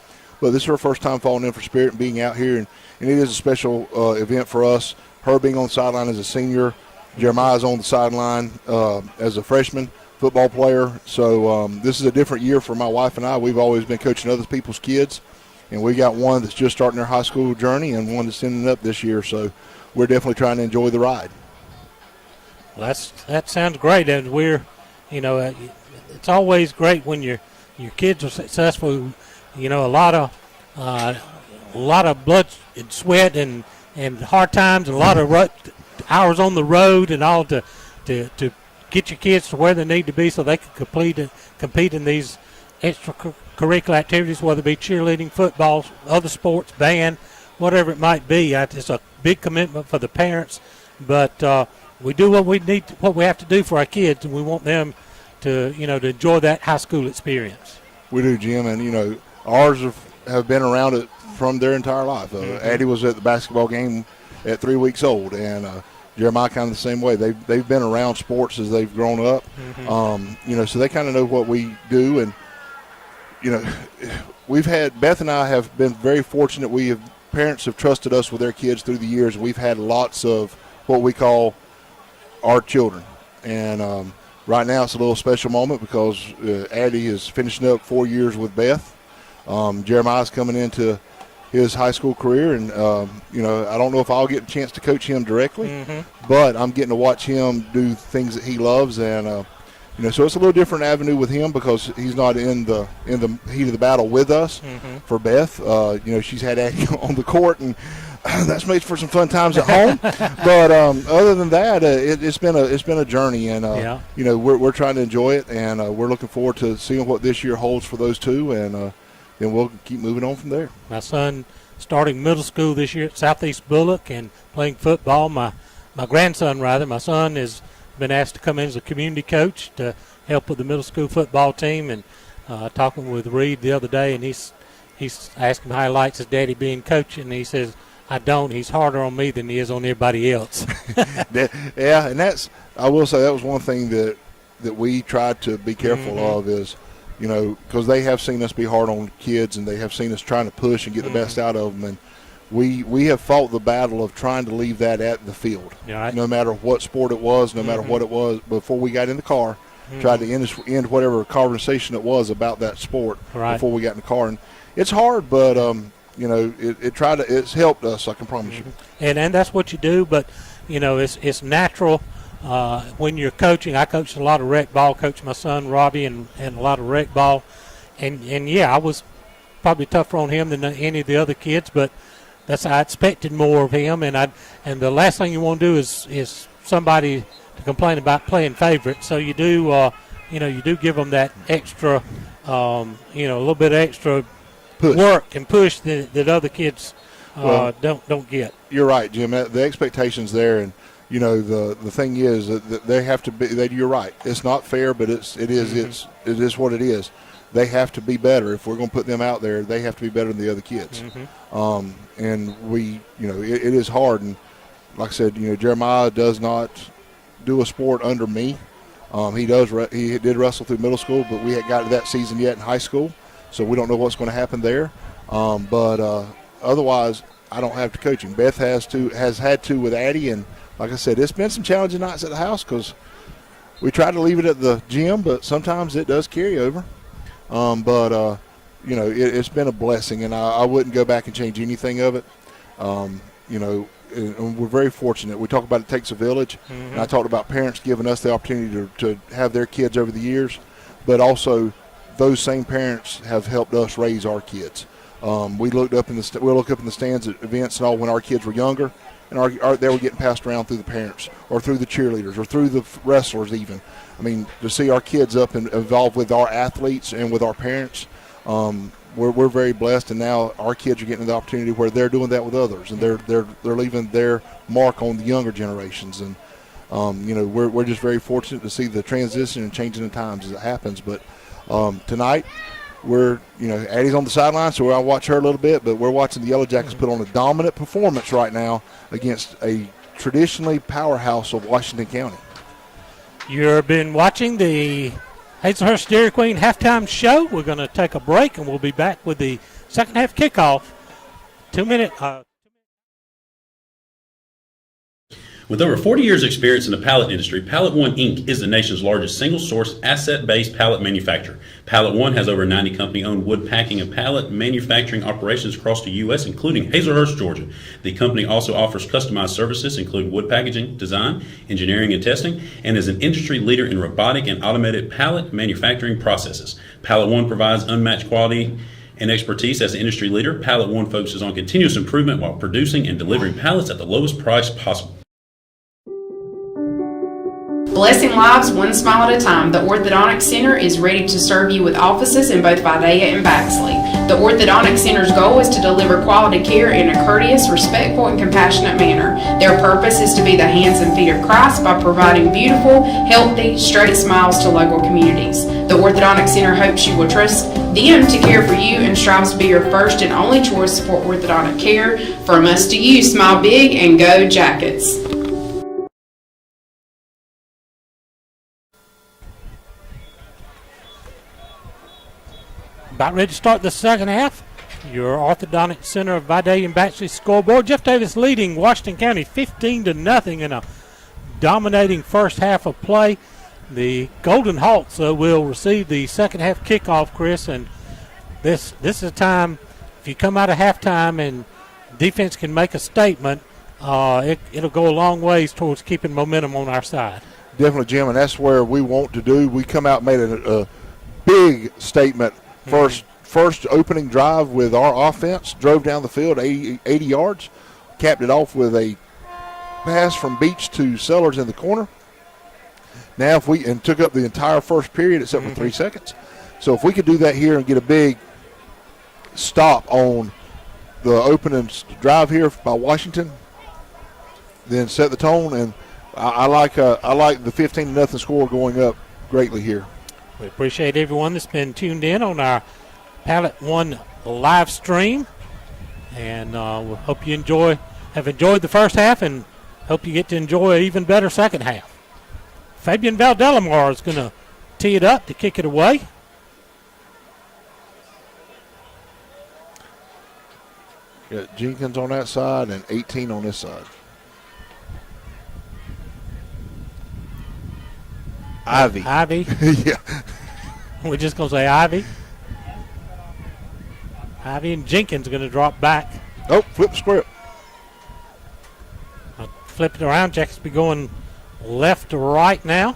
but this is her first time falling in for Spirit and being out here, and it is a special event for us. Her being on the sideline as a senior, Jeremiah's on the sideline as a freshman football player. So this is a different year for my wife and I. We've always been coaching other people's kids, and we got one that's just starting their high school journey and one that's ending up this year. So we're definitely trying to enjoy the ride. Well, that sounds great, and we're, it's always great when your kids are successful. A lot of blood and sweat and hard times and a lot of hours on the road and all to get your kids to where they need to be so they can compete in these extracurricular activities, whether it be cheerleading, football, other sports, band, whatever it might be. It's a big commitment for the parents, but we do what we have to do for our kids, and we want them to enjoy that high school experience. We do, Jim, and ours have been around it from their entire life. Addie was at the basketball game at 3 weeks old, and Jeremiah kind of the same way. They've been around sports as they've grown up, so they kind of know what we do. And Beth and I have been very fortunate. Parents have trusted us with their kids through the years. We've had lots of what we call our children, and right now it's a little special moment because Addie is finishing up 4 years with Beth. Jeremiah's coming into his high school career, and I don't know if I'll get a chance to coach him directly, but I'm getting to watch him do things that he loves, and so it's a little different avenue with him because he's not in the heat of the battle with us. For Beth, she's had Addie on the court, and that's made for some fun times at home. But other than that, it's been a journey, and we're trying to enjoy it, and we're looking forward to seeing what this year holds for those two, and then we'll keep moving on from there. My son starting middle school this year at Southeast Bullock and playing football. My grandson, rather, my son has been asked to come in as a community coach to help with the middle school football team. And talking with Reed the other day, and he's asking how he likes his daddy being coach, and he says, I don't. He's harder on me than he is on everybody else. Yeah, and I will say that was one thing that we tried to be careful of is, because they have seen us be hard on kids, and they have seen us trying to push and get the best out of them. And we have fought the battle of trying to leave that at the field. Right. No matter what sport it was, no matter what it was, before we got in the car, tried to end whatever conversation it was about that sport before we got in the car. And it's hard, but it's helped us, I can promise you. And that's what you do, but it's natural. When you're coaching, I coached a lot of rec ball, coached my son Robbie and a lot of rec ball, and I was probably tougher on him than any of the other kids, but I expected more of him, and the last thing you want to do is somebody to complain about playing favorite. So you do you do give them that extra a little bit of extra push. Work and push that other kids don't get. You're right, Jim. The expectation's there, and the thing is that they have to be. You're right. It's not fair, but it is what it is. They have to be better. If we're going to put them out there, they have to be better than the other kids. And we, it is hard. And like I said, Jeremiah does not do a sport under me. He did wrestle through middle school, but we hadn't got to that season yet in high school, so we don't know what's going to happen there. But otherwise, I don't have to coach him. Beth has had to with Addie, and like I said, it's been some challenging nights at the house because we try to leave it at the gym, but sometimes it does carry over. It's been a blessing, and I wouldn't go back and change anything of it. And we're very fortunate. We talk about it takes a village, and I talked about parents giving us the opportunity to have their kids over the years, but also those same parents have helped us raise our kids. We look up in the stands at events and all when our kids were younger, and they were getting passed around through the parents or through the cheerleaders or through the wrestlers even. I mean, to see our kids up and involved with our athletes and with our parents, we're very blessed, and now our kids are getting the opportunity where they're doing that with others, and they're leaving their mark on the younger generations. And we're just very fortunate to see the transition and changing the times as it happens. But tonight, Addie's on the sideline, so I'll watch her a little bit. But we're watching the Yellow Jackets put on a dominant performance right now against a traditionally powerhouse of Washington County. You've been watching the Hazelhurst Dairy Queen halftime show. We're going to take a break, and we'll be back with the second half kickoff. 2 minute. With over 40 years' experience in the pallet industry, Pallet One Inc. is the nation's largest single-source, asset-based pallet manufacturer. Pallet One has over 90 company-owned wood packing and pallet manufacturing operations across the U.S., including Hazelhurst, Georgia. The company also offers customized services, including wood packaging, design, engineering, and testing, and is an industry leader in robotic and automated pallet manufacturing processes. Pallet One provides unmatched quality and expertise as the industry leader. Pallet One focuses on continuous improvement while producing and delivering pallets at the lowest price possible. Blessing lives one smile at a time, the Orthodontic Center is ready to serve you with offices in both Vidalia and Baxley. The Orthodontic Center's goal is to deliver quality care in a courteous, respectful, and compassionate manner. Their purpose is to be the hands and feet of Christ by providing beautiful, healthy, straight smiles to local communities. The Orthodontic Center hopes you will trust them to care for you and strives to be your first and only choice for orthodontic care. From us to you, smile big and go Jackets. About ready to start the second half. Your Orthodontic Center of Vidalia and Baxley scoreboard. Jeff Davis leading Washington County 15-0 in a dominating first half of play. The Golden Hawks will receive the second half kickoff, Chris, and this is a time, if you come out of halftime and defense can make a statement, it'll go a long ways towards keeping momentum on our side. Definitely, Jim, and that's where we want to do. We come out and made a big statement. First opening drive with our offense, drove down the field 80 yards, capped it off with a pass from Beach to Sellers in the corner. Now and took up the entire first period except for 3 seconds. So if we could do that here and get a big stop on the opening drive here by Washington, then set the tone. And I like the 15-0 score going up greatly here. We appreciate everyone that's been tuned in on our Pallet One live stream, and we hope you have enjoyed the first half, and hope you get to enjoy an even better second half. Fabian Valdelamar is going to tee it up to kick it away. Got Jenkins on that side and 18 on this side. Ivy. Yeah. We're just going to say Ivy. Ivy and Jenkins are going to drop back. Oh, flip the script. Flip it around. Jackets be going left to right now.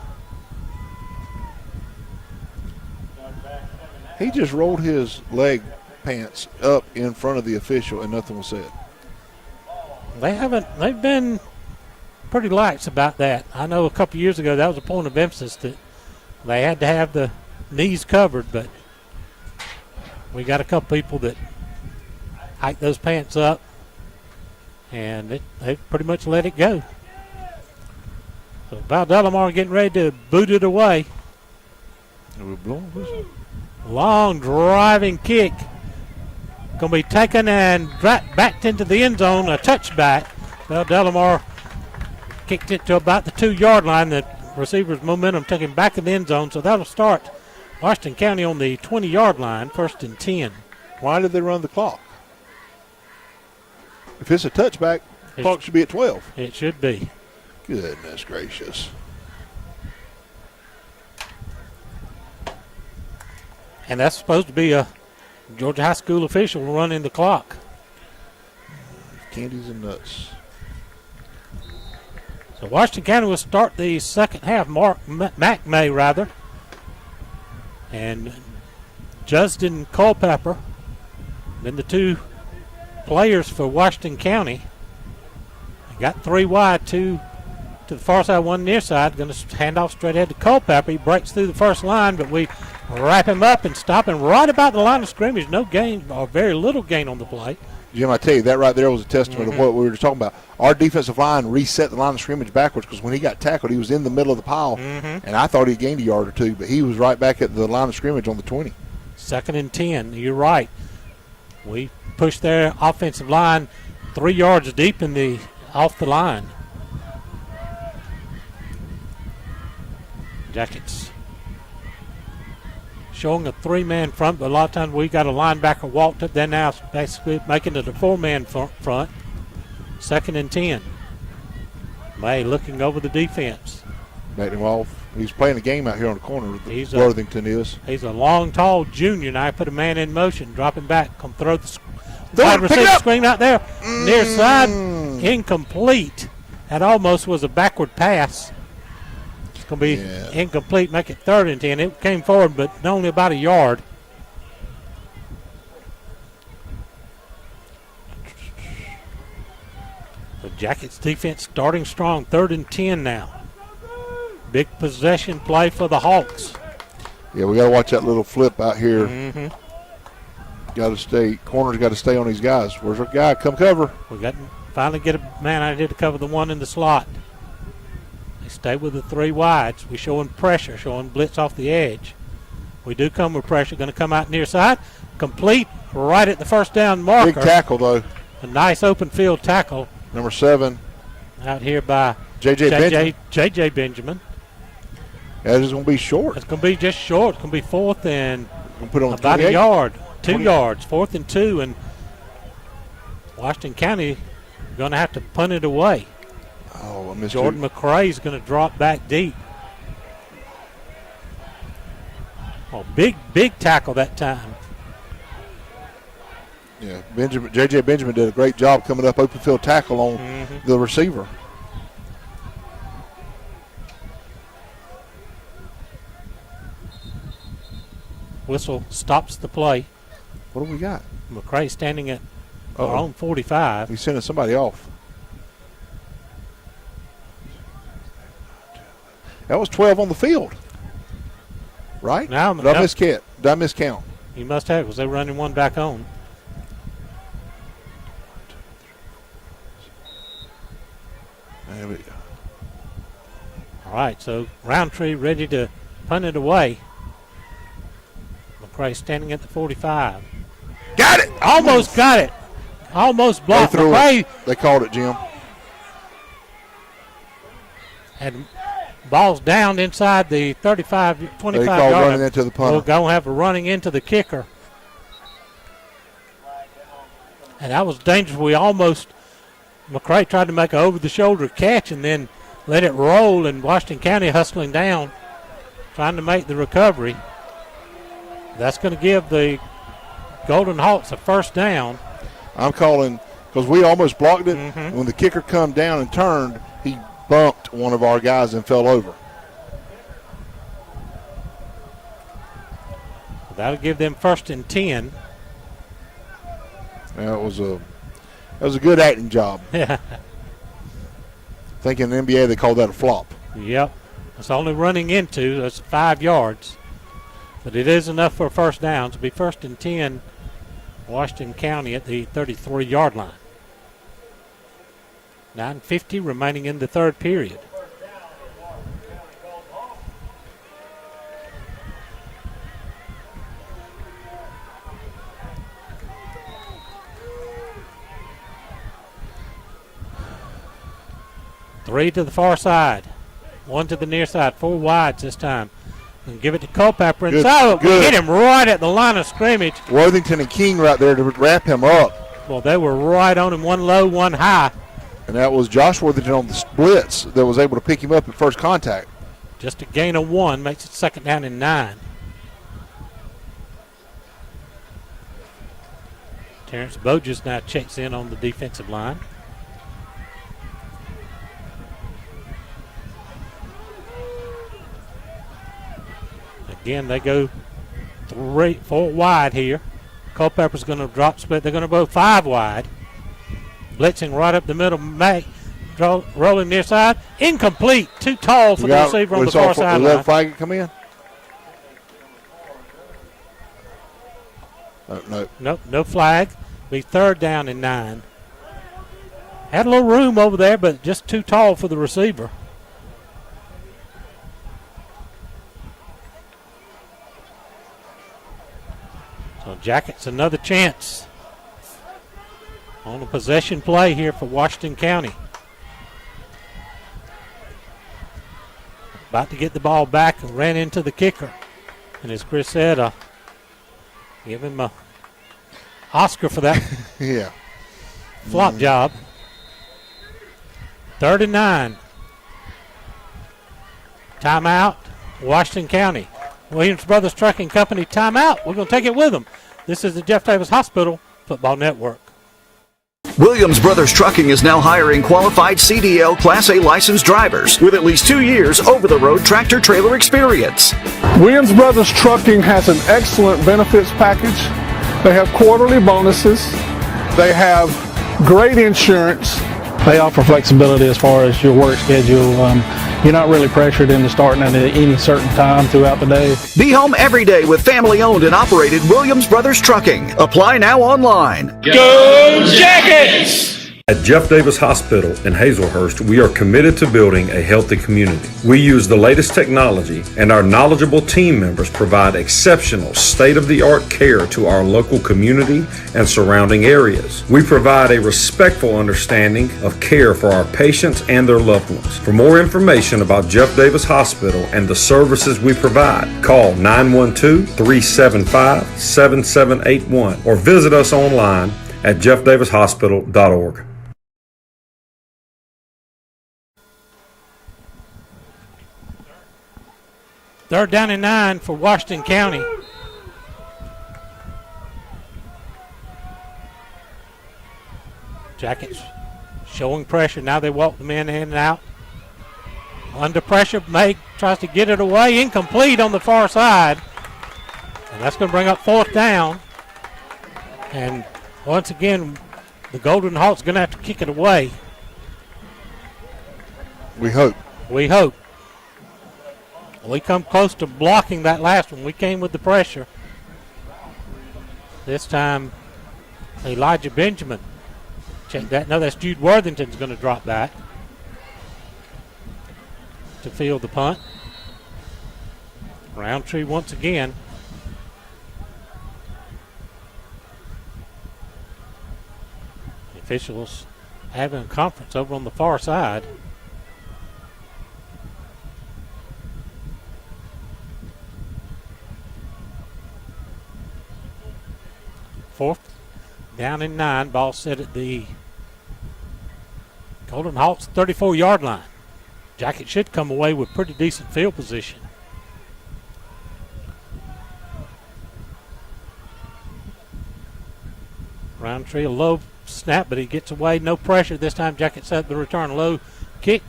He just rolled his leg pants up in front of the official and nothing was said. They've been pretty lax about that. I know a couple years ago that was a point of emphasis that they had to have the knees covered, but we got a couple people that hike those pants up, and they pretty much let it go. So Valdelamar getting ready to boot it away. Long driving kick. Going to be taken and backed into the end zone, a touchback. Valdelamar kicked it to about the 2-yard line. The receiver's momentum took him back in the end zone, so that'll start Washington County on the 20-yard line, 1st and 10. Why did they run the clock? If it's a touchback, clock should be at 12. It should be. Goodness gracious. And that's supposed to be a Georgia high school official running the clock. Candies and nuts. So Washington County will start the second half. Mac May, rather. And Justin Culpepper, then the two players for Washington County. They got 3 wide, 2 to the far side, 1 near side. Going to hand off straight ahead to Culpepper. He breaks through the first line, but we wrap him up and stop him right about the line of scrimmage. No gain, or very little gain on the play. Jim, I tell you, that right there was a testament of what we were just talking about. Our defensive line reset the line of scrimmage backwards because when he got tackled, he was in the middle of the pile, and I thought he gained a yard or 2, but he was right back at the line of scrimmage on the 20. 2nd and 10. You're right. We pushed their offensive line 3 yards deep off the line. Jackets showing a 3-man front, but a lot of times we got a linebacker walked up. Then now basically making it a 4-man front. 2nd and 10. May looking over the defense. Making him off. He's playing a game out here on the corner. Worthington is. He's a long, tall junior. Now I put a man in motion, drop him back, come throw the wide receiver screen out there. Near side, incomplete. That almost was a backward pass. It's going to be incomplete, make it 3rd and 10. It came forward, but only about a yard. The Jackets defense starting strong, 3rd and 10 now. Big possession play for the Hawks. Yeah, we got to watch that little flip out here. Got to stay. Corner's got to stay on these guys. Where's our guy? Come cover. We got to finally get a man out here to cover the one in the slot. They stay with the 3 wides. We're showing pressure, showing blitz off the edge. We do come with pressure. Going to come out near side. Complete right at the first down marker. Big tackle, though. A nice open field tackle. Number 7. Out here by J.J. Benjamin. That is going to be short. It's going to be just short. It's going to be 4th and put on about 28? a yard. 2 yards. 4th and 2. And Washington County going to have to punt it away. Oh, I missed Jordan McCray is going to drop back deep. Oh, big tackle that time. Yeah, J.J. Benjamin did a great job coming up open field tackle on the receiver. Whistle stops the play. What do we got? McCray standing at our own 45. He's sending somebody off. That was 12 on the field, right? Now, Did I miscount? You must have, because they're running one back on. There we go. All right, so Roundtree ready to punt it away. McCray standing at the 45. Got it! Almost got it. Almost blocked. McCray. They called it, Jim. And ball's down inside the 35, 25 They called yard. running into the punter. We're going to have a running into the kicker. And that was dangerous. McCray tried to make an over-the-shoulder catch and then let it roll, and Washington County hustling down, trying to make the recovery. That's going to give the Golden Hawks a first down. I'm calling, because we almost blocked it. When the kicker come down and turned, he bumped one of our guys and fell over. That'll give them 1st and 10. That was a good acting job. Yeah. I think in the NBA they call that a flop. Yep. It's only running into. That's 5 yards. But it is enough for a first down. To be 1st and 10, Washington County at the 33-yard line. 9:50 remaining in the 3rd period. Three to the far side. 1 to the near side. 4 wides this time. And give it to Culpepper. And so we hit him right at the line of scrimmage. Worthington and King right there to wrap him up. Well, they were right on him, one low, one high. And that was Josh Worthington on the blitz that was able to pick him up at first contact. Just a gain of 1 makes it 2nd down and 9. Terrence Bogus now checks in on the defensive line. Again, they go 4 wide here. Culpepper's going to drop split. They're going to go 5 wide. Blitzing right up the middle. Mack rolling near side. Incomplete. Too tall for the receiver on the far sideline. Let flag come in? No. Nope, no flag. Be 3rd down and 9. Had a little room over there, but just too tall for the receiver. So Jackets another chance on a possession play here for Washington County. About to get the ball back and ran into the kicker. And as Chris said, give him a Oscar for that yeah. flop job. 3rd and 9. Timeout, Washington County. Williams Brothers Trucking Company timeout. We're going to take it with them. This is the Jeff Davis Hospital Football Network. Williams Brothers Trucking is now hiring qualified CDL Class A licensed drivers with at least 2 years over-the-road tractor-trailer experience. Williams Brothers Trucking has an excellent benefits package. They have quarterly bonuses. They have great insurance. They offer flexibility as far as your work schedule. You're not really pressured into starting at any certain time throughout the day. Be home every day with family-owned and operated Williams Brothers Trucking. Apply now online. Go Jackets! At Jeff Davis Hospital in Hazelhurst, we are committed to building a healthy community. We use the latest technology, and our knowledgeable team members provide exceptional state-of-the-art care to our local community and surrounding areas. We provide a respectful understanding of care for our patients and their loved ones. For more information about Jeff Davis Hospital and the services we provide, call 912-375-7781 or visit us online at jeffdavishospital.org. 3rd down and 9 for Washington County. Jackets showing pressure. Now they walk the men in and out. Under pressure, May tries to get it away. Incomplete on the far side. And that's going to bring up 4th down. And once again, the Golden Hawks going to have to kick it away. We hope. We hope. We come close to blocking that last one. We came with the pressure. This time, Elijah Benjamin. Check that. No, that's Jude Worthington's going to drop back to field the punt. Roundtree once again. The officials having a conference over on the far side. Fourth down and 9. Ball set at the Golden Hawks 34-yard line. Jacket should come away with pretty decent field position. Roundtree, a low snap, but he gets away. No pressure this time. Jacket set the return. Low kick.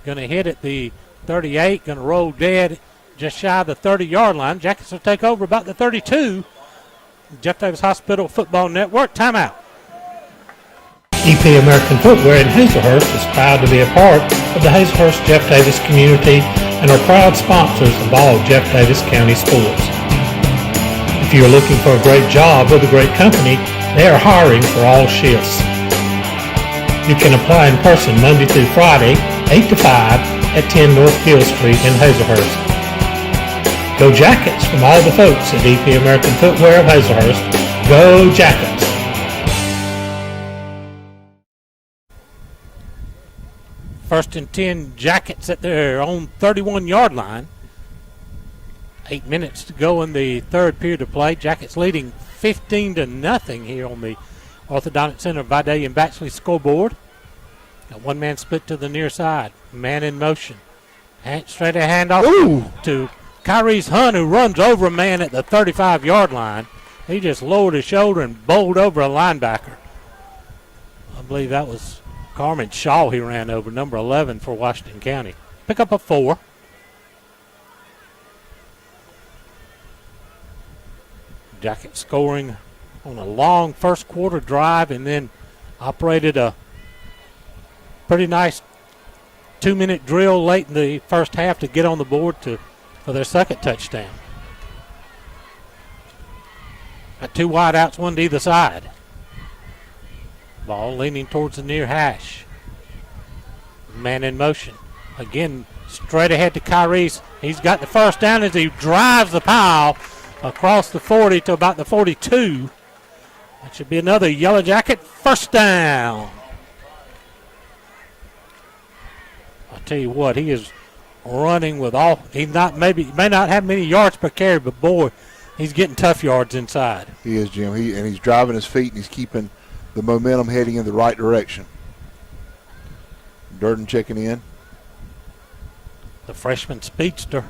Going to hit at the 38. Going to roll dead just shy of the 30-yard line. Jackets will take over about the 32. Jeff Davis Hospital Football Network. Timeout. EP American Footwear in Hazelhurst is proud to be a part of the Hazelhurst Jeff Davis community and are proud sponsors of all Jeff Davis County sports. If you are looking for a great job with a great company, they are hiring for all shifts. You can apply in person Monday through Friday, 8 to 5 at 10 North Gill Street in Hazelhurst. Go Jackets from all the folks at EP American Footwear of Hazelhurst. Go Jackets! First and 10 Jackets at their own 31-yard line. 8 minutes to go in the third period of play. Jackets leading 15-0 here on the Orthodontic Center, Vidalia and Baxley scoreboard. Got one man split to the near side. Man in motion. Straight a handoff to Kyrese Hunt, who runs over a man at the 35-yard line. He just lowered his shoulder and bowled over a linebacker. I believe that was Carmen Shaw he ran over, number 11 for Washington County. Pick up a 4. Jackets scoring on a long first quarter drive and then operated a pretty nice 2-minute drill late in the first half to get on the board for their second touchdown. Got 2 wideouts, one to either side. Ball leaning towards the near hash. Man in motion. Again, straight ahead to Kyrese. He's got the first down as he drives the pile across the 40 to about the 42. That should be another Yellow Jacket first down. I'll tell you what, he is running with all. He may not have many yards per carry, but boy, he's getting tough yards inside. He is, Jim. And he's driving his feet and he's keeping the momentum heading in the right direction. Durden checking in. The freshman speedster.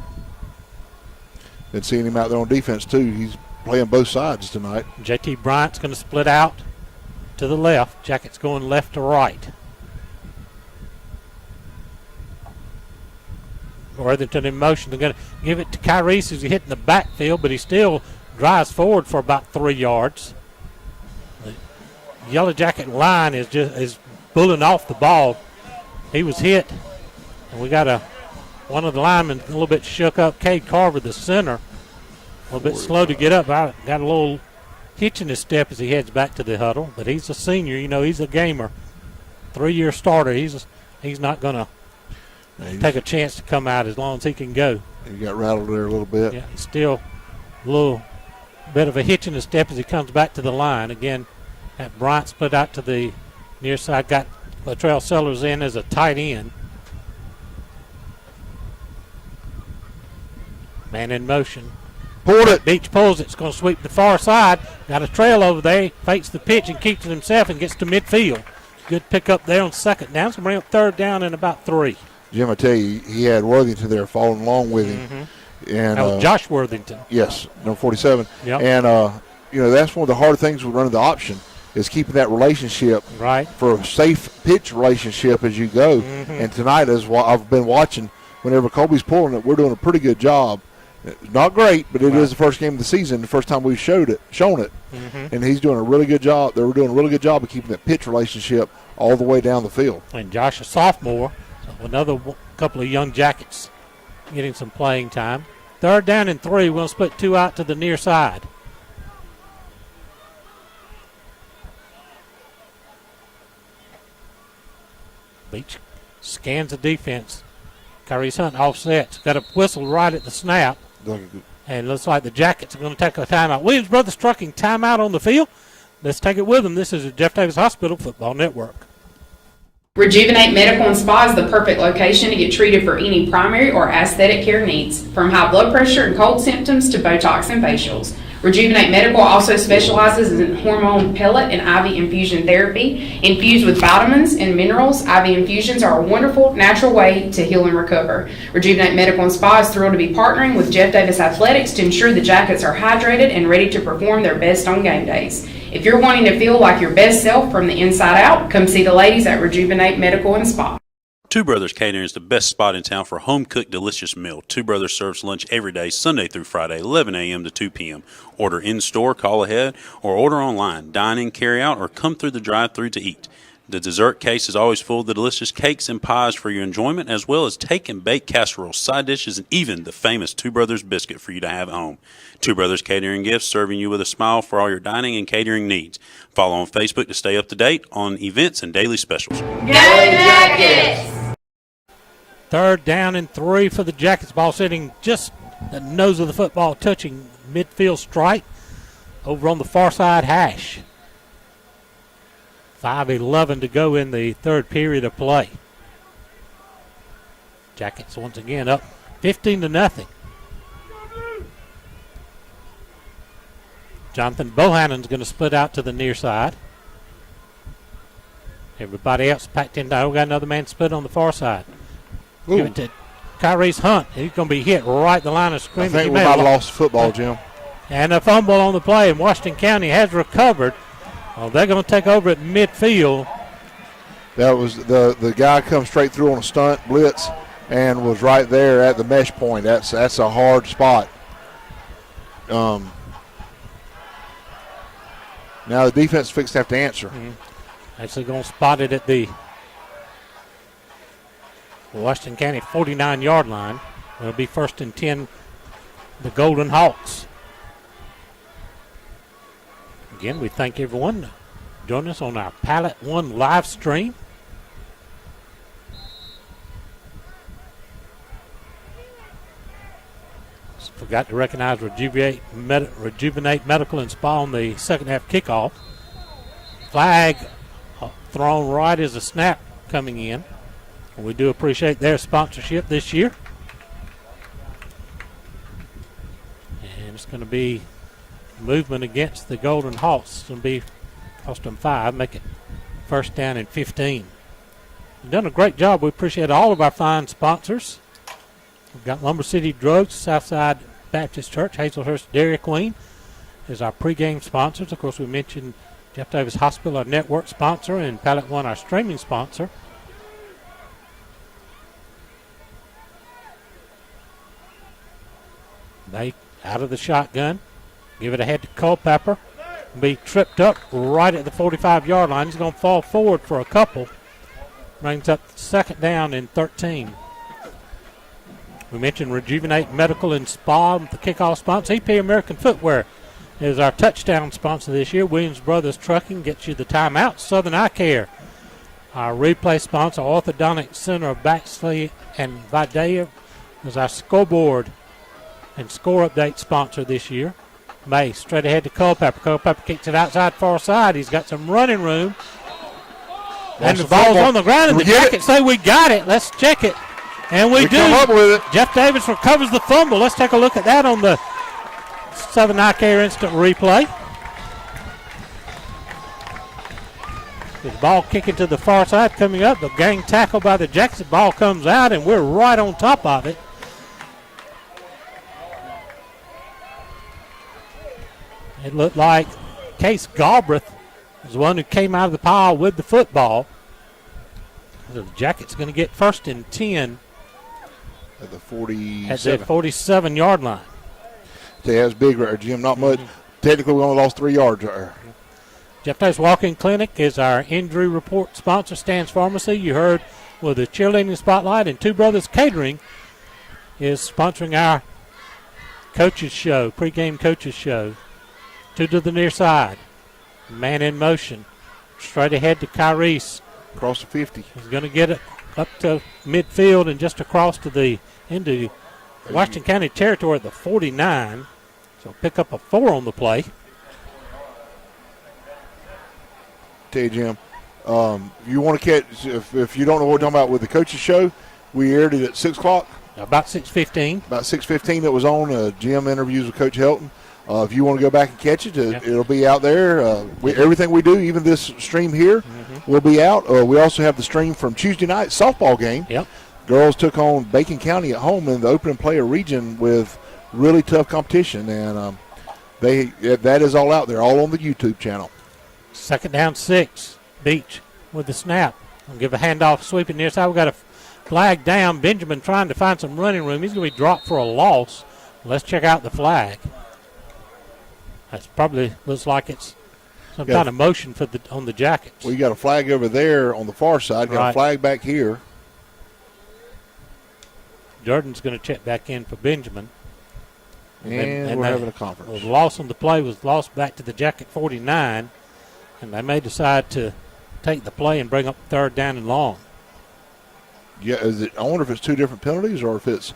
Been seeing him out there on defense too. He's playing both sides tonight. JT Bryant's going to split out to the left. Jackets going left to right. Worthington in motion. They're going to give it to Kyrese as he hit in the backfield, but he still drives forward for about 3 yards. The Yellow Jacket line is pulling off the ball. He was hit, and we got one of the linemen a little bit shook up. Cade Carver, the center, a little bit slow to get up. Got a little hitch in his step as he heads back to the huddle, but he's a senior. You know, he's a gamer, 3-year starter. He's not going to take a chance to come out as long as he can go. He got rattled there a little bit. Yeah, still a little bit of a hitch in his step as he comes back to the line. Again, that Bryant split out to the near side. Got Latrell Sellers in as a tight end. Man in motion. Pulled it. Beach pulls it. It's going to sweep the far side. Got a trail over there. Fakes the pitch and keeps it himself and gets to midfield. Good pickup there on second down. It's going to bring up third down in about 3. Jim, I tell you, he had Worthington there following along with him. Mm-hmm. And that was Josh Worthington. Yes, number 47. Yep. And, that's one of the hard things with running the option is keeping that relationship right for a safe pitch relationship as you go. Mm-hmm. And tonight, as I've been watching, whenever Colby's pulling it, we're doing a pretty good job. It's not great, but it is the first game of the season, the first time we've shown it. Mm-hmm. And he's doing a really good job. They were doing a really good job of keeping that pitch relationship all the way down the field. And Josh, a sophomore, so another couple of young Jackets getting some playing time. Third down and 3. We'll split 2 out to the near side. Beach scans the defense. Kyrese Hunt offsets. Got a whistle right at the snap. And looks like the Jackets are going to take a timeout. Williams Brothers Trucking timeout on the field. Let's take it with them. This is the Jeff Davis Hospital Football Network. Rejuvenate Medical and Spa is the perfect location to get treated for any primary or aesthetic care needs, from high blood pressure and cold symptoms to Botox and facials. Rejuvenate Medical also specializes in hormone pellet and IV infusion therapy. Infused with vitamins and minerals, IV infusions are a wonderful, natural way to heal and recover. Rejuvenate Medical and Spa is thrilled to be partnering with Jeff Davis Athletics to ensure the Jackets are hydrated and ready to perform their best on game days. If you're wanting to feel like your best self from the inside out, come see the ladies at Rejuvenate Medical and Spa. Two Brothers Catering is the best spot in town for a home-cooked, delicious meal. Two Brothers serves lunch every day, Sunday through Friday, 11 a.m. to 2 p.m. Order in-store, call ahead, or order online. Dine in, carry out, or come through the drive-thru to eat. The dessert case is always full of the delicious cakes and pies for your enjoyment, as well as take and bake casseroles, side dishes, and even the famous Two Brothers biscuit for you to have at home. Two Brothers Catering Gifts, serving you with a smile for all your dining and catering needs. Follow on Facebook to stay up to date on events and daily specials. Go Jackets! Third down and 3 for the Jackets. Ball sitting just the nose of the football, touching midfield stripe over on the far side hash. 5:11 to go in the third period of play. Jackets once again up 15-0. Jonathan Bohannon's going to split out to the near side. Everybody else packed in. Now we got another man split on the far side. Ooh. Give it to Kyrie's Hunt. He's going to be hit right the line of I scrimmage. think we might have lost football, Jim. And a fumble on the play, and Washington County has recovered. Well, they're going to take over at midfield. That was the guy come straight through on a stunt blitz and was right there at the mesh point. That's a hard spot. Now the defense fixed to have to answer. Actually going to spot it at the Washington County 49-yard line. It'll be 1st and 10, the Golden Hawks. Again, we thank everyone joining us on our Pallet One live stream. Forgot to recognize Rejuvenate Medical and Spa on the second half kickoff. Flag thrown right as a snap coming in. We do appreciate their sponsorship this year. And it's going to be movement against the Golden Hawks. It's going to be cost them 5, make it 1st down and 15. You've done a great job. We appreciate all of our fine sponsors. We've got Lumber City Drugs, Southside Baptist Church, Hazelhurst Dairy Queen is our pregame sponsors. Of course, we mentioned Jeff Davis Hospital, our network sponsor, and Pallet One, our streaming sponsor. They out of the shotgun. Give it ahead to Culpepper. Be tripped up right at the 45-yard line. He's going to fall forward for a couple. Brings up 2nd down and 13. We mentioned Rejuvenate Medical and Spa, the kickoff sponsor. EP American Footwear is our touchdown sponsor this year. Williams Brothers Trucking gets you the timeout. Southern Eye Care, our replay sponsor. Orthodontic Center of Baxley and Vidalia is our scoreboard and score update sponsor this year. May straight ahead to Culpepper. Culpepper kicks it outside far side. He's got some running room. And the ball's on the ground, and the Jackets say we got it. Let's check it. And we do. Come up with it. Jeff Davis recovers the fumble. Let's take a look at that on the Southern Eye Care instant replay. The ball kicking to the far side coming up. The gang tackle by the Jackets. The ball comes out, and we're right on top of it. It looked like Case Galbraith was the one who came out of the pile with the football. The Jackets going to get 1st and 10 at the 47. At the 47-yard line. That's big right there, Jim. Not much. Technically, we only lost 3 yards there. Jeff Davis Walk-In Clinic is our injury report sponsor. Stan's Pharmacy, you heard with the cheerleading spotlight, and Two Brothers Catering is sponsoring our coaches show, pregame coaches show. 2 to the near side. Man in motion. Straight ahead to Kyrese. Across the 50. He's going to get it up to midfield and just across to the into Washington County territory at the 49. So pick up a 4 on the play. Tell you, Jim, you want to catch, if you don't know what we're talking about with the coaches show, we aired it at 6 o'clock. About 6:15. About 6:15 it was on. Jim interviews with Coach Helton. If you want to go back and catch it, it'll be out there. Everything we do, even this stream here, will be out. We also have the stream from Tuesday night softball game. Yep. Girls took on Bacon County at home in the opening player region with really tough competition, and that is all out there, all on the YouTube channel. 2nd down 6. Beach with the snap. I'll give a handoff sweeping near side. We've got a flag down. Benjamin trying to find some running room. He's going to be dropped for a loss. Let's check out the flag. That's probably looks like it's some kind of motion for on the Jackets. We got a flag over there on the far side. Got a flag back here. Jordan's going to check back in for Benjamin. And we're having a conference. The loss on the play was lost back to the Jacket 49, and they may decide to take the play and bring up 3rd down and long. Yeah, I wonder if it's 2 different penalties or if it's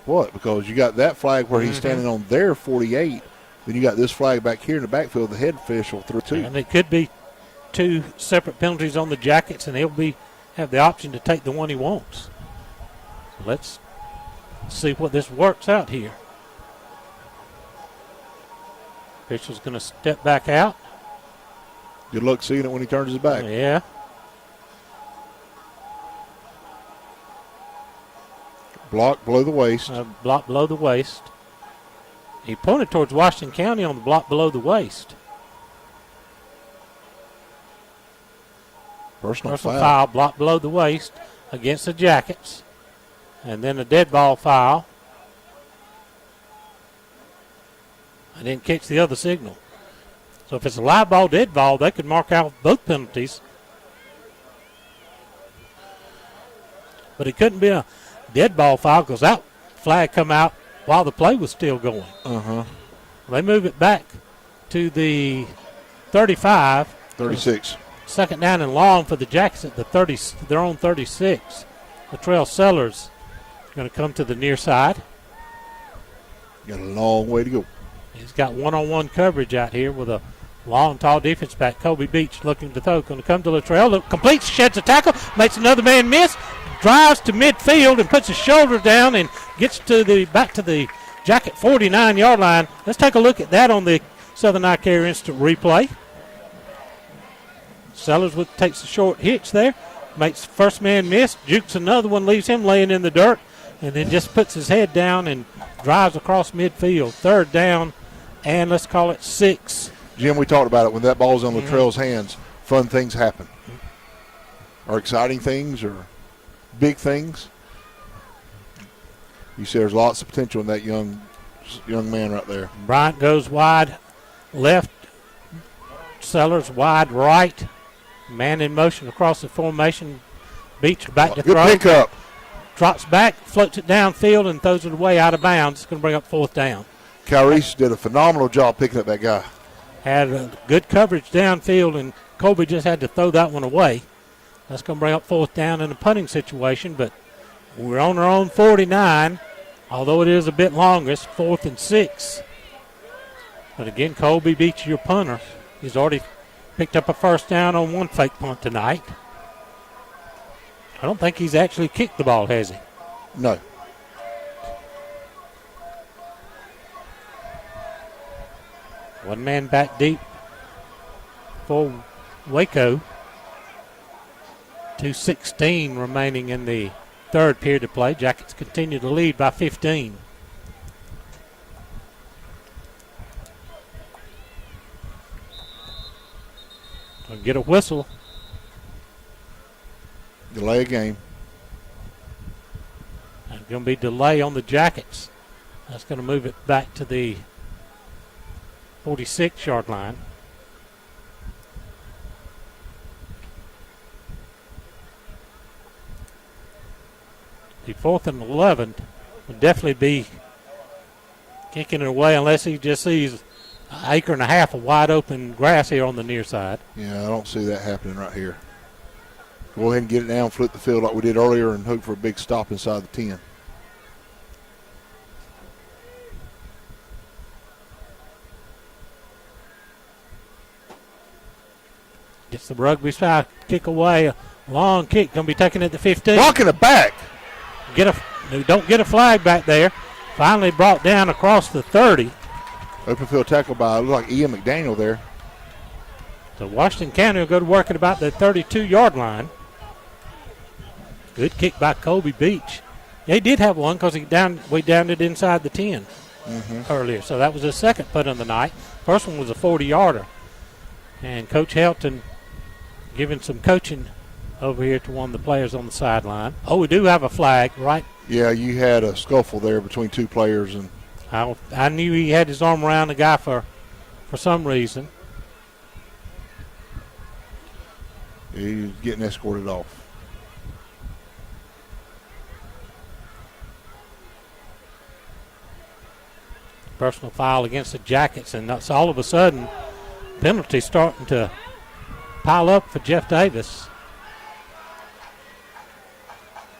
what, because you got that flag where he's standing on their 48. Then you got this flag back here in the backfield. The head official threw 2. And it could be 2 separate penalties on the Jackets, and he'll have the option to take the one he wants. So let's see what this works out here. Official's going to step back out. Good luck seeing it when he turns his back. Yeah. Block below the waist. Block below the waist. He pointed towards Washington County on the block below the waist. Personal foul, block below the waist against the Jackets. And then a dead ball foul. I didn't catch the other signal. So if it's a live ball, dead ball, they could mark out both penalties. But it couldn't be a dead ball foul because that flag come out while the play was still going. They move it back to the 35. 36. Second down and long for the Jackets at the 30, their own 36. Latrell Sellers going to come to the near side. Got a long way to go. He's got one-on-one coverage out here with a long, tall defense back. Kobe Beach looking to throw. Going to come to Latrell. Look, completes, sheds a tackle, makes another man miss, drives to midfield and puts his shoulder down and gets to the back to the Jacket 49-yard line. Let's take a look at that on the Southern Eye Care Instant Replay. Sellers takes a short hitch there, makes first man miss, jukes another one, leaves him laying in the dirt, and then just puts his head down and drives across midfield. Third down, and let's call it 6. Jim, we talked about it. When that ball's on Latrell's hands, fun things happen. Or exciting things or big things. You see there's lots of potential in that young man right there. Bryant goes wide left, Sellers wide right. Man in motion across the formation. Beach back to throw. Good pickup. Drops back, floats it downfield, and throws it away out of bounds. It's going to bring up 4th down. Cal Reese did a phenomenal job picking up that guy. Had good coverage downfield, and Colby just had to throw that one away. That's going to bring up 4th down in a punting situation, but we're on our own 49, although it is a bit longer. It's 4th and 6. But again, Colby Beach, your punter. He's already picked up a first down on one fake punt tonight. I don't think he's actually kicked the ball, has he? No. One man back deep for Waco. 2:16 remaining in the third period of play. Jackets continue to lead by 15. I'll get a whistle. Delay a game. There's going to be delay on the Jackets. That's going to move it back to the 46-yard line. The 4th and 11 would definitely be kicking it away unless he just sees an acre and a half of wide open grass here on the near side. Yeah, I don't see that happening right here. Go ahead and get it down, flip the field like we did earlier, and hope for a big stop inside the 10. Gets the rugby style kick away. A long kick going to be taken at the 15. Blocking it back. Don't get a flag back there. Finally brought down across the 30. Open field tackle by, look like Ian McDaniel there. So Washington County will go to work at about the 32-yard line. Good kick by Colby Beach. They did have one because he way downed it inside the 10 earlier. So that was his second putt of the night. First one was a 40-yarder. And Coach Helton giving some coaching over here to one of the players on the sideline. Oh, we do have a flag, right? Yeah, you had a scuffle there between two players. And I knew he had his arm around the guy for some reason. He's getting escorted off. Personal foul against the Jackets, and that's all of a sudden penalties starting to pile up for Jeff Davis.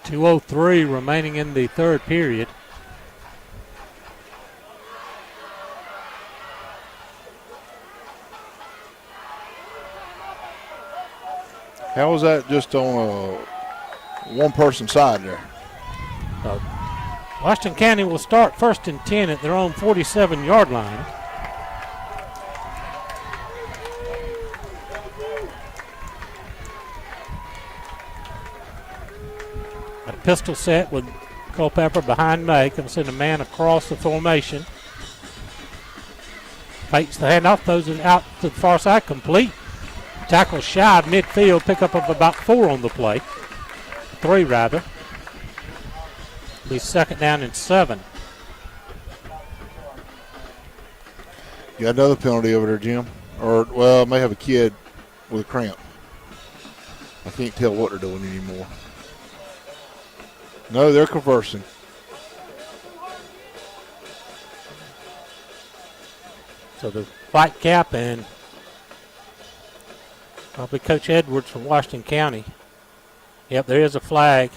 2:03 remaining in the third period. How was that just on a one-person side there? Washington County will start 1st and 10 at their own 47-yard line. A pistol set with Culpepper behind May. Going to send a man across the formation. Fakes the handoff, throws it out to the far side, complete. Tackle shy of midfield, pick up of about 4 on the play. 3 rather. Be second down and 7. You got another penalty over there, Jim. Or, well, may have a kid with a cramp. I can't tell what they're doing anymore. No, they're conversing. So the white cap and probably Coach Edwards from Washington County. Yep, there is a flag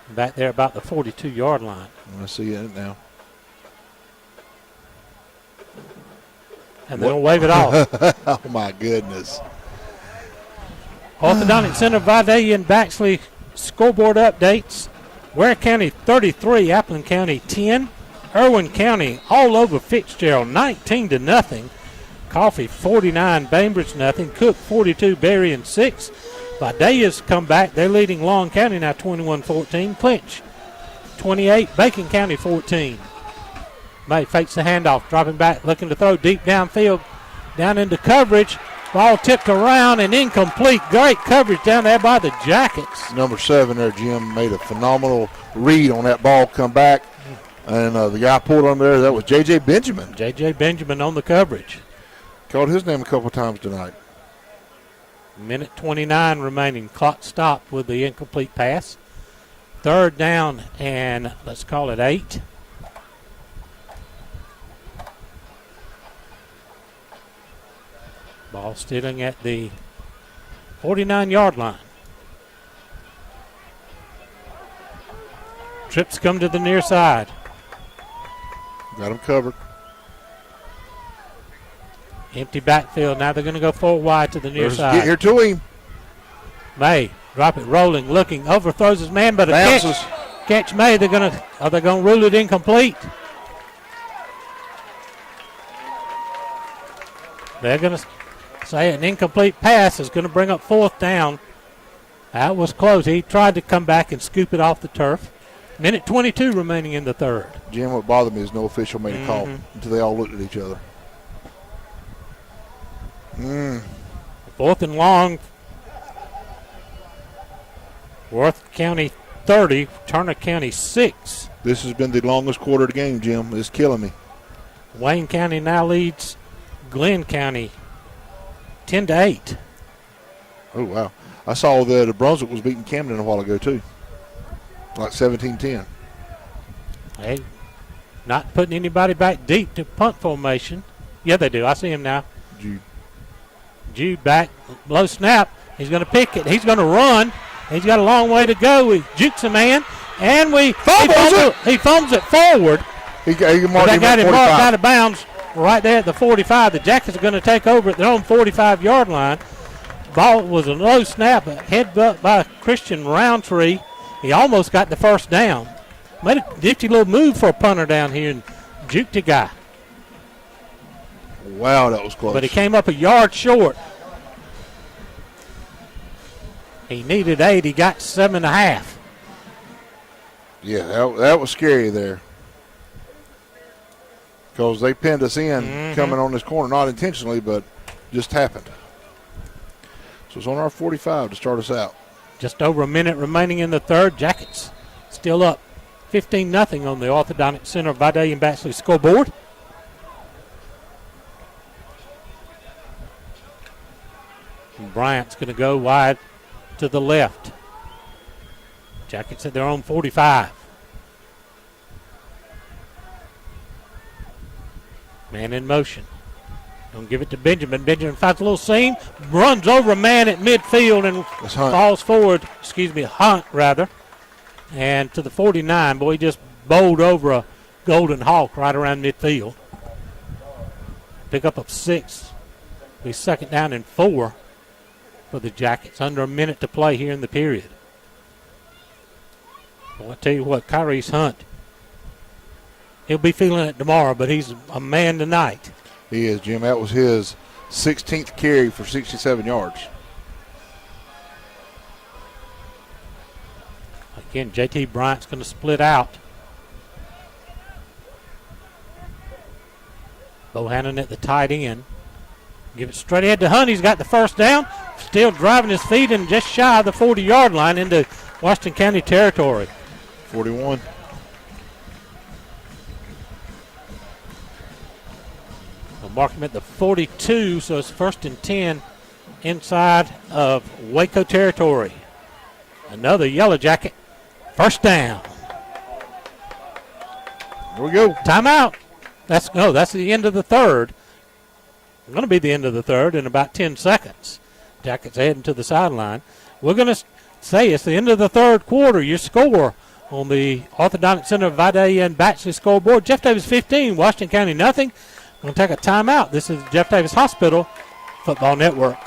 back there about the 42-yard line. I see it now. And they'll wave it off. Oh, my goodness. Orthodontic Center, Vidalia and Baxley scoreboard updates. Ware County 33, Appleton County 10. Irwin County all over Fitzgerald 19-0. Coffee 49, Bainbridge nothing. Cook 42, Berrien 6. Vidalia's come back. They're leading Long County now 21-14. Clinch 28, Bacon County 14. May fakes the handoff, dropping back, looking to throw deep downfield, down into coverage. Ball tipped around and incomplete. Great coverage down there by the Jackets. Number 7 there, Jim, made a phenomenal read on that ball come back. And the guy pulled on there, that was J.J. Benjamin. J.J. Benjamin on the coverage. Called his name a couple times tonight. Minute 29 remaining. Clock stopped with the incomplete pass. Third down and let's call it 8. Ball stealing at the 49-yard line. Trips come to the near side. Got him covered. Empty backfield. Now they're going to go 4 wide to the near side. Get here to him. May drop it, rolling, looking, overthrows his man, but a catch May. Are they going to rule it incomplete? They're going to say an incomplete pass is going to bring up 4th down. That was close. He tried to come back and scoop it off the turf. Minute 22 remaining in the third. Jim, what bothered me is no official made a call until they all looked at each other. 4th and long. Worth County 30, Turner County 6. This has been the longest quarter of the game, Jim. It's killing me. Wayne County now leads Glenn County 10-8. Oh, wow. I saw that Brunswick was beating Camden a while ago, too. Like 17-10. Hey, not putting anybody back deep to punt formation. Yeah, they do. I see him now. Jude back, low snap. He's going to pick it. He's going to run. He's got a long way to go. He jukes a man, and he fumbles it forward. He got him marked out of bounds right there at the 45. The Jackets are going to take over at their own 45-yard line. Ball was a low snap, a headbutt by Christian Roundtree. He almost got the first down. Made a nifty little move for a punter down here and juked a guy. Wow, that was close. But he came up a yard short. He needed 8. He got 7.5. Yeah, that was scary there. Because they pinned us in coming on this corner, not intentionally, but just happened. So it's on our 45 to start us out. Just over a minute remaining in the third. Jackets still up 15-0 on the Orthodontic Center Vidalia and Baxley scoreboard. And Bryant's going to go wide to the left. Jackets at their own 45. Man in motion. Don't give it to Benjamin. Benjamin finds a little seam, runs over a man at midfield and falls forward. Hunt rather. And to the 49, boy, he just bowled over a Golden Hawk right around midfield. Pick up of 6. Be second down and 4 for the Jackets. Under a minute to play here in the period. Well, I tell you what, Kyrese Hunt, he'll be feeling it tomorrow, but he's a man tonight. He is, Jim. That was his 16th carry for 67 yards. Again, JT Bryant's going to split out. Bohannon at the tight end. Give it straight ahead to Hunt. He's got the first down. Still driving his feet and just shy of the 40-yard line into Washington County territory. 41. We'll mark him at the 42, so it's 1st and 10 inside of Waco territory. Another Yellow Jacket. First down. Here we go. Timeout. That's the end of the third. Going to be the end of the third in about 10 seconds. Jackets heading to the sideline. We're going to say it's the end of the third quarter. Your score on the Orthodontic Center of Vidalia and Batchley scoreboard. Jeff Davis 15, Washington County nothing. Going to take a timeout. This is Jeff Davis Hospital Football Network.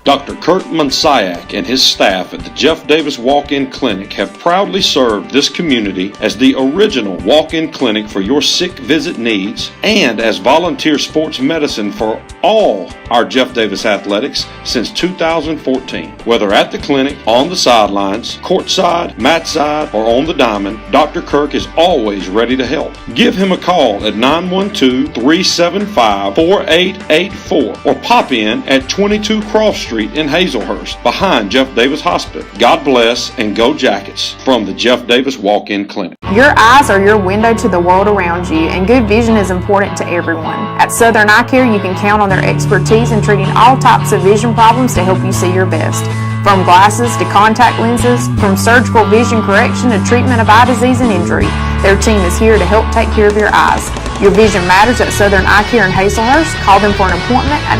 Dr. Kurt Monsiak and his staff at the Jeff Davis Walk-In Clinic have proudly served this community as the original walk-in clinic for your sick visit needs and as volunteer sports medicine for all our Jeff Davis athletics since 2014. Whether at the clinic, on the sidelines, courtside, mat side, or on the diamond, Dr. Kirk is always ready to help. Give him a call at 912-375-4884 or pop in at 22 Cross Street in Hazelhurst, behind Jeff Davis Hospital. God bless and go Jackets from the Jeff Davis Walk-In Clinic. Your eyes are your window to the world around you, and good vision is important to everyone. At Southern Eye Care, you can count on their expertise in treating all types of vision problems to help you see your best. From glasses to contact lenses, from surgical vision correction to treatment of eye disease and injury, their team is here to help take care of your eyes. Your vision matters at Southern Eye Care in Hazelhurst. Call them for an appointment at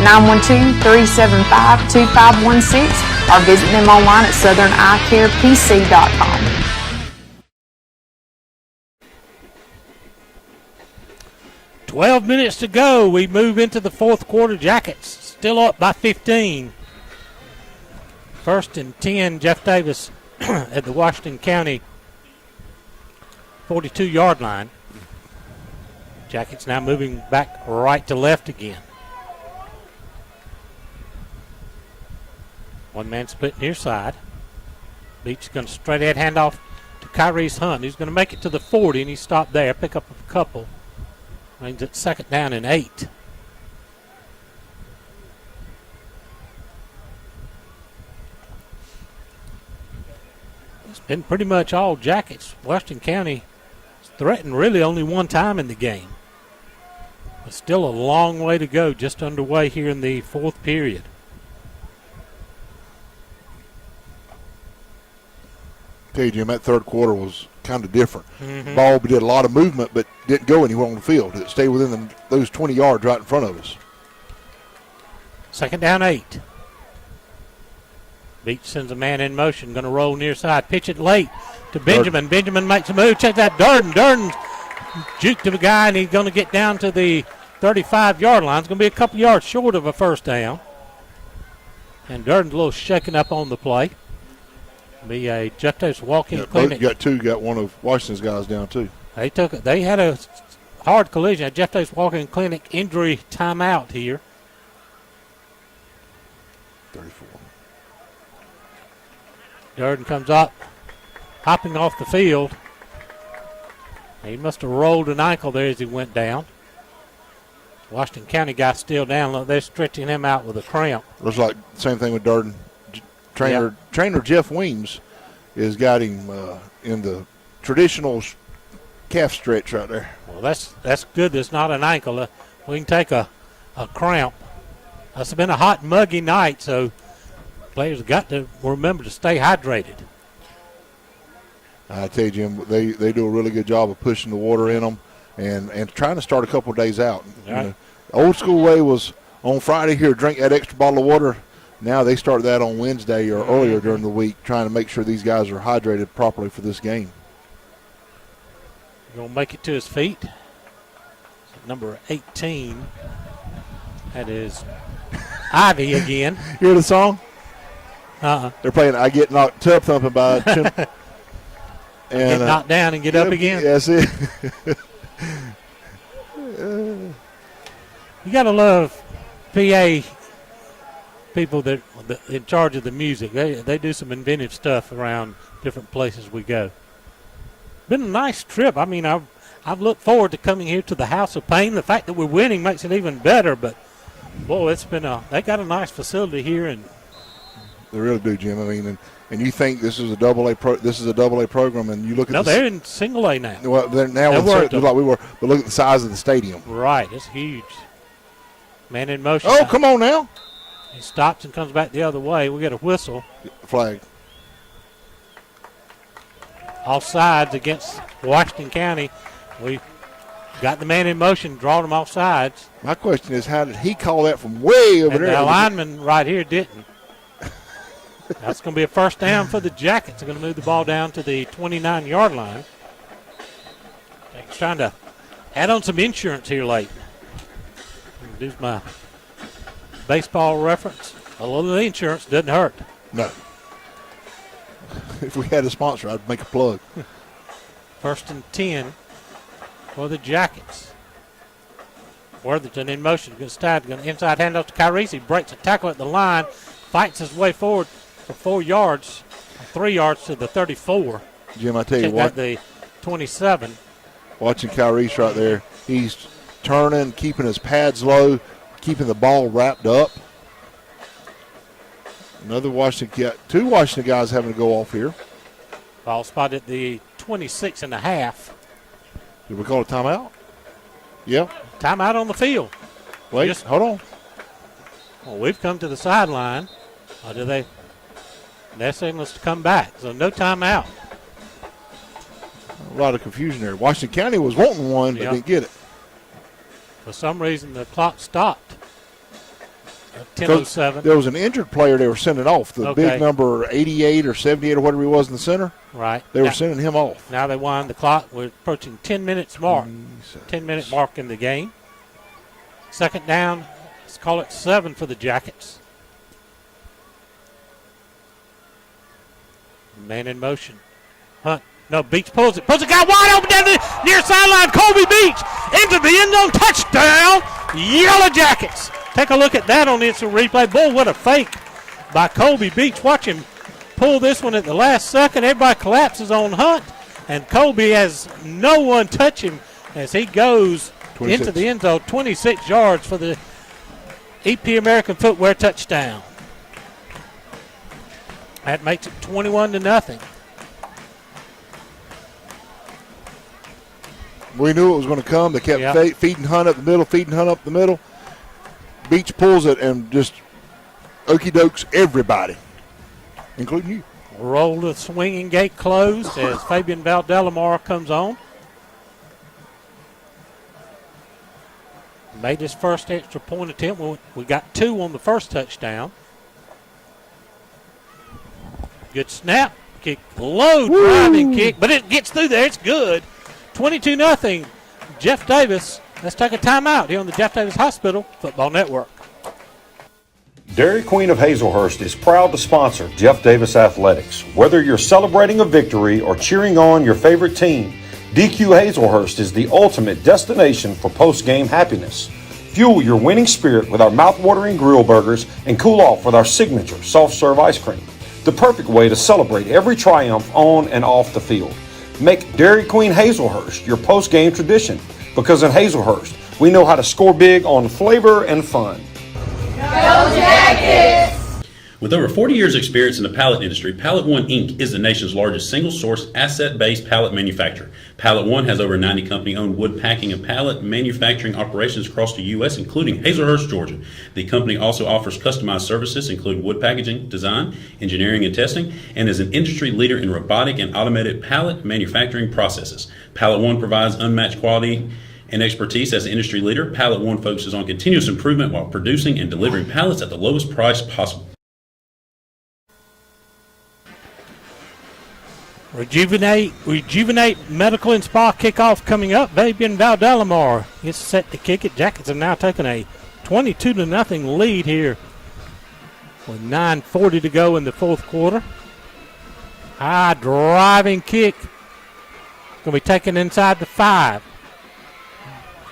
912-375-2516 or visit them online at southerneycarepc.com. "12 minutes to go. We move into the fourth quarter. Jackets still up by 15. 1st and 10, Jeff Davis at the Washington County 42-yard line. Jackets now moving back right to left again. One man split near side. Beach going to straight ahead handoff to Kyrese Hunt. He's going to make it to the 40, and he stopped there. Pick up a couple. Means it's 2nd down and 8. It's been pretty much all Jackets. Washington County threatened really only one time in the game. But still a long way to go, just underway here in the fourth period. Tell you, Jim, that third quarter was kind of different. Ball did a lot of movement, but didn't go anywhere on the field. It stayed within those 20 yards right in front of us. 2nd down 8. Beach sends a man in motion, going to roll near side. Pitch it late to Benjamin. Benjamin makes a move. Check that. Durden's juked to the guy, and he's going to get down to the 35-yard line. It's going to be a couple yards short of a first down. And Durden's a little shaken up on the play. Be a Jeff Davis walk-in clinic. Got one of Washington's guys down too. They had a hard collision. A Jeff Davis walk-in clinic injury timeout here. 34. Durden comes up, hopping off the field. He must have rolled an ankle there as he went down. Washington County guy still down. Look, they're stretching him out with a cramp. Looks like the same thing with Durden. Trainer Jeff Weems has got him in the traditional calf stretch right there. Well, that's good. It's not an ankle. We can take a cramp. It's been a hot, muggy night, so players have got to remember to stay hydrated. I tell you, Jim, they do a really good job of pushing the water in them and trying to start a couple of days out. Right. You know, old school way was on Friday here, drink that extra bottle of water. Now they start that on Wednesday or earlier during the week, trying to make sure these guys are hydrated properly for this game. Going to make it to his feet. Number 18. That is Ivy again. You hear the song? Uh-uh. They're playing I Get Knocked Tub Thumping by Tim. And, get knocked down and get up again. That's it. You got to love PA people that in charge of the music. They do some inventive stuff around different places we go. Been a nice trip. I mean, I've looked forward to coming here to the House of Pain. The fact that we're winning makes it even better. But boy, it's been they got a nice facility here, and they really do, Jim. I mean, and you think this is a AA program, and you look at they're in single A now. Well, they're now like we were, but look at the size of the stadium. Right, it's huge. Man in motion. Oh, come on now! He stops and comes back the other way. We get a whistle. Flag. Offsides against Washington County. We got the man in motion, drawn him offsides. My question is, how did he call that from way over there? The lineman right here didn't. That's going to be a first down for the Jackets. They're going to move the ball down to the 29-yard line. He's trying to add on some insurance here late. Introduce my baseball reference. A little insurance doesn't hurt. No. If we had a sponsor, I'd make a plug. First and 10 for the Jackets. Worthington in motion. Good start. Going inside handoff to Kyrie. He breaks a tackle at the line. Fights his way forward for 4 yards. 3 yards to the 34. Jim, I tell you what. The 27. Watching Kyrie right there. He's turning, keeping his pads low, keeping the ball wrapped up. Two Washington guys having to go off here. Ball spotted at the 26.5. Did we call a timeout? Yeah. Timeout on the field. Wait, hold on. Well, we've come to the sideline. Or do they? They're saying us to come back. So no timeout. A lot of confusion there. Washington County was wanting one, but didn't get it. For some reason, the clock stopped. 10:07. There was an injured player they were sending off. The big number 88 or 78 or whatever he was in the center. Right. They were sending him off. Now they wind the clock. We're approaching 10 minutes mark. 10-minute mark in the game. Second down. Let's call it 7 for the Jackets. Man in motion. Hunt. No, Beach pulls it. Pulls a guy wide open down the near sideline. Colby Beach into the end zone. Touchdown. Yellow Jackets. Take a look at that on instant replay. Boy, what a fake by Colby Beach. Watch him pull this one at the last second. Everybody collapses on Hunt, and Colby has no one touch him as he goes 26. Into the end zone. 26 yards for the EP American Footwear touchdown. That makes it 21-0. We knew it was going to come. They kept feeding Hunt up the middle. Beach pulls it and just okey-dokes everybody, including you. Roll the swinging gate closed as Fabian Valdelamar comes on. Made his first extra point attempt. We got 2 on the first touchdown. Good snap. Kick, low driving kick, but it gets through there. It's good. 22-0. Jeff Davis. Let's take a timeout here on the Jeff Davis Hospital Football Network. Dairy Queen of Hazelhurst is proud to sponsor Jeff Davis Athletics. Whether you're celebrating a victory or cheering on your favorite team, DQ Hazelhurst is the ultimate destination for post-game happiness. Fuel your winning spirit with our mouth-watering grill burgers and cool off with our signature soft-serve ice cream. The perfect way to celebrate every triumph on and off the field. Make Dairy Queen Hazelhurst your post-game tradition, because in Hazelhurst, we know how to score big on flavor and fun. Go Jackets! With over 40 years' experience in the pallet industry, Pallet One Inc. is the nation's largest single-source, asset-based pallet manufacturer. Pallet One has over 90 company-owned wood packing and pallet manufacturing operations across the U.S., including Hazelhurst, Georgia. The company also offers customized services, including wood packaging, design, engineering, and testing, and is an industry leader in robotic and automated pallet manufacturing processes. Pallet One provides unmatched quality and expertise as an industry leader. Pallet One focuses on continuous improvement while producing and delivering pallets at the lowest price possible. Rejuvenate Medical and Spa kickoff coming up. Fabian Valdelamar is set to kick it. Jackets have now taken a 22-0 lead here with 9:40 to go in the fourth quarter. High driving kick. Going to be taken inside the 5.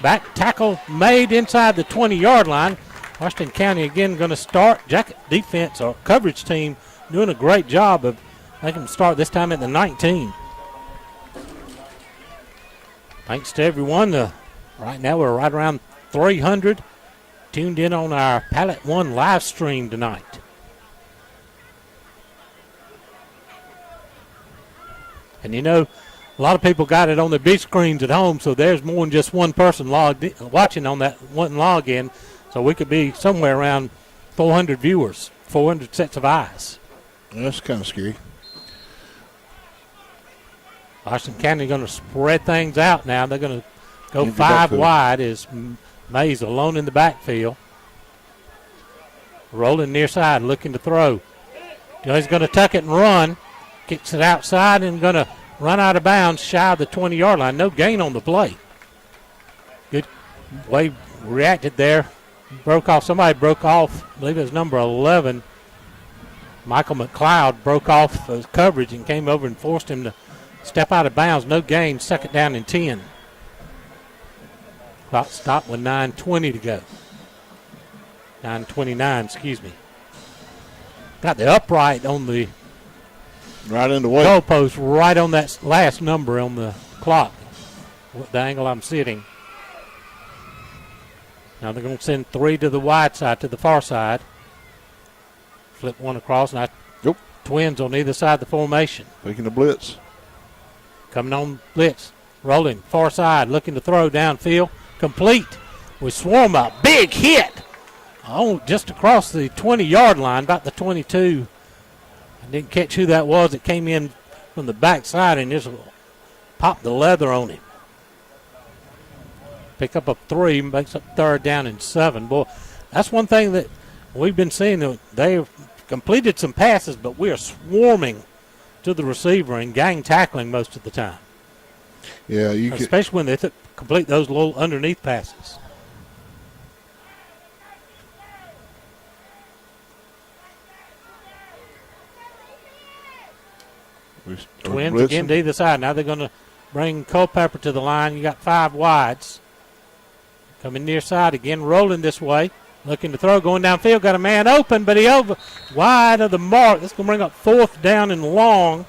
Back tackle made inside the 20-yard line. Washington County again going to start. Jacket defense or coverage team doing a great job of making them start this time at the 19. Thanks to everyone. Right now we're right around 300 tuned in on our Pallet One live stream tonight. And you know, a lot of people got it on their big screens at home, so there's more than just one person watching on that one login. So we could be somewhere around 400 viewers, 400 sets of eyes. That's kind of scary. Washington County going to spread things out now. They're going to go 5 wide as Mays alone in the backfield. Rolling near side, looking to throw. He's going to tuck it and run. Kicks it outside and going to run out of bounds shy of the 20-yard line. No gain on the play. Good way reacted there. Broke off. Somebody broke off. I believe it was number 11. Michael McLeod broke off his coverage and came over and forced him to step out of bounds. No gain. Second down and 10. Clock stopped with 9:20 to go. 9:29, excuse me. Got the upright on the right in the way. Goalpost right on that last number on the clock. The angle I'm sitting. Now they're going to send 3 to the wide side, to the far side. Flip one across, and twins on either side of the formation. Making the blitz. Coming on blitz. Rolling, far side, looking to throw downfield. Complete. We swarm a big hit. Oh, just across the 20-yard line, about the 22. I didn't catch who that was. It came in from the backside and just popped the leather on him. Pick up a 3, makes up 3rd down and 7. Boy, that's one thing that we've been seeing. They've completed some passes, but we are swarming to the receiver and gang tackling most of the time. Yeah, especially when they complete those little underneath passes. Twins again to either side. Now they're going to bring Culpepper to the line. You got 5 wides. Coming near side again, rolling this way. Looking to throw, going downfield. Got a man open, but he over wide of the mark. This is going to bring up 4th down and long.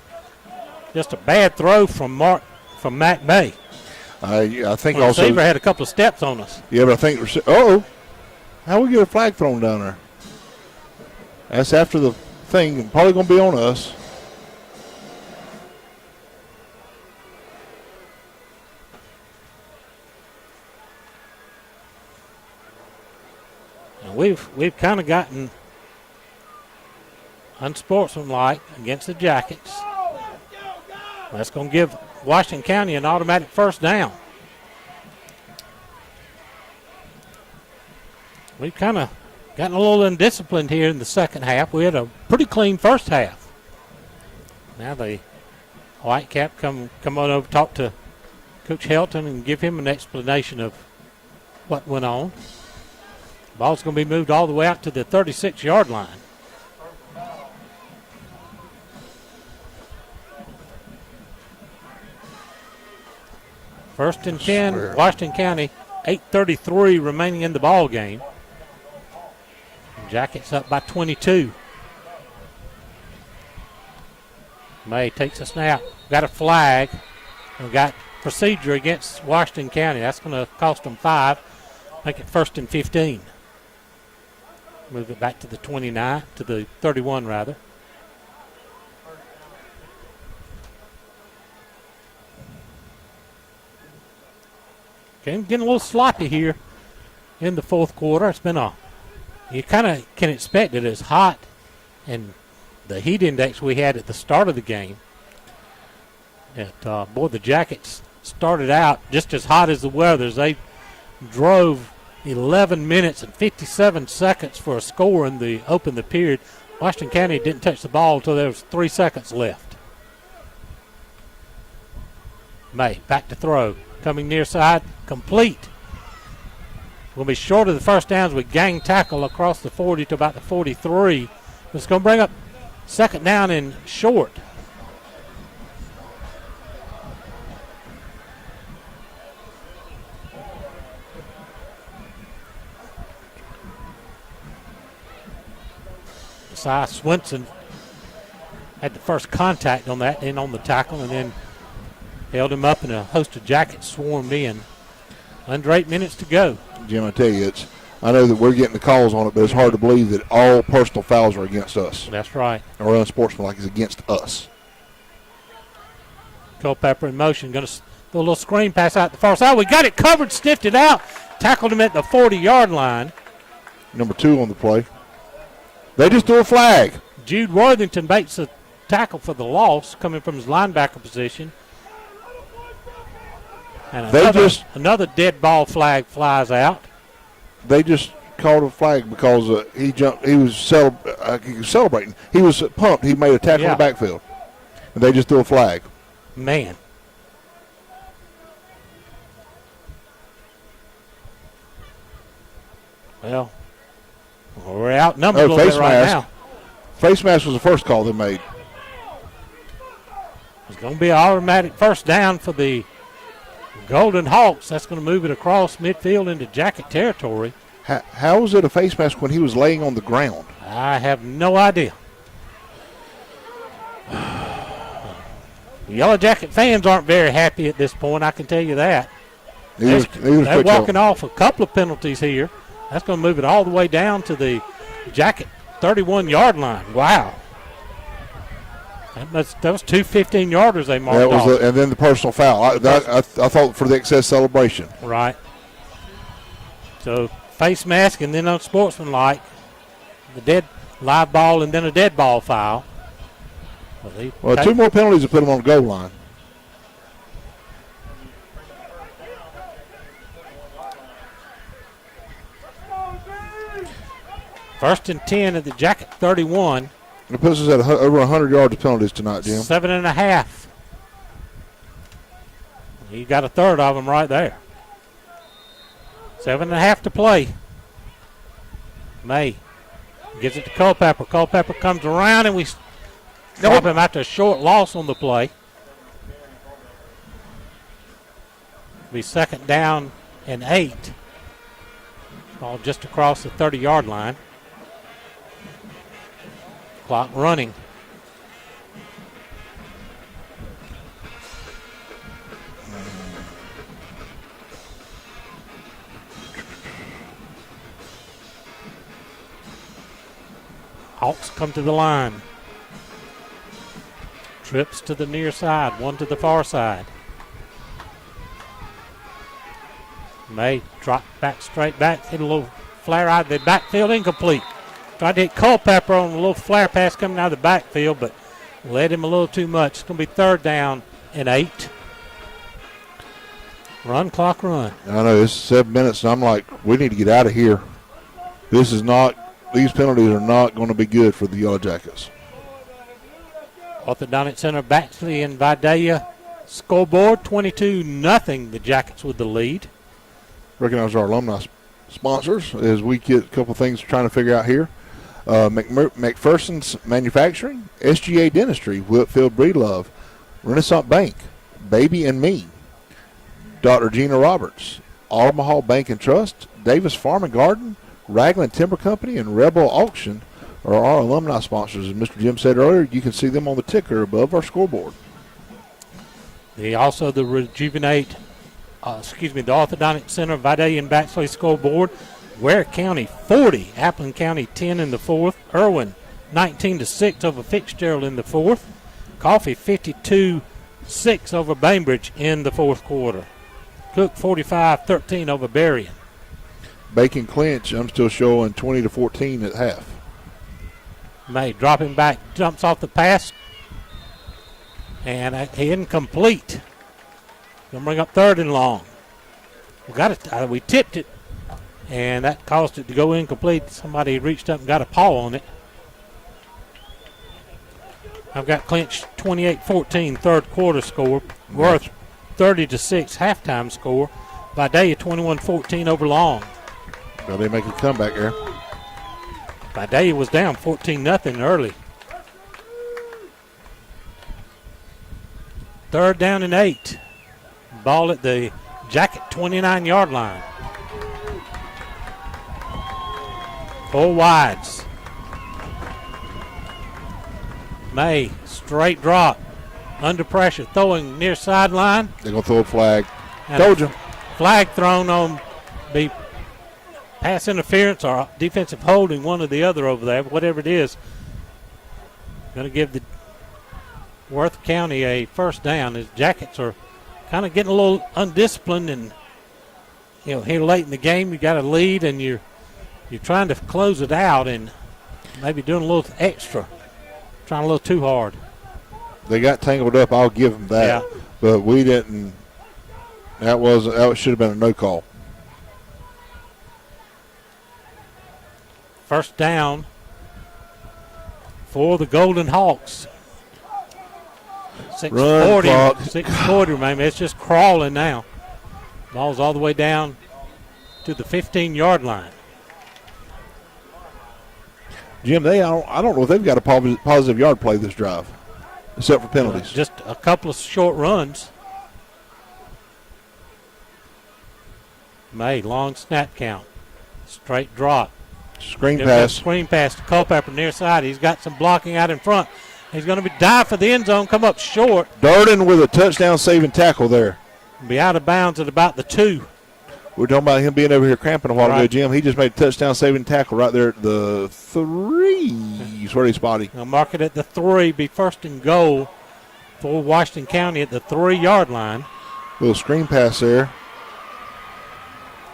Just a bad throw from Matt May. I think the also receiver had a couple of steps on us. Yeah, but I think how we get a flag thrown down there? That's after the thing. Probably going to be on us. We've kind of gotten unsportsmanlike against the Jackets. That's going to give Washington County an automatic 1st down. We've kind of gotten a little undisciplined here in the second half. We had a pretty clean first half. Now the Whitecap come on over, talk to Coach Helton and give him an explanation of what went on. Ball's going to be moved all the way out to the 36-yard line. First and 10, Washington County, 8:33 remaining in the ball game. Jackets up by 22. May takes a snap. Got a flag. We got procedure against Washington County. That's going to cost them 5. Make it 1st and 15. Move it back to the 29, to the 31 rather. Okay, getting a little sloppy here in the 4th quarter. It's been you kind of can expect it as hot, and the heat index we had at the start of the game. Boy, the Jackets started out just as hot as the Weathers. They drove 11 minutes and 57 seconds for a score in the open the period. Washington County didn't touch the ball until there was 3 seconds left. May back to throw. Coming near side, complete. We'll be short of the 1st downs with gang tackle across the 40 to about the 43. It's going to bring up 2nd down and short. Cy Swinson had the first contact on that, then on the tackle, and then held him up, and a host of Jackets swarmed in. Under 8 minutes to go. Jim, I tell you, I know that we're getting the calls on it, but it's hard to believe that all personal fouls are against us. That's right. Or unsportsmanlike is against us. Culpepper in motion, going to do a little screen pass out the far side. We got it covered, sniffed it out, tackled him at the 40-yard line. Number 2 on the play. They just threw a flag. Jude Worthington makes a tackle for the loss, coming from his linebacker position. And another dead ball flag flies out. They just called a flag because he jumped. He was celebrating. He was pumped. He made a tackle in the backfield, and they just threw a flag. Man. Well, we're outnumbered a little bit right now. Face mask was the first call they made. It's going to be an automatic first down for the Golden Hawks. That's going to move it across midfield into Jacket territory. How was it a face mask when he was laying on the ground? I have no idea. The Yellow Jacket fans aren't very happy at this point, I can tell you that. They're walking off a couple of penalties here. That's going to move it all the way down to the Jacket 31-yard line. Wow. That was 2 15-yarders they marked off. And then the personal foul. I thought for the excess celebration. Right. So face mask and then unsportsmanlike. The dead live ball and then a dead ball foul. Well, 2 more penalties to put them on the goal line. First and 10 at the Jacket 31. It puts us at over 100 yards of penalties tonight, Jim. 7.5. You got a third of them right there. 7.5 to play. May gives it to Culpepper. Culpepper comes around and we drop him after a short loss on the play. Be second down and 8. Ball just across the 30-yard line. Clock running. Hawks come to the line. Trips to the near side, one to the far side. May drop back, straight back, hit a little flare out of the backfield, incomplete. Tried to hit Culpepper on a little flare pass coming out of the backfield, but led him a little too much. It's going to be third down and 8. Run, clock, run. I know, it's 7 minutes, and I'm like, we need to get out of here. These penalties are not going to be good for the Yellow Jackets. Orthodontic Center, Baxley and Vidalia. Scoreboard 22-0. The Jackets with the lead. Recognize our alumni sponsors as we get a couple things trying to figure out here. McPherson's Manufacturing, SGA Dentistry, Whitfield Breedlove, Renaissance Bank, Baby and Me, Dr. Gina Roberts, Omaha Bank and Trust, Davis Farm and Garden, Raglan Timber Company, and Rebel Auction are our alumni sponsors. As Mr. Jim said earlier, you can see them on the ticker above our scoreboard. The Orthodontic Center, Vidalia and Baxley scoreboard. Ware County 40, Appleton County 10 in the fourth. Irwin 19-6 over Fitzgerald in the fourth. Coffee 52-6 over Bainbridge in the fourth quarter. Cook 45-13 over Berrien. Bacon Clinch, I'm still showing 20-14 at half. May dropping back, jumps off the pass, and incomplete. Gonna bring up third and long. We tipped it, and that caused it to go incomplete. Somebody reached up and got a paw on it. I've got Clinch 28-14 third quarter score. Worth 30-6 halftime score. Vidalia 21-14 over Long. Well, they make a comeback there. Vidalia was down 14-0 early. Third down and 8. Ball at the Jacket 29-yard line. 4 wides. May, straight drop, under pressure, throwing near sideline. They're going to throw a flag. And Told you. Flag thrown on be pass interference or defensive holding, one or the other over there, whatever it is. Going to give the Worth County a first down. His Jackets are kind of getting a little undisciplined, and here late in the game you got a lead and you're trying to close it out and maybe doing a little extra, trying a little too hard. They got tangled up. I'll give them that, Yeah. but we didn't. That should have been a no call. First down for the Golden Hawks. 6:40 remaining. It's just crawling now. Ball's all the way down to the 15-yard line. Jim, I don't know if they've got a positive yard play this drive, except for penalties. Just a couple of short runs. May, long snap count. Straight drop. Screen pass. Screen pass to Culpepper near side. He's got some blocking out in front. He's going to dive for the end zone, come up short. Darden with a touchdown saving tackle there. Be out of bounds at about the 2. We're talking about him being over here cramping a while ago, Right. Jim. He just made a touchdown saving tackle right there at the 3. Where he spotted. Now mark it at the 3. Be first and goal for Washington County at the 3-yard line. Little screen pass there.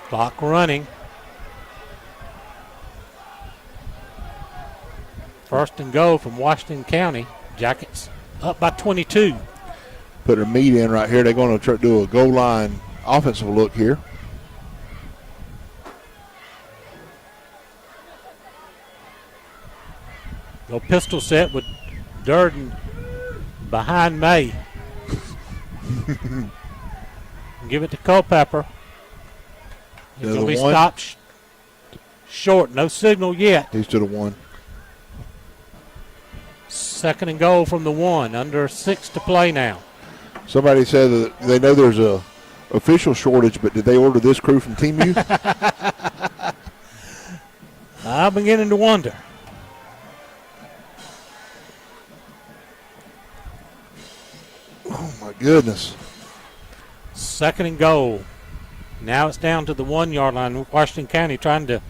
Clock running. First and goal from Washington County. Jackets up by 22. Put their meat in right here. They're going to try to do a goal line offensive look here. Go pistol set with Durden behind May. Give it to Culpepper. He's going to be stopped short. No signal yet. He's to the 1. Second and goal from the 1. Under 6 to play now. Somebody said that they know there's a official shortage, but did they order this crew from Team U? I'm beginning to wonder. Oh, my goodness. Second and goal. Now it's down to the 1-yard line. Washington County trying to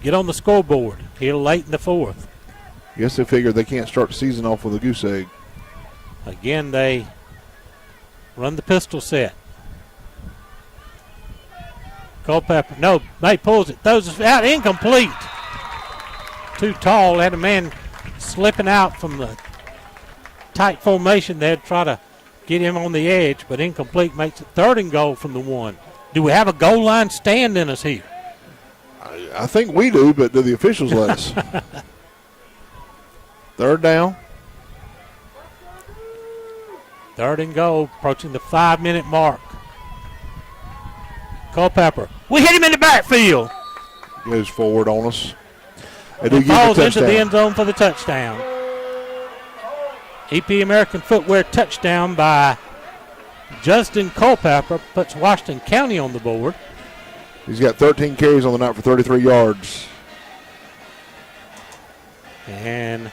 get on the scoreboard here late in the 4th. Guess they figured they can't start the season off with a goose egg. Again, they run the pistol set. Culpepper, no, May pulls it, throws it out, incomplete. Too tall, had a man slipping out from the tight formation there to try to get him on the edge, but incomplete, makes it third and goal from the 1. Do we have a goal line stand in us here? I think we do, but do the officials let us? Third down. Third and goal, approaching the 5-minute mark. Culpepper, we hit him in the backfield. Goes forward on us. They do And give falls the into touchdown. the end zone for the touchdown. EP American Footwear touchdown by Justin Culpepper puts Washington County on the board. He's got 13 carries on the night for 33 yards. And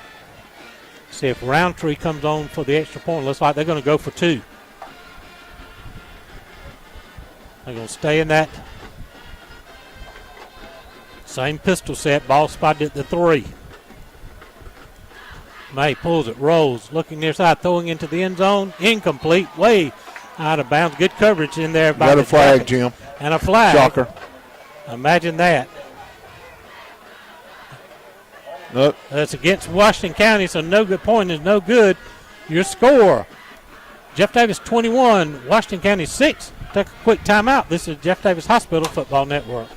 see if Roundtree comes on for the extra point. Looks like they're going to go for 2. They're going to stay in that same pistol set. Ball spotted at the 3. May pulls it, rolls, looking near side, throwing into the end zone. Incomplete, way out of bounds. Good coverage in there. Got a flag, Jim. And a flag. Shocker. Imagine that. Nope. That's against Washington County, so no good point is no good. Your score, Jeff Davis 21, Washington County 6. Take a quick timeout. This is Jeff Davis Hospital Football Network.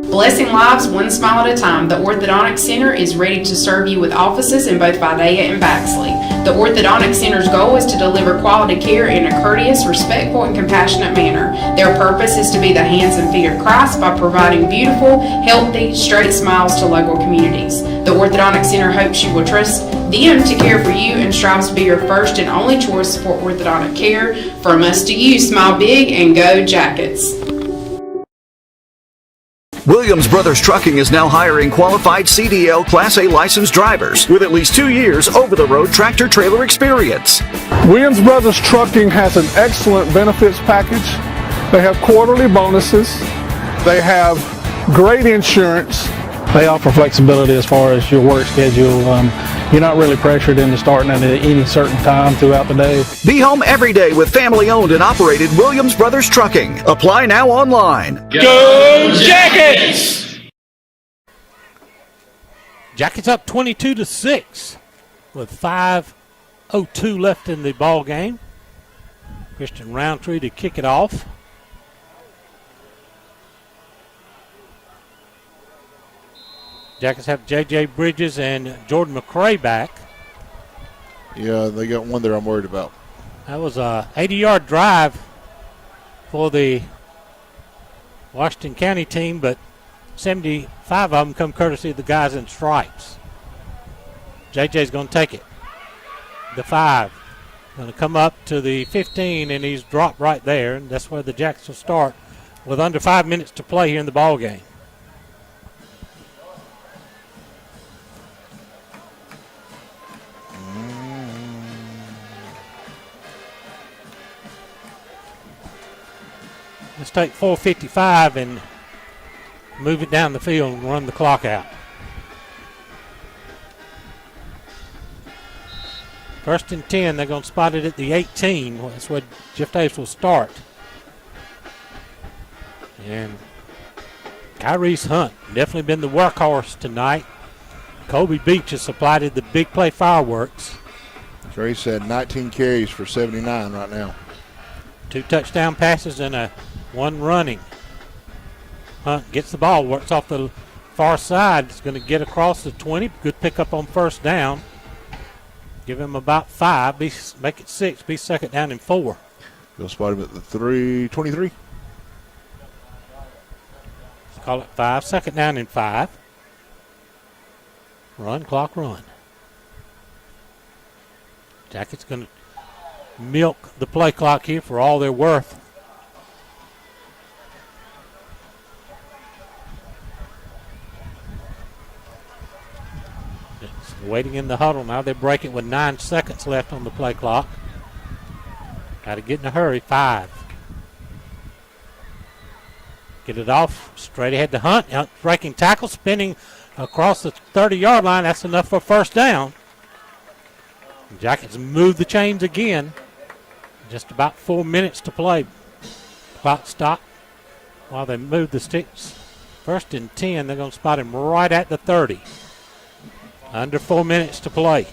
Blessing lives one smile at a time, the Orthodontic Center is ready to serve you with offices in both Vidalia and Baxley. The Orthodontic Center's goal is to deliver quality care in a courteous, respectful, and compassionate manner. Their purpose is to be the hands and feet of Christ by providing beautiful, healthy, straight smiles to local communities. The Orthodontic Center hopes you will trust them to care for you and strives to be your first and only choice for orthodontic care. From us to you, smile big and go Jackets. Williams Brothers Trucking is now hiring qualified CDL Class A licensed drivers with at least 2 years over-the-road tractor-trailer experience. Williams Brothers Trucking has an excellent benefits package. They have quarterly bonuses. They have great insurance. They offer flexibility as far as your work schedule. You're not really pressured into starting at any certain time throughout the day. Be home every day with family-owned and operated Williams Brothers Trucking. Apply now online. Go Jackets! Jackets up 22-6 with 5:02 left in the ball game. Christian Roundtree to kick it off. Jackets have J.J. Bridges and Jordan McCray back. Yeah, they got one there I'm worried about. That was a 80-yard drive for the Washington County team, but 75 of them come courtesy of the guys in stripes. J.J.'s going to take it. The 5. Going to come up to the 15, and he's dropped right there, and that's where the Jackets will start with under 5 minutes to play here in the ball game. Let's take 4:55 and move it down the field and run the clock out. First and 10, they're going to spot it at the 18. That's where Jeff Davis will start. And Kyrese Hunt, definitely been the workhorse tonight. Kobe Beach has supplied the big play fireworks. Grace had 19 carries for 79 right now. 2 touchdown passes and one running. Hunt gets the ball, works off the far side. It's going to get across the 20. Good pickup on first down. Give him about 5. Make it 6. Be second down and 4. You'll spot him at the 3:23. Let's call it 5. Second down and 5. Run, clock, run. Jackets going to milk the play clock here for all they're worth. It's waiting in the huddle now. They break it with 9 seconds left on the play clock. Got to get in a hurry. 5. Get it off. Straight ahead to Hunt. Hunt breaking tackle, spinning across the 30-yard line. That's enough for first down. Jackets move the chains again. Just about 4 minutes to play. Clock stop while they move the sticks. First and 10. They're going to spot him right at the 30. Under 4 minutes to play.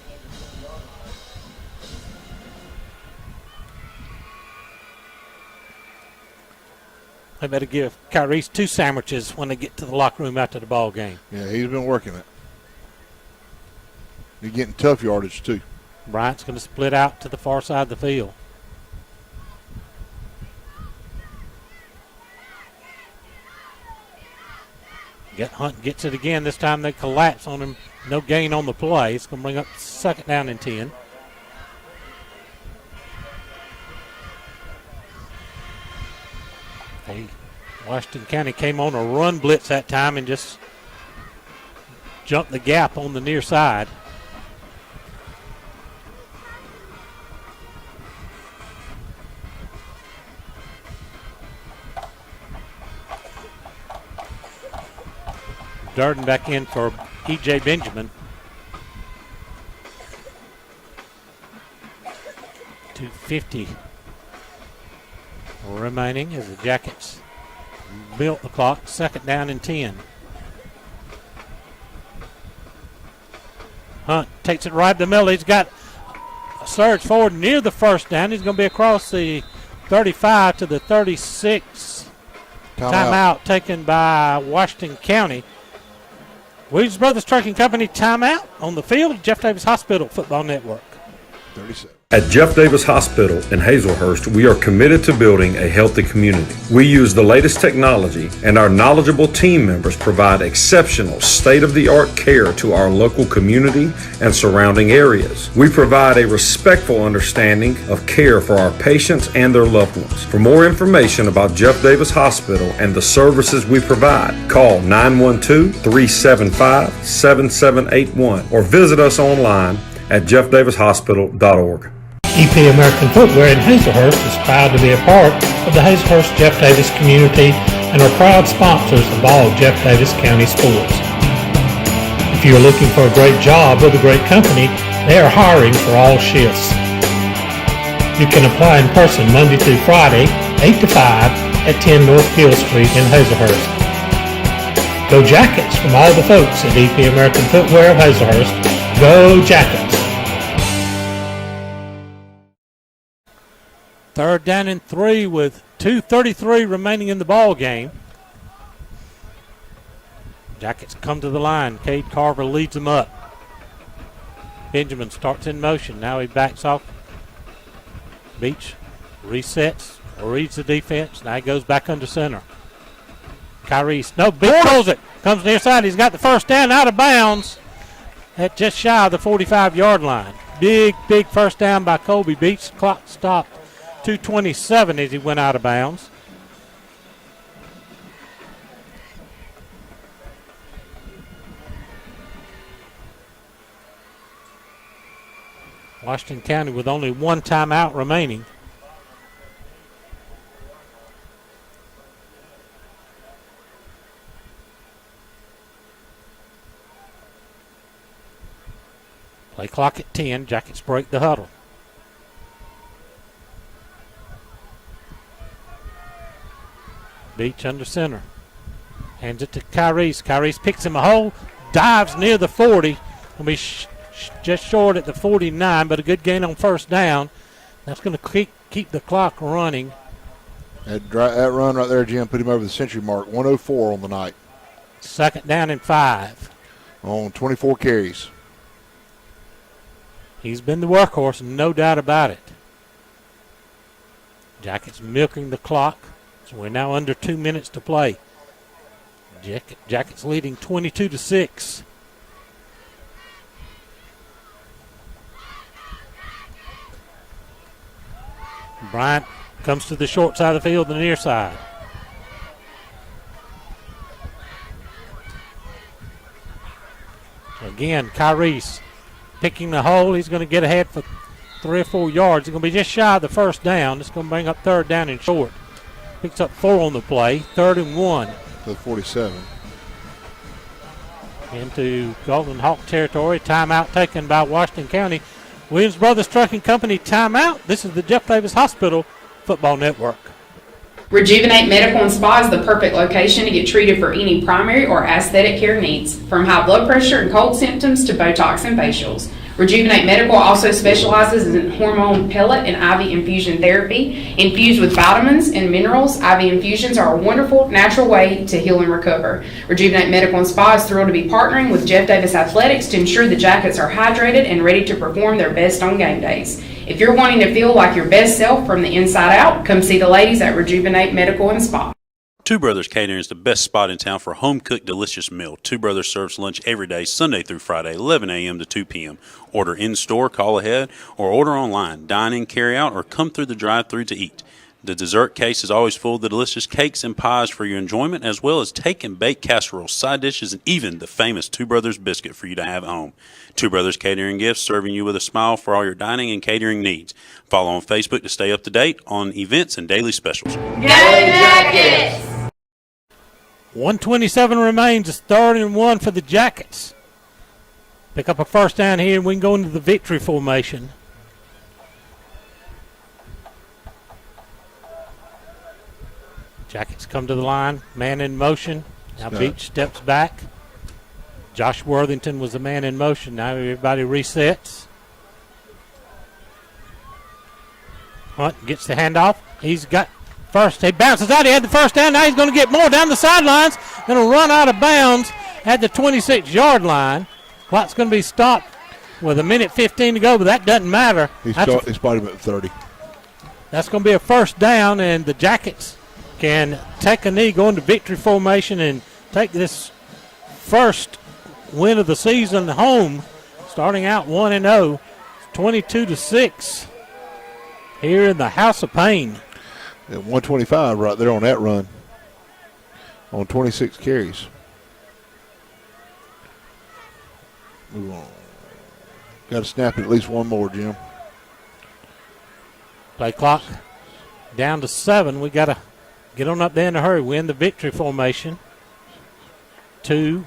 They better give Kyrese 2 sandwiches when they get to the locker room after the ball game. Yeah, he's been working it. He's getting tough yardage, too. Bryant's going to split out to the far side of the field. Hunt gets it again. This time they collapse on him. No gain on the play. It's going to bring up second down and 10. Washington County came on a run blitz that time and just jumped the gap on the near side. Durden back in for E.J. Benjamin. 2:50 remaining as the Jackets built the clock. Second down and 10. Hunt takes it right to the middle. He's got a surge forward near the first down. He's going to be across the 35 to the 36. Timeout taken by Washington County. Williams Brothers Trucking Company timeout on the field. Jeff Davis Hospital Football Network. 37. At Jeff Davis Hospital in Hazelhurst, we are committed to building a healthy community. We use the latest technology, and our knowledgeable team members provide exceptional state-of-the-art care to our local community and surrounding areas. We provide a respectful understanding of care for our patients and their loved ones. For more information about Jeff Davis Hospital and the services we provide, call 912-375-7781 or visit us online at jeffdavishospital.org. EP American Footwear in Hazelhurst is proud to be a part of the Hazelhurst Jeff Davis community and are proud sponsors of all Jeff Davis County sports. If you are looking for a great job with a great company, they are hiring for all shifts. You can apply in person Monday through Friday, 8 to 5 at 10 North Hill Street in Hazelhurst. Go Jackets from all the folks at EP American Footwear of Hazelhurst. Go Jackets! 3rd down and 3 with 2:33 remaining in the ball game. Jackets come to the line. Cade Carver leads them up. Benjamin starts in motion. Now he backs off. Beach resets or reads the defense. Now he goes back under center. Kyrie, no, Beach pulls it. Comes near side. He's got the first down out of bounds at just shy of the 45-yard line. Big first down by Colby Beach. Clock stopped. 2:27 as he went out of bounds. Washington County with only one timeout remaining. Play clock at 10. Jackets break the huddle. Beach under center. Hands it to Kyries. Kyries picks him a hole. Dives near the 40. Will be just short at the 49, but a good gain on first down. That's going to keep the clock running. That run right there, Jim, put him over the century mark. 104 on the night. 2nd down and 5. On 24 carries. He's been the workhorse, no doubt about it. Jackets milking the clock. So we're now under 2 minutes to play. Jackets leading 22-6. Bryant comes to the short side of the field, the near side. So again, Kyries picking the hole. He's going to get ahead for 3 or 4 yards. He's going to be just shy of the first down. It's going to bring up 3rd down and short. Picks up 4 on the play. 3rd and 1. The 47. Into Golden Hawk territory. Timeout taken by Washington County. Williams Brothers Trucking Company timeout. This is the Jeff Davis Hospital Football Network. Rejuvenate Medical and Spa is the perfect location to get treated for any primary or aesthetic care needs, from high blood pressure and cold symptoms to Botox and facials. Rejuvenate Medical also specializes in hormone pellet and IV infusion therapy. Infused with vitamins and minerals, IV infusions are a wonderful, natural way to heal and recover. Rejuvenate Medical and Spa is thrilled to be partnering with Jeff Davis Athletics to ensure the Jackets are hydrated and ready to perform their best on game days. If you're wanting to feel like your best self from the inside out, come see the ladies at Rejuvenate Medical and Spa. Two Brothers Catering is the best spot in town for a home-cooked, delicious meal. Two Brothers serves lunch every day, Sunday through Friday, 11 a.m. to 2 p.m. Order in-store, call ahead, or order online. Dine in, carry out, or come through the drive-thru to eat. The dessert case is always full of the delicious cakes and pies for your enjoyment, as well as take and bake casseroles, side dishes, and even the famous Two Brothers biscuit for you to have at home. Two Brothers Catering Gifts, serving you with a smile for all your dining and catering needs. Follow on Facebook to stay up to date on events and daily specials. Go Jackets! 1:27 remains. It's 3rd and 1 for the Jackets. Pick up a first down here, and we can go into the victory formation. Jackets come to the line. Man in motion. Now Beach steps back. Josh Worthington was the man in motion. Now everybody resets. Hunt gets the handoff. He's got first. He bounces out. He had the first down. Now he's going to get more down the sidelines. Going to run out of bounds at the 26-yard line. Clock's going to be stopped with a minute 15 to go, but that doesn't matter. He spotted him at 30. That's going to be a first down, and the Jackets can take a knee, go into victory formation, and take this first win of the season home, starting out 1-0, 22-6 here in the House of Pain. And 125 right there on that run on 26 carries. Move on. Got to snap it at least one more, Jim. Play clock down to 7. We got to get on up there in a hurry. We're in the victory formation. 2.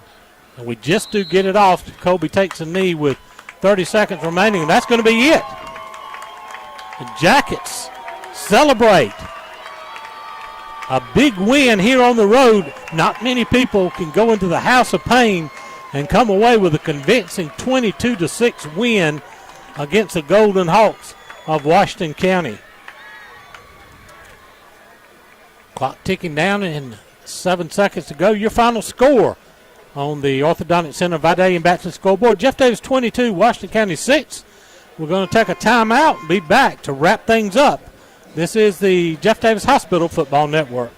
And we just do get it off. Colby takes a knee with 30 seconds remaining, and that's going to be it. The Jackets celebrate a big win here on the road. Not many people can go into the House of Pain and come away with a convincing 22-6 win against the Golden Hawks of Washington County. Clock ticking down and 7 seconds to go. Your final score on the Orthodontic Center Vidalia and Baxter scoreboard. Jeff Davis 22, Washington County 6. We're going to take a timeout and be back to wrap things up. This is the Jeff Davis Hospital Football Network.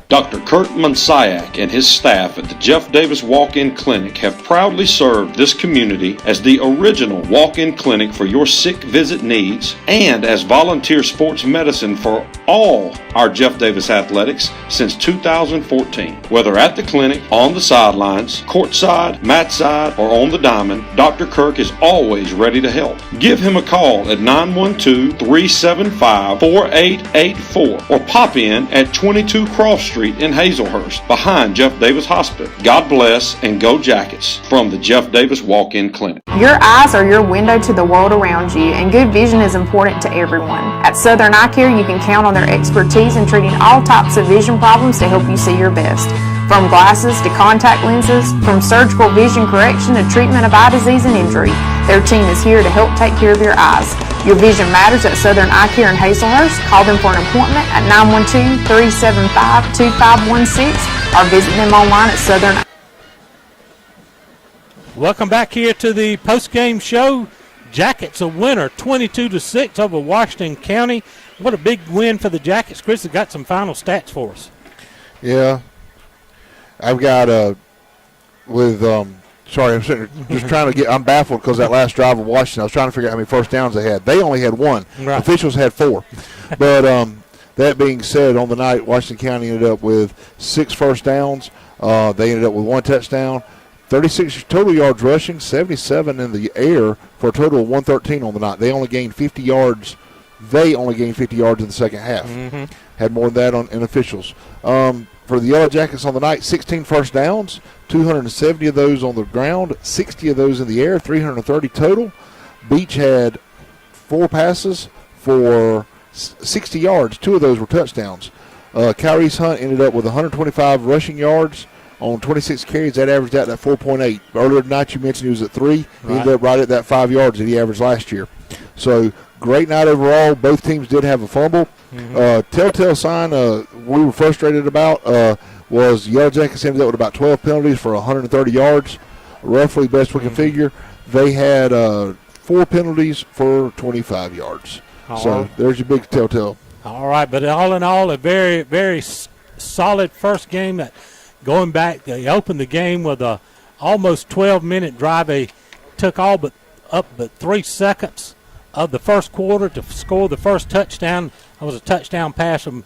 Dr. Kurt Monsiak and his staff at the Jeff Davis Walk-In Clinic have proudly served this community as the original walk-in clinic for your sick visit needs and as volunteer sports medicine for all our Jeff Davis athletics since 2014. Whether at the clinic, on the sidelines, courtside, mat side, or on the diamond, Dr. Kirk is always ready to help. Give him a call at 912-375-4884 or pop in at 22 Cross Street in Hazelhurst, behind Jeff Davis Hospital. God bless and go Jackets from the Jeff Davis Walk-In Clinic. Your eyes are your window to the world around you, and good vision is important to everyone. At Southern Eye Care, you can count on their expertise in treating all types of vision problems to help you see your best. From glasses to contact lenses, from surgical vision correction to treatment of eye disease and injury, their team is here to help take care of your eyes. Your vision matters at Southern Eye Care in Hazelhurst. Call them for an appointment at 912-375-2516 or visit them online at Southern. Welcome back here to the post-game show. Jackets a winner, 22-6 over Washington County. What a big win for the Jackets. Chris has got some final stats for us. Yeah. I've got sorry, I'm sitting just trying to I'm baffled because that last drive of Washington, I was trying to figure out how many first downs they had. They only had 1. Right. Officials had 4. But that being said, on the night, Washington County ended up with 6 first downs. They ended up with 1 touchdown, 36 total yards rushing, 77 in the air for a total of 113 on the night. They only gained 50 yards. They only gained 50 yards in the second half. Mm-hmm. Had more than that in officials. For the Yellow Jackets on the night, 16 first downs, 270 of those on the ground, 60 of those in the air, 330 total. Beach had 4 passes for 60 yards. 2 of those were touchdowns. Kyrese Hunt ended up with 125 rushing yards on 26 carries. That averaged out at 4.8. Earlier tonight you mentioned he was at 3. Right. He ended up right at that 5 yards that he averaged last year. So great night overall. Both teams did have a fumble. Mm-hmm. Telltale sign we were frustrated about was Yellow Jackets ended up with about 12 penalties for 130 yards, roughly best we can figure. They had 4 penalties for 25 yards. So there's your big telltale. All right, but all in all, a very, very solid first game. That going back, they opened the game with a almost 12-minute drive. They took all but 3 seconds of the first quarter to score the first touchdown. It was a touchdown pass from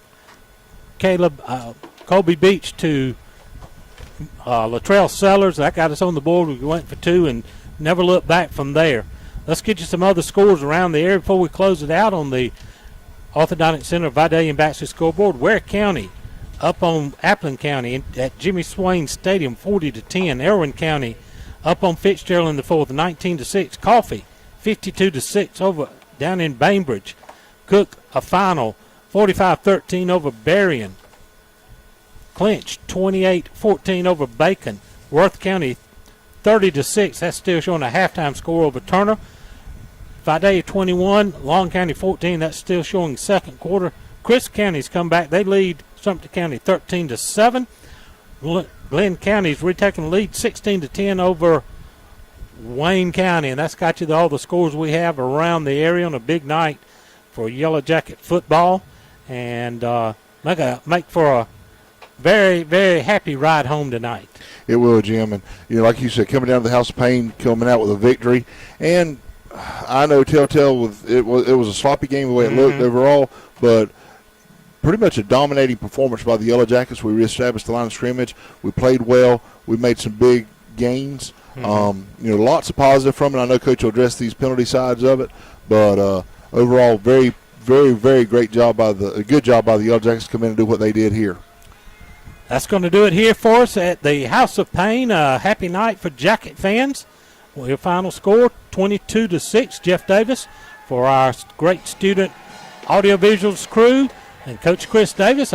Colby Beach to Latrell Sellers. That got us on the board. We went for 2 and never looked back from there. Let's get you some other scores around the area before we close it out on the Orthodontic Center Vidalia and Baxter scoreboard. Ware County up on Appleton County at Jimmy Swain Stadium, 40-10. Erwin County up on Fitzgerald in the 4th, 19-6. Coffee, 52-6 over down in Bainbridge. Cook a final 45-13 over Berrien. Clinch 28-14 over Bacon. Worth County 30-6. That's still showing a halftime score over Turner. Vidalia 21, Long County 14. That's still showing second quarter. Chris County's come back. They lead Sumter County 13-7. Glenn County's retaking the lead 16-10 over Wayne County, and that's got you all the scores we have around the area on a big night for Yellow Jacket football, and make for a very, very happy ride home tonight. It will, Jim, and like you said, coming down to the House of Pain, coming out with a victory, and I know Telltale it was a sloppy game the way it looked overall, but pretty much a dominating performance by the Yellow Jackets. We reestablished the line of scrimmage. We played well. We made some big gains. Lots of positive from it. I know Coach will address these penalty sides of it, but overall, very, very, very great job good job by the Yellow Jackets to come in and do what they did here. That's going to do it here for us at the House of Pain. Happy night for Jacket fans. Well, your final score, 22-6, Jeff Davis, for our great student audiovisuals crew and Coach Chris Davis.